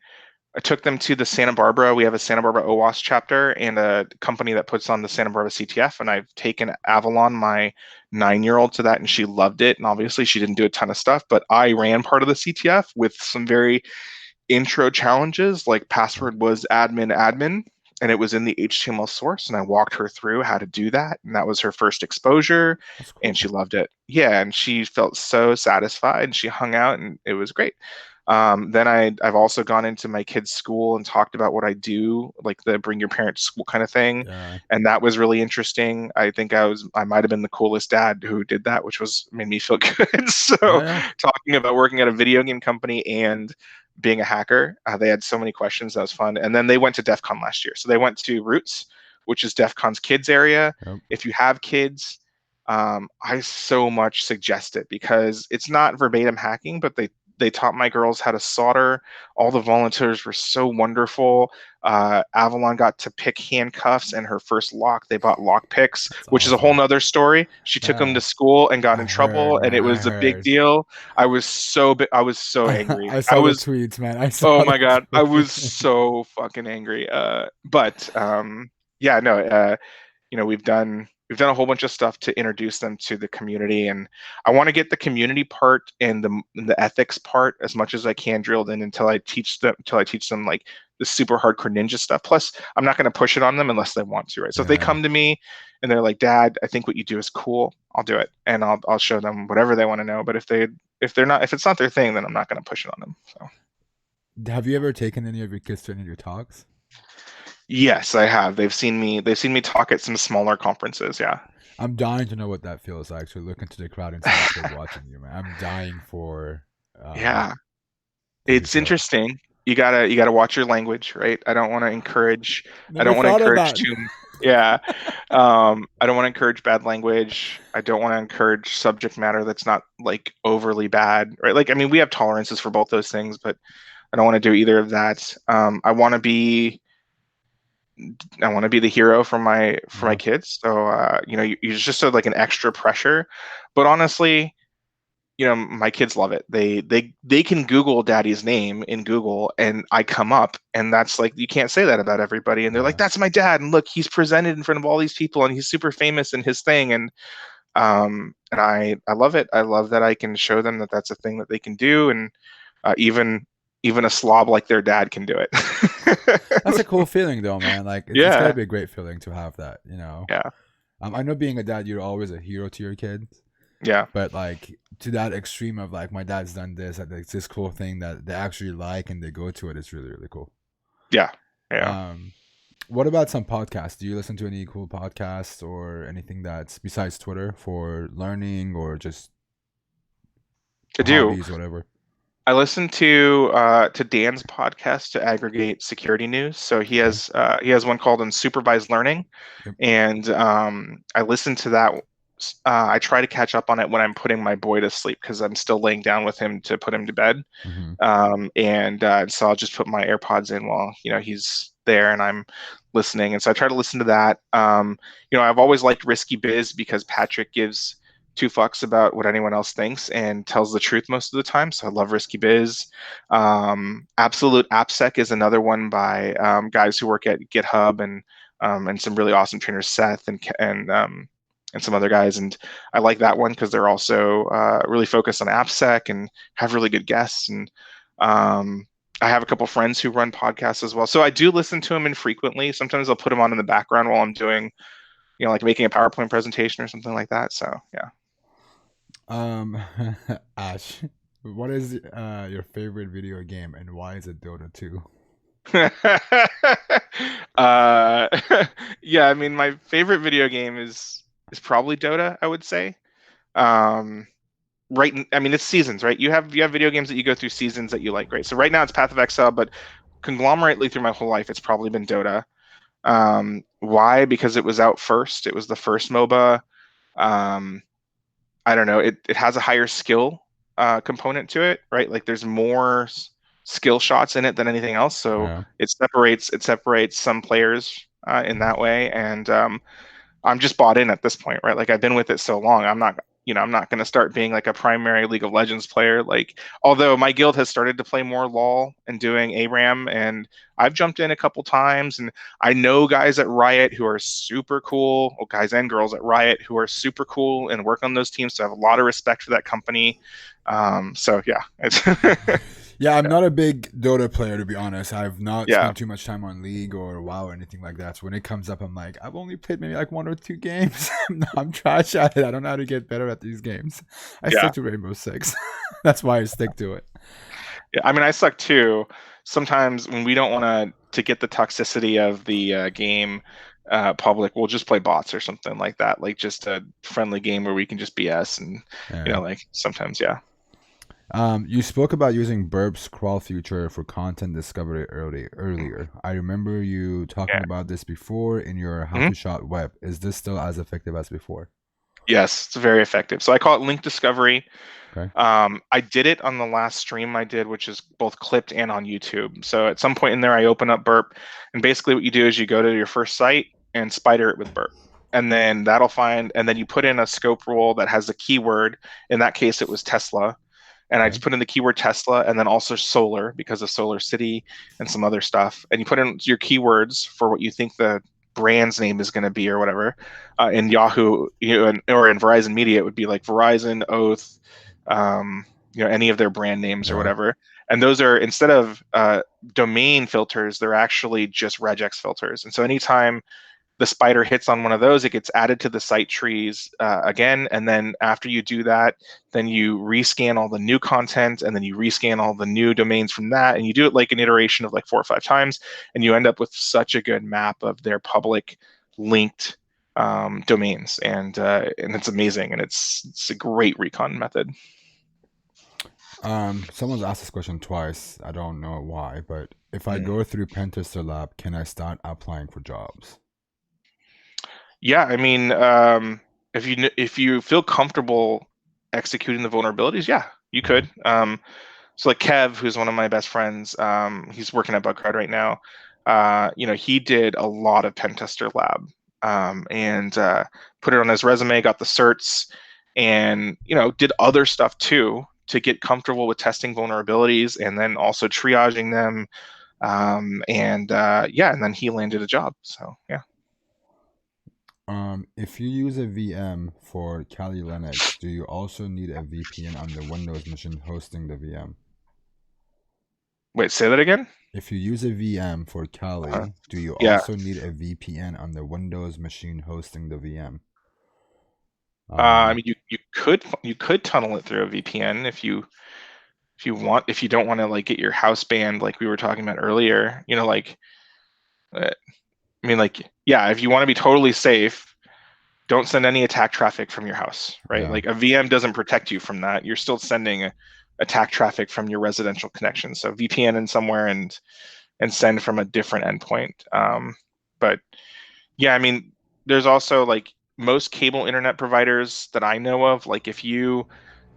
I took them to the Santa Barbara. We have a Santa Barbara OWASP chapter and a company that puts on the Santa Barbara CTF. And I've taken Avalon, my 9-year-old, to that, and she loved it. And obviously, she didn't do a ton of stuff, but I ran part of the CTF with some very intro challenges, like password was admin admin, and it was in the HTML source. And I walked her through how to do that. And that was her first exposure. That's And cool. she loved it. Yeah. And she felt so satisfied. And she hung out, and it was great. Then I've also gone into my kids' school and talked about what I do, like the bring your parents to school kind of thing, Yeah. and that was really interesting. I think I might have been the coolest dad who did that, which was made me feel good. So Yeah. Yeah. talking about working at a video game company and being a hacker, they had so many questions. That was fun. And then they went to Defcon last year, so they went to Roots, which is Defcon's kids area. Yep. If you have kids, I so much suggest it because it's not verbatim hacking, but They taught my girls how to solder. All the volunteers were so wonderful. Avalon got to pick handcuffs and her first lock. They bought lock picks, That's which is a whole awesome. nother story. She took them Yeah, to school and got I in heard, trouble, and man. it I was a big heard. deal. I was so angry. I I saw the was, tweets, man. I saw oh the my God, I was tweets. so fucking angry. But yeah, no, we've done a whole bunch of stuff to introduce them to the community, and I want to get the community part and the ethics part as much as I can drilled in until I teach them like the super hardcore ninja stuff. Plus, I'm not going to push it on them unless they want to, right? So if they Yeah. come to me and they're like, "Dad, I think what you do is cool," I'll do it, and I'll show them whatever they want to know. But if it's not their thing, then I'm not going to push it on them. So. Have you ever taken any of your kids to any of your talks? Yes, I have. They've seen me talk at some smaller conferences. Yeah. I'm dying to know what that feels like. So look into the crowd and see a kid watching you, man. I'm dying for Yeah. to do It's so. interesting. You gotta watch your language, right? I don't want to encourage. I Never don't want to thought of encourage that. too. Yeah. I don't want to encourage bad language. I don't want to encourage subject matter that's not like overly bad, right? Like, I mean, we have tolerances for both those things, but I don't want to do either of that. I want to be the hero for my Yeah. kids. So you just have like an extra pressure. But honestly, my kids love it. They can Google daddy's name in Google and I come up, and that's like, you can't say that about everybody. And they're like, Yeah. "That's my dad, and look, he's presented in front of all these people and he's super famous in his thing." And I love it. I love that I can show them that that's a thing that they can do, and even a slob like their dad can do it. That's a cool feeling, though, man. Like it's gotta Yeah. be a great feeling to have that, you know. Yeah. I know being a dad, you're always a hero to your kids, Yeah. but like to that extreme of like my dad's done this, like it's this cool thing that they actually like and they go to it. It's really really cool. Yeah. Yeah. What about some podcasts? Do you listen to any cool podcasts or anything that's besides Twitter for learning or just To do. hobbies, whatever? I listen to Dan's podcast to aggregate security news. So he Okay. has one called Unsupervised Learning, Yep. and I listen to that. I try to catch up on it when I'm putting my boy to sleep because I'm still laying down with him to put him to bed. Mm-hmm. And so I'll just put my AirPods in while he's there and I'm listening. And so I try to listen to that. I've always liked Risky Biz because Patrick gives two fucks about what anyone else thinks and tells the truth most of the time. So I love Risky Biz. Absolute AppSec is another one by guys who work at GitHub and some really awesome trainers, Seth and some other guys. And I like that one because they're also really focused on AppSec and have really good guests. And I have a couple friends who run podcasts as well. So I do listen to them infrequently. Sometimes I'll put them on in the background while I'm doing, like making a PowerPoint presentation or something like that. So yeah. Ash, what is your favorite video game and why is it Dota 2? Yeah, I mean, my favorite video game is probably Dota, I would say. It's seasons, right? You have video games that you go through seasons that you like, right? So right now it's Path of Exile, but conglomerately through my whole life, it's probably been Dota. Why? Because it was out first. It was the first MOBA. I don't know. It has a higher skill component to it, right? Like there's more skill shots in it than anything else, so Yeah. it separates some players in that way. And I'm just bought in at this point, right? Like I've been with it so long. I'm not going to start being like a primary League of Legends player. Like, although my guild has started to play more LoL and doing ARAM, and I've jumped in a couple times, and I know guys at Riot who are super cool, well, guys and girls at Riot who are super cool and work on those teams. So I have a lot of respect for that company. So yeah, it's Yeah, I'm not a big Dota player to be honest. I've not yeah, spent too much time on League or WoW or anything like that. So when it comes up, I'm like, I've only played maybe like 1 or 2 games. I'm trash at it. I don't know how to get better at these games. I yeah. stick to Rainbow Six. That's why I stick to it. Yeah, I mean, I suck too. Sometimes when we don't want to get the toxicity of the game public, we'll just play bots or something like that, like just a friendly game where we can just BS and Yeah. like sometimes, yeah. You spoke about using Burp's crawl feature for content discovery earlier. I remember you talking Yeah. about this before in your How Mhm. to Shot web. Is this still as effective as before? Yes, it's very effective. So I call it link discovery. Okay. I did it on the last stream I did, which is both clipped and on YouTube. So at some point in there, I open up Burp, and basically what you do is you go to your first site and spider it with Burp. And then that'll find, and then you put in a scope rule that has the keyword. In that case, it was Tesla. And I Okay. just put in the keyword Tesla and then also solar because of Solar City and some other stuff. And you put in your keywords for what you think the brand's name is going to be or whatever. In Yahoo, or in Verizon Media, it would be like Verizon, Oath, any of their brand names or Yeah. whatever. And those are, instead of domain filters, they're actually just regex filters. And so anytime the spider hits on one of those, it gets added to the site trees again. And then after you do that, then you rescan all the new content, and then you rescan all the new domains from that. And you do it like an iteration of like 4 or 5 times. And you end up with such a good map of their public linked domains. And it's amazing. And it's a great recon method. Someone's asked this question twice. I don't know why, but if I Mm. go through Pentester Lab, can I start applying for jobs? Yeah, I mean, if you feel comfortable executing the vulnerabilities, yeah, you could. So like Kev, who's one of my best friends, he's working at Bugcrowd right now. He did a lot of pen tester lab, and put it on his resume, got the certs, and did other stuff too to get comfortable with testing vulnerabilities and then also triaging them. And then he landed a job. So yeah. If you use a VM for Kali Linux, do you also need a VPN on the Windows machine hosting the VM? Wait, say that again. If you use a VM for Uh, Kali, do you yeah. also need a VPN on the Windows machine hosting the VM? I mean, you could tunnel it through a VPN if you don't want to like get your house banned, like we were talking about earlier. Yeah, if you want to be totally safe, don't send any attack traffic from your house, right? Yeah. Like a VM doesn't protect you from that. You're still sending attack traffic from your residential connection. So VPN in somewhere and send from a different endpoint. But yeah, I mean, there's also like most cable internet providers that I know of, like if you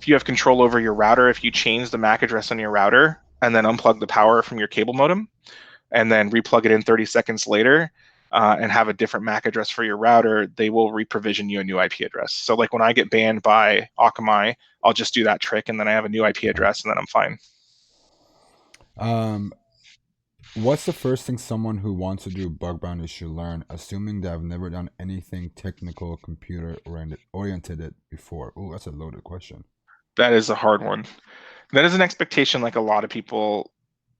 have control over your router, if you change the MAC address on your router and then unplug the power from your cable modem and then replug it in 30 seconds later, and have a different MAC address for your router, they will reprovision you a new IP address. So like when I get banned by Akamai, I'll just do that trick and then I have a new IP address and then I'm fine. Um, what's the first thing someone who wants to do bug bounty should learn, assuming they have never done anything technical, computer oriented it before? Oh, that's a loaded question. That is a hard one. That is an expectation like a lot of people,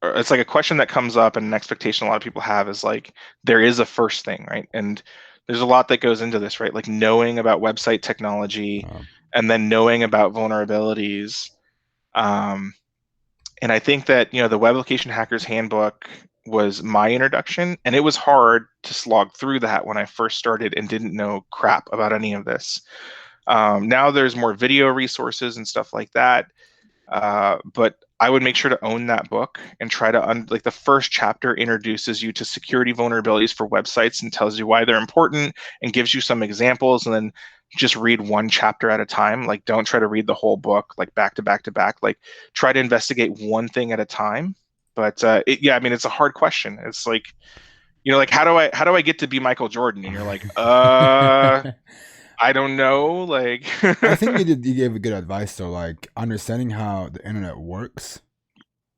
or it's like a question that comes up and an expectation a lot of people have is like, there is a first thing, right? And there's a lot that goes into this, right? Like knowing about website technology and then knowing about vulnerabilities. And I think that, the Web Application Hackers Handbook was my introduction, and it was hard to slog through that when I first started and didn't know crap about any of this. Now there's more video resources and stuff like that. But I would make sure to own that book and try to like the first chapter introduces you to security vulnerabilities for websites and tells you why they're important and gives you some examples, and then just read one chapter at a time. Like don't try to read the whole book like back to back to back. Like try to investigate one thing at a time. But I mean, it's a hard question. It's like, like how do I get to be Michael Jordan? And you're like, I don't know. Like I think you gave a good advice though. Like understanding how the internet works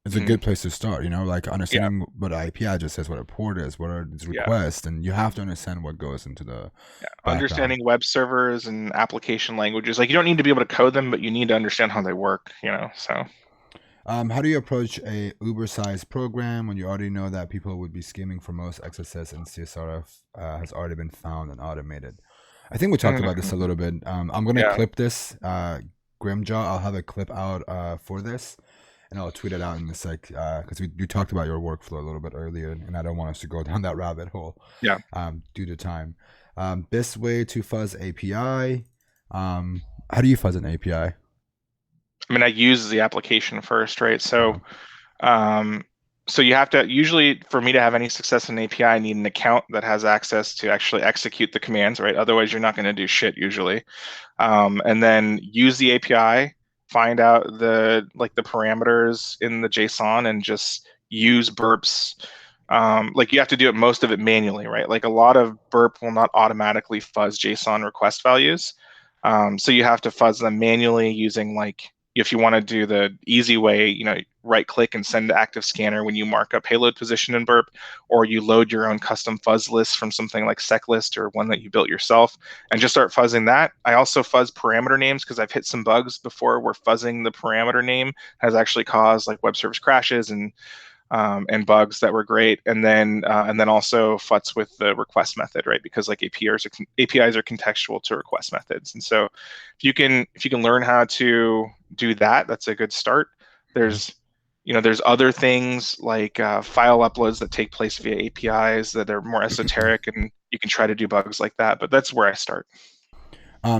is a Mhm. good place to start. Like Yeah, understanding what an IP address is, what a port is, what are its yeah. requests, and you have to understand what goes into the background. Understanding web servers and application languages. Like you don't need to be able to code them, but you need to understand how they work, so. How do you approach a Uber-sized program when you already know that people would be scheming for most XSS and CSRF has already been found and automated? I think we talked about this a little bit. I'm gonna Yeah. clip this, Grimjaw. I'll have a clip out for this, and I'll tweet it out in a sec because you talked about your workflow a little bit earlier, and I don't want us to go down that rabbit hole. Yeah. Due to time. Best way to fuzz API. How do you fuzz an API? I mean, I use the application first, right? So, So you have to, usually for me to have any success in an API, I need an account that has access to actually execute the commands, right? Otherwise, you're not going to do shit usually. And then use the API, find out the parameters in the JSON, and just use burps. Like you have to do most of it manually, right? Like a lot of burp will not automatically fuzz JSON request values. So you have to fuzz them manually using, like, if you want to do the easy way, right click and send to active scanner when you mark up payload position in burp, or you load your own custom fuzz list from something like seclist or one that you built yourself and just start fuzzing that. I also fuzz parameter names because I've hit some bugs before where fuzzing the parameter name has actually caused like web service crashes and bugs that were great. And then also futz with the request method, right? Because like APIs are contextual to request methods. And so if you can learn how to do that, that's a good start. There's other things like file uploads that take place via APIs that are more esoteric, and you can try to do bugs like that. But that's where I start.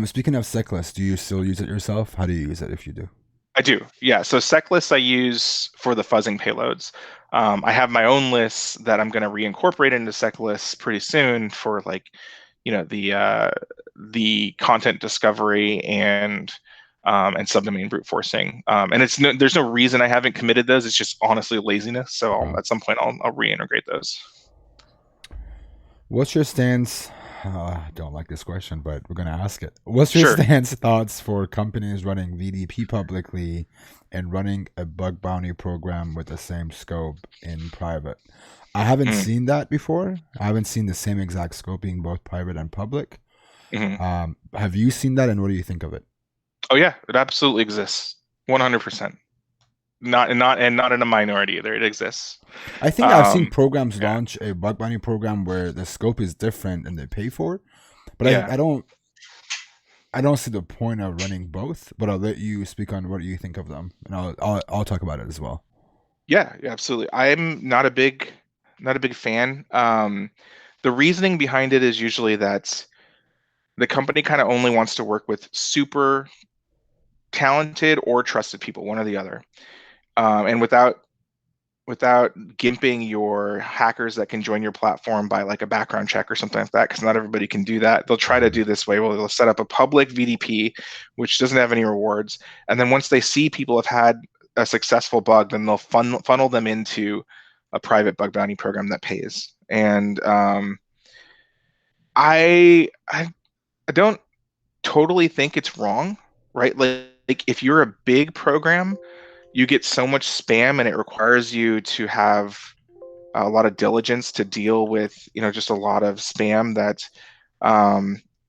Speaking of Seclist, do you still use it yourself? How do you use it if you do? I do, yeah. So seclists I use for the fuzzing payloads. I have my own lists that I'm going to reincorporate into seclists pretty soon for like, the content discovery and subdomain brute forcing. And there's no reason I haven't committed those. It's just honestly laziness. So at some point I'll reintegrate those. What's your stance? I don't like this question, but we're gonna ask it. What's your stance thoughts for companies running VDP publicly and running a bug bounty program with the same scope in private? I haven't seen that before. I haven't seen the same exact scope being both private and public. Have you seen that, and what do you think of it? Oh yeah, it absolutely exists, 100%. Not in a minority either. It exists. I think I've seen programs launch a bug bounty program where the scope is different and they pay for it, but I don't see the point of running both. But I'll let you speak on what you think of them, and I'll talk about it as well. Yeah, absolutely. I'm not a big fan. The reasoning behind it is usually that the company kind of only wants to work with super talented or trusted people, one or the other. And without gimping your hackers that can join your platform by like a background check or something like that, because not everybody can do that. They'll try to do this way. Well, they'll set up a public VDP, which doesn't have any rewards. And then once they see people have had a successful bug, then they'll funnel them into a private bug bounty program that pays. And I don't totally think it's wrong, right? Like if you're a big program, you get so much spam and it requires you to have a lot of diligence to deal with, just a lot of spam that,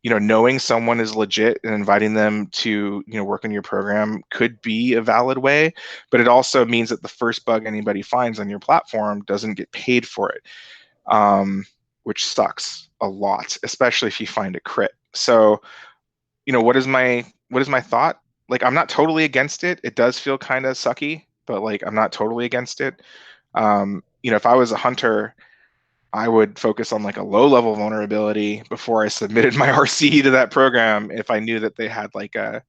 knowing someone is legit and inviting them to, work on your program could be a valid way, but it also means that the first bug anybody finds on your platform doesn't get paid for it, which sucks a lot, especially if you find a crit. So, what is my thought? Like, I'm not totally against it. It does feel kind of sucky, but like, I'm not totally against it. If I was a hunter, I would focus on like a low level vulnerability before I submitted my RC to that program if I knew that they had like a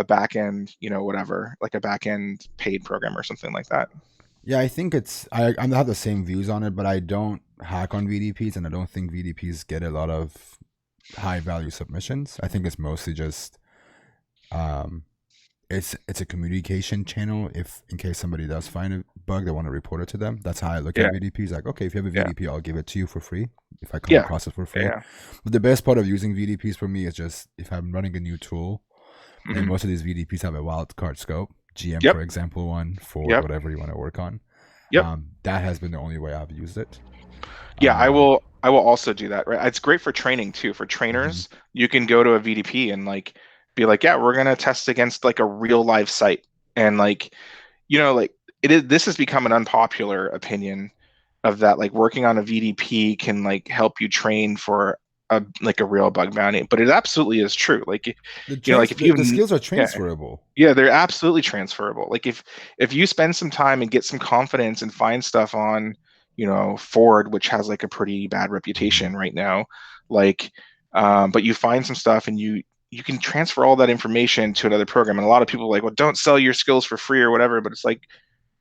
back end, whatever, like a back end paid program or something like that. Yeah, I think I have the same views on it, but I don't hack on VDPs, and I don't think VDPs get a lot of high value submissions. I think it's mostly just it's a communication channel. If in case somebody does find a bug, they want to report it to them. That's how I look at VDPs. Like, okay, if you have a VDP, I'll give it to you for free if I come across it for free. But the best part of using VDPs for me is just if I'm running a new tool, and most of these VDPs have a wildcard scope. GM, for example, one for whatever you want to work on. That has been the only way I've used it. Yeah, I will also do that. Right, it's great for training too. For trainers, you can go to a VDP and like be like, yeah, we're gonna test against like a real live site, and like, like this has become an unpopular opinion of that. Like working on a VDP can like help you train for a real bug bounty, but it absolutely is true. Like, if you the skills are transferable. Yeah, they're absolutely transferable. Like if you spend some time and get some confidence and find stuff on, Ford, which has like a pretty bad reputation right now, like, but you find some stuff and you can transfer all that information to another program. And a lot of people are like, well, don't sell your skills for free or whatever. But it's like,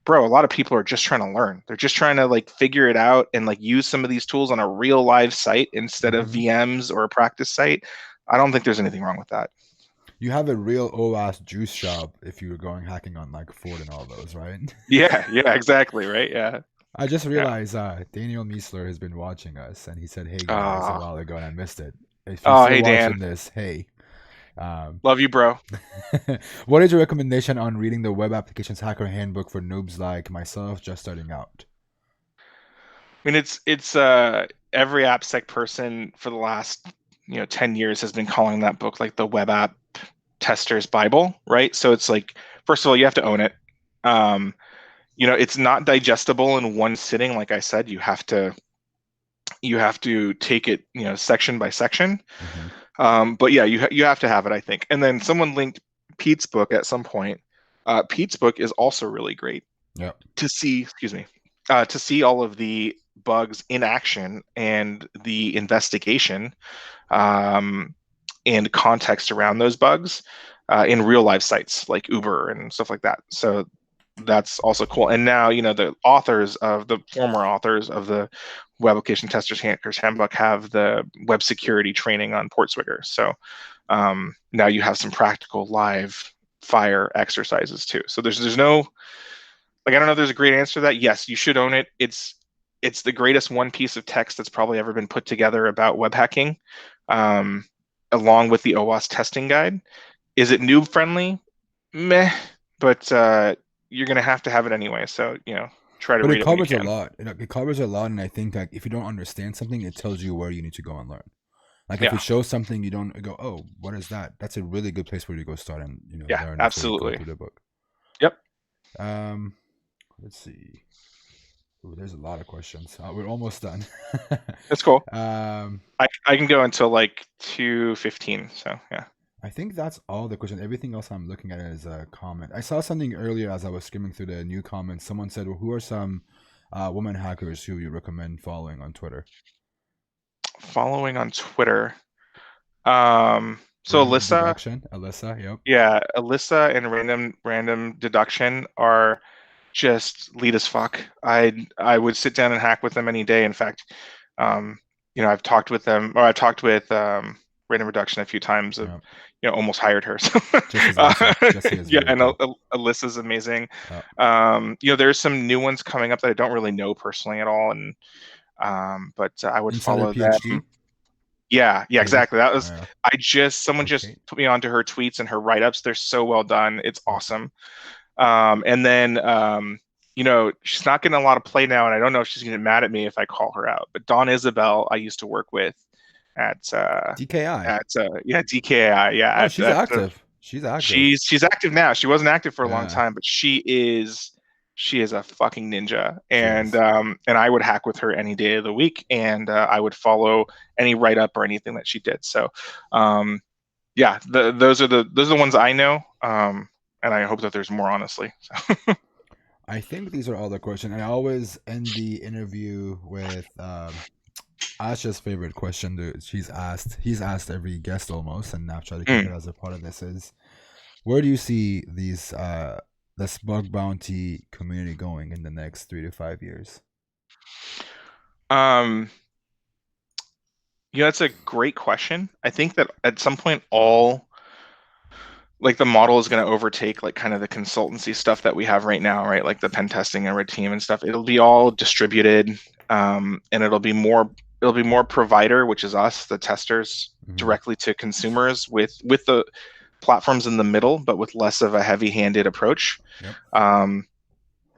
bro, a lot of people are just trying to learn. They're just trying to like figure it out and like use some of these tools on a real live site instead of VMs or a practice site. I don't think there's anything wrong with that. You have a real OWASP juice shop if you were going hacking on like Ford and all those, right? Yeah, exactly, right? Yeah. I just realized Daniel Miesler has been watching us, and he said, "Hey guys," a while ago, and I missed it. If you're still hey, watching Dan. this, hey. Love you, bro. What is your recommendation on reading the Web Applications Hacker Handbook for noobs like myself just starting out? I mean, it's every AppSec person for the last 10 years has been calling that book like the web app tester's Bible, right? So it's like, first of all, you have to own it. It's not digestible in one sitting. Like I said, you have to take it, section by section. But yeah, you have to have it, I think. And then someone linked Pete's book at some point. Pete's book is also really great. Yep. To see all of the bugs in action and the investigation and context around those bugs in real life sites like Uber and stuff like that. So that's also cool. And now, the former authors of the Web Application Testers Hackers Handbook have the web security training on Portswigger. So now you have some practical live fire exercises too. So there's no, like, I don't know if there's a great answer to that. Yes, you should own it. It's the greatest one piece of text that's probably ever been put together about web hacking, along with the OWASP testing guide. Is it noob friendly? Meh, but you're gonna have to have it anyway. So try to read it. But it covers a lot. It covers a lot, and I think that if you don't understand something, it tells you where you need to go and learn. Like if it shows something, you don't go, "Oh, what is that?" That's a really good place where you go start and learn. Absolutely. Go through the book. Yep. Let's see. Ooh, there's a lot of questions. We're almost done. That's cool. I can go until like 2:15. So yeah. I think that's all the questions. Everything else I'm looking at is a comment. I saw something earlier as I was skimming through the new comments. Someone said, well, who are some women hackers who you recommend following on Twitter? Following on Twitter. So Alyssa, yep. Yeah, Alyssa and Random Deduction are just lead as fuck. I would sit down and hack with them any day. In fact, I've talked with them, or I've talked with Random Reduction a few times. Almost hired her. So. And Alyssa's amazing. There's some new ones coming up that I don't really know personally at all, and but I would follow them. Yeah, exactly. That was someone just put me onto her tweets and her write-ups. They're so well done. It's awesome. And then she's not getting a lot of play now, and I don't know if she's gonna get mad at me if I call her out. But Dawn Isabel, I used to work with at DKI. DKI. Yeah. She's active. She's active. She's active now. She wasn't active for a long time, but she is a fucking ninja. And I would hack with her any day of the week, and I would follow any write up or anything that she did. So those are the ones I know. And I hope that there's more, honestly. So. I think these are all the questions. I always end the interview with Asha's favorite question that he's asked every guest almost, and I've tried to keep it as a part of this is, where do you see these this bug bounty community going in the next 3 to 5 years? That's a great question. I think that at some point the model is going to overtake like kind of the consultancy stuff that we have right now, right? Like the pen testing and red team and stuff. It'll be all distributed, and it'll be more provider, which is us, the testers, directly to consumers with the platforms in the middle, but with less of a heavy-handed approach. Yep.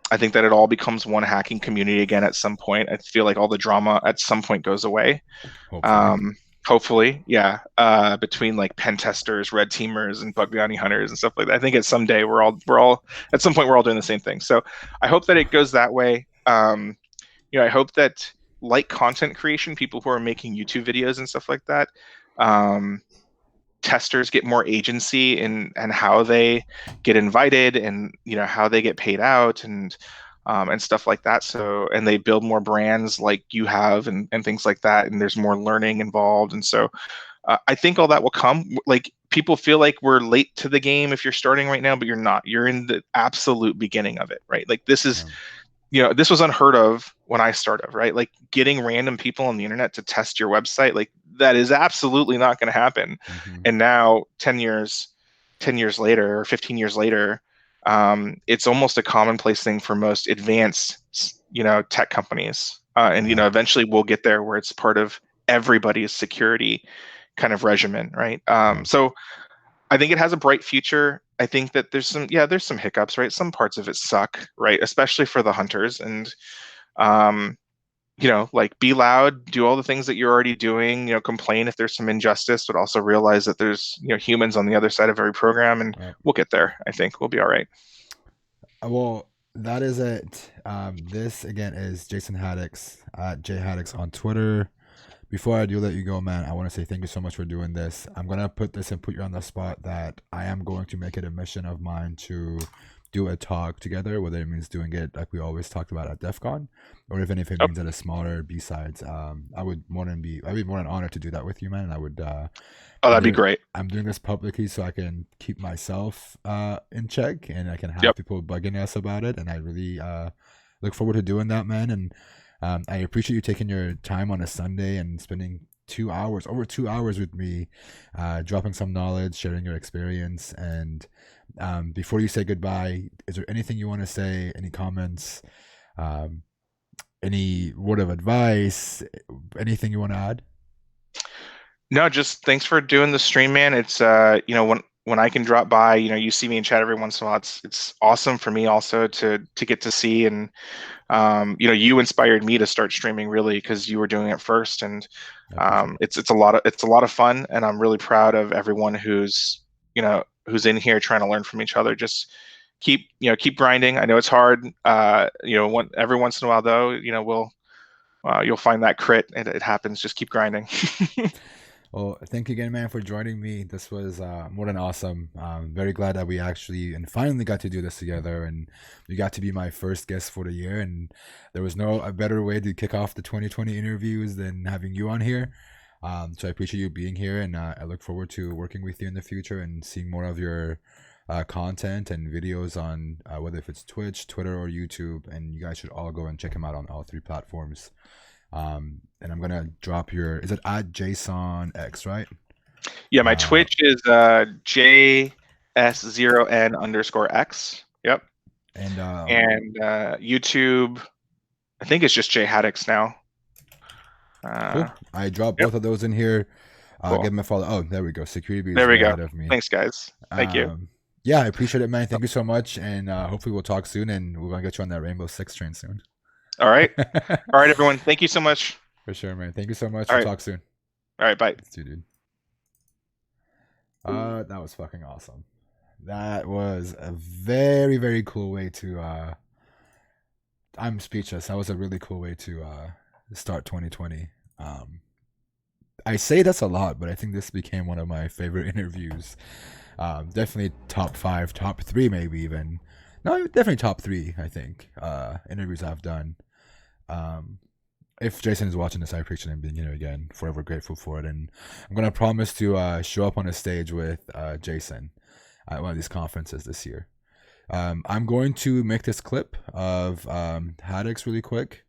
I think that it all becomes one hacking community again at some point. I feel like all the drama at some point goes away. Hopefully, yeah. Between like pen testers, red teamers, and bug bounty hunters and stuff like that. I think at someday we're all at some point we're all doing the same thing. So I hope that it goes that way. I hope that like content creation, people who are making YouTube videos and stuff like that, testers get more agency in how they get invited and how they get paid out and stuff like that. So, and they build more brands like you have and things like that. And there's more learning involved. And so I think all that will come. Like people feel like we're late to the game if you're starting right now, but you're not. You're in the absolute beginning of it, right? Like this is, this was unheard of when I started, right? Like getting random people on the internet to test your website, like that is absolutely not going to happen. And now 10 years later or 15 years later, it's almost a commonplace thing for most advanced, tech companies. And, eventually we'll get there where it's part of everybody's security kind of regimen, right? So I think it has a bright future. I think that there's some hiccups, right? Some parts of it suck, right? Especially for the hunters. And, like be loud, do all the things that you're already doing, complain if there's some injustice, but also realize that there's, humans on the other side of every program, and we'll get there. I think we'll be all right. Well, that is it. This again is Jason Haddix at jhaddix on Twitter. Before I do let you go, man, I want to say thank you so much for doing this. I'm going to put you on the spot that I am going to make it a mission of mine to do a talk together, whether it means doing it like we always talked about at Defcon, or even if it means at a smaller B-sides. I'd be more than honored to do that with you, man. And I would that'd be great. I'm doing this publicly so I can keep myself in check, and I can have people bugging us about it. And I really look forward to doing that, man. And I appreciate you taking your time on a Sunday and spending over 2 hours with me, dropping some knowledge, sharing your experience. And before you say goodbye, is there anything you want to say? Any comments? Any word of advice? Anything you want to add? No, just thanks for doing the stream, man. It's when I can drop by, you see me in chat every once in a while. It's awesome for me also to get to see, and you inspired me to start streaming really because you were doing it first, and it's a lot of fun, and I'm really proud of everyone who's in here trying to learn from each other. Just keep grinding. I know it's hard. Every once in a while though, you'll find that crit. It happens. Just keep grinding. Well, thank you again, man, for joining me. This was more than awesome. Very glad that we actually and finally got to do this together, and you got to be my first guest for the year, and there was a better way to kick off the 2020 interviews than having you on here. So I appreciate you being here, and I look forward to working with you in the future and seeing more of your content and videos on whether if it's Twitch, Twitter, or YouTube. And you guys should all go and check him out on all three platforms. And I'm gonna drop is it at JSONX, right? Yeah, my Twitch is JS0N_X. Yep. And YouTube, I think it's just jhaddix now. Cool. I dropped both of those in here. Cool. Give them a follow. Oh, there we go. Security there we go. Of me. Thanks, guys. Thank you. Yeah, I appreciate it, man. Thank you so much, and hopefully we'll talk soon, and we're gonna get you on that Rainbow Six train soon. All right. All right, everyone. Thank you so much. For sure, man. Thank you so much. We'll talk soon. All right, bye. See you, dude. That was fucking awesome. That was a very, very cool way to I'm speechless. That was a really cool way to start 2020. I say that's a lot, but I think this became one of my favorite interviews. Definitely top 5, top 3, maybe even. No, definitely top 3, I think, interviews I've done. If Jason is watching this, I appreciate him being here again. Forever grateful for it. And I'm going to promise to show up on a stage with Jason at one of these conferences this year. I'm going to make this clip of Haddix really quick,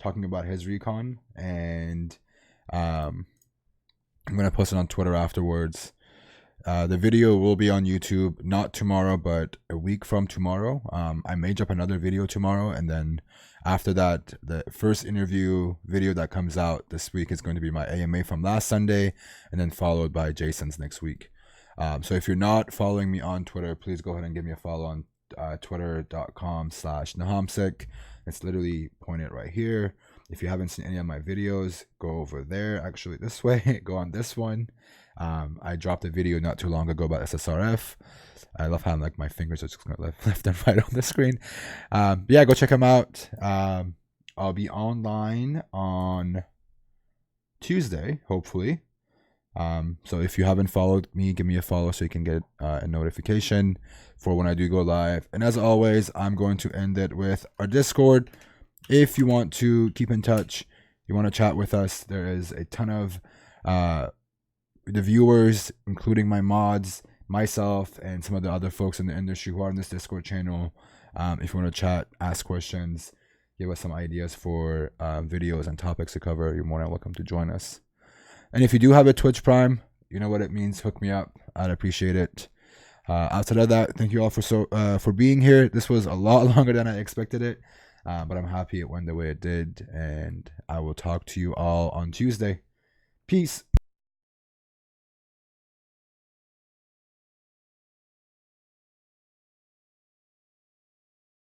talking about his Recon. And I'm going to post it on Twitter afterwards. The video will be on YouTube, not tomorrow, but a week from tomorrow. I may drop another video tomorrow, and then after that, the first interview video that comes out this week is going to be my AMA from last Sunday, and then followed by Jason's next week. So if you're not following me on Twitter, please go ahead and give me a follow on twitter.com/Nahamsec. It's literally pointed right here. If you haven't seen any of my videos, go over there. Actually, this way, go on this one. I dropped a video not too long ago about SSRF. I love how my fingers are just going left and right on the screen. Yeah, go check them out. I'll be online on Tuesday, hopefully. So if you haven't followed me, give me a follow so you can get a notification for when I do go live. And as always, I'm going to end it with our Discord. If you want to keep in touch, you want to chat with us, there is a ton of the viewers, including my mods, myself, and some of the other folks in the industry who are in this Discord channel. If you want to chat, ask questions, give us some ideas for videos and topics to cover, you're more than welcome to join us. And if you do have a Twitch Prime, you know what it means. Hook me up. I'd appreciate it. Outside of that, thank you all for being here. This was a lot longer than I expected it, but I'm happy it went the way it did. And I will talk to you all on Tuesday. Peace.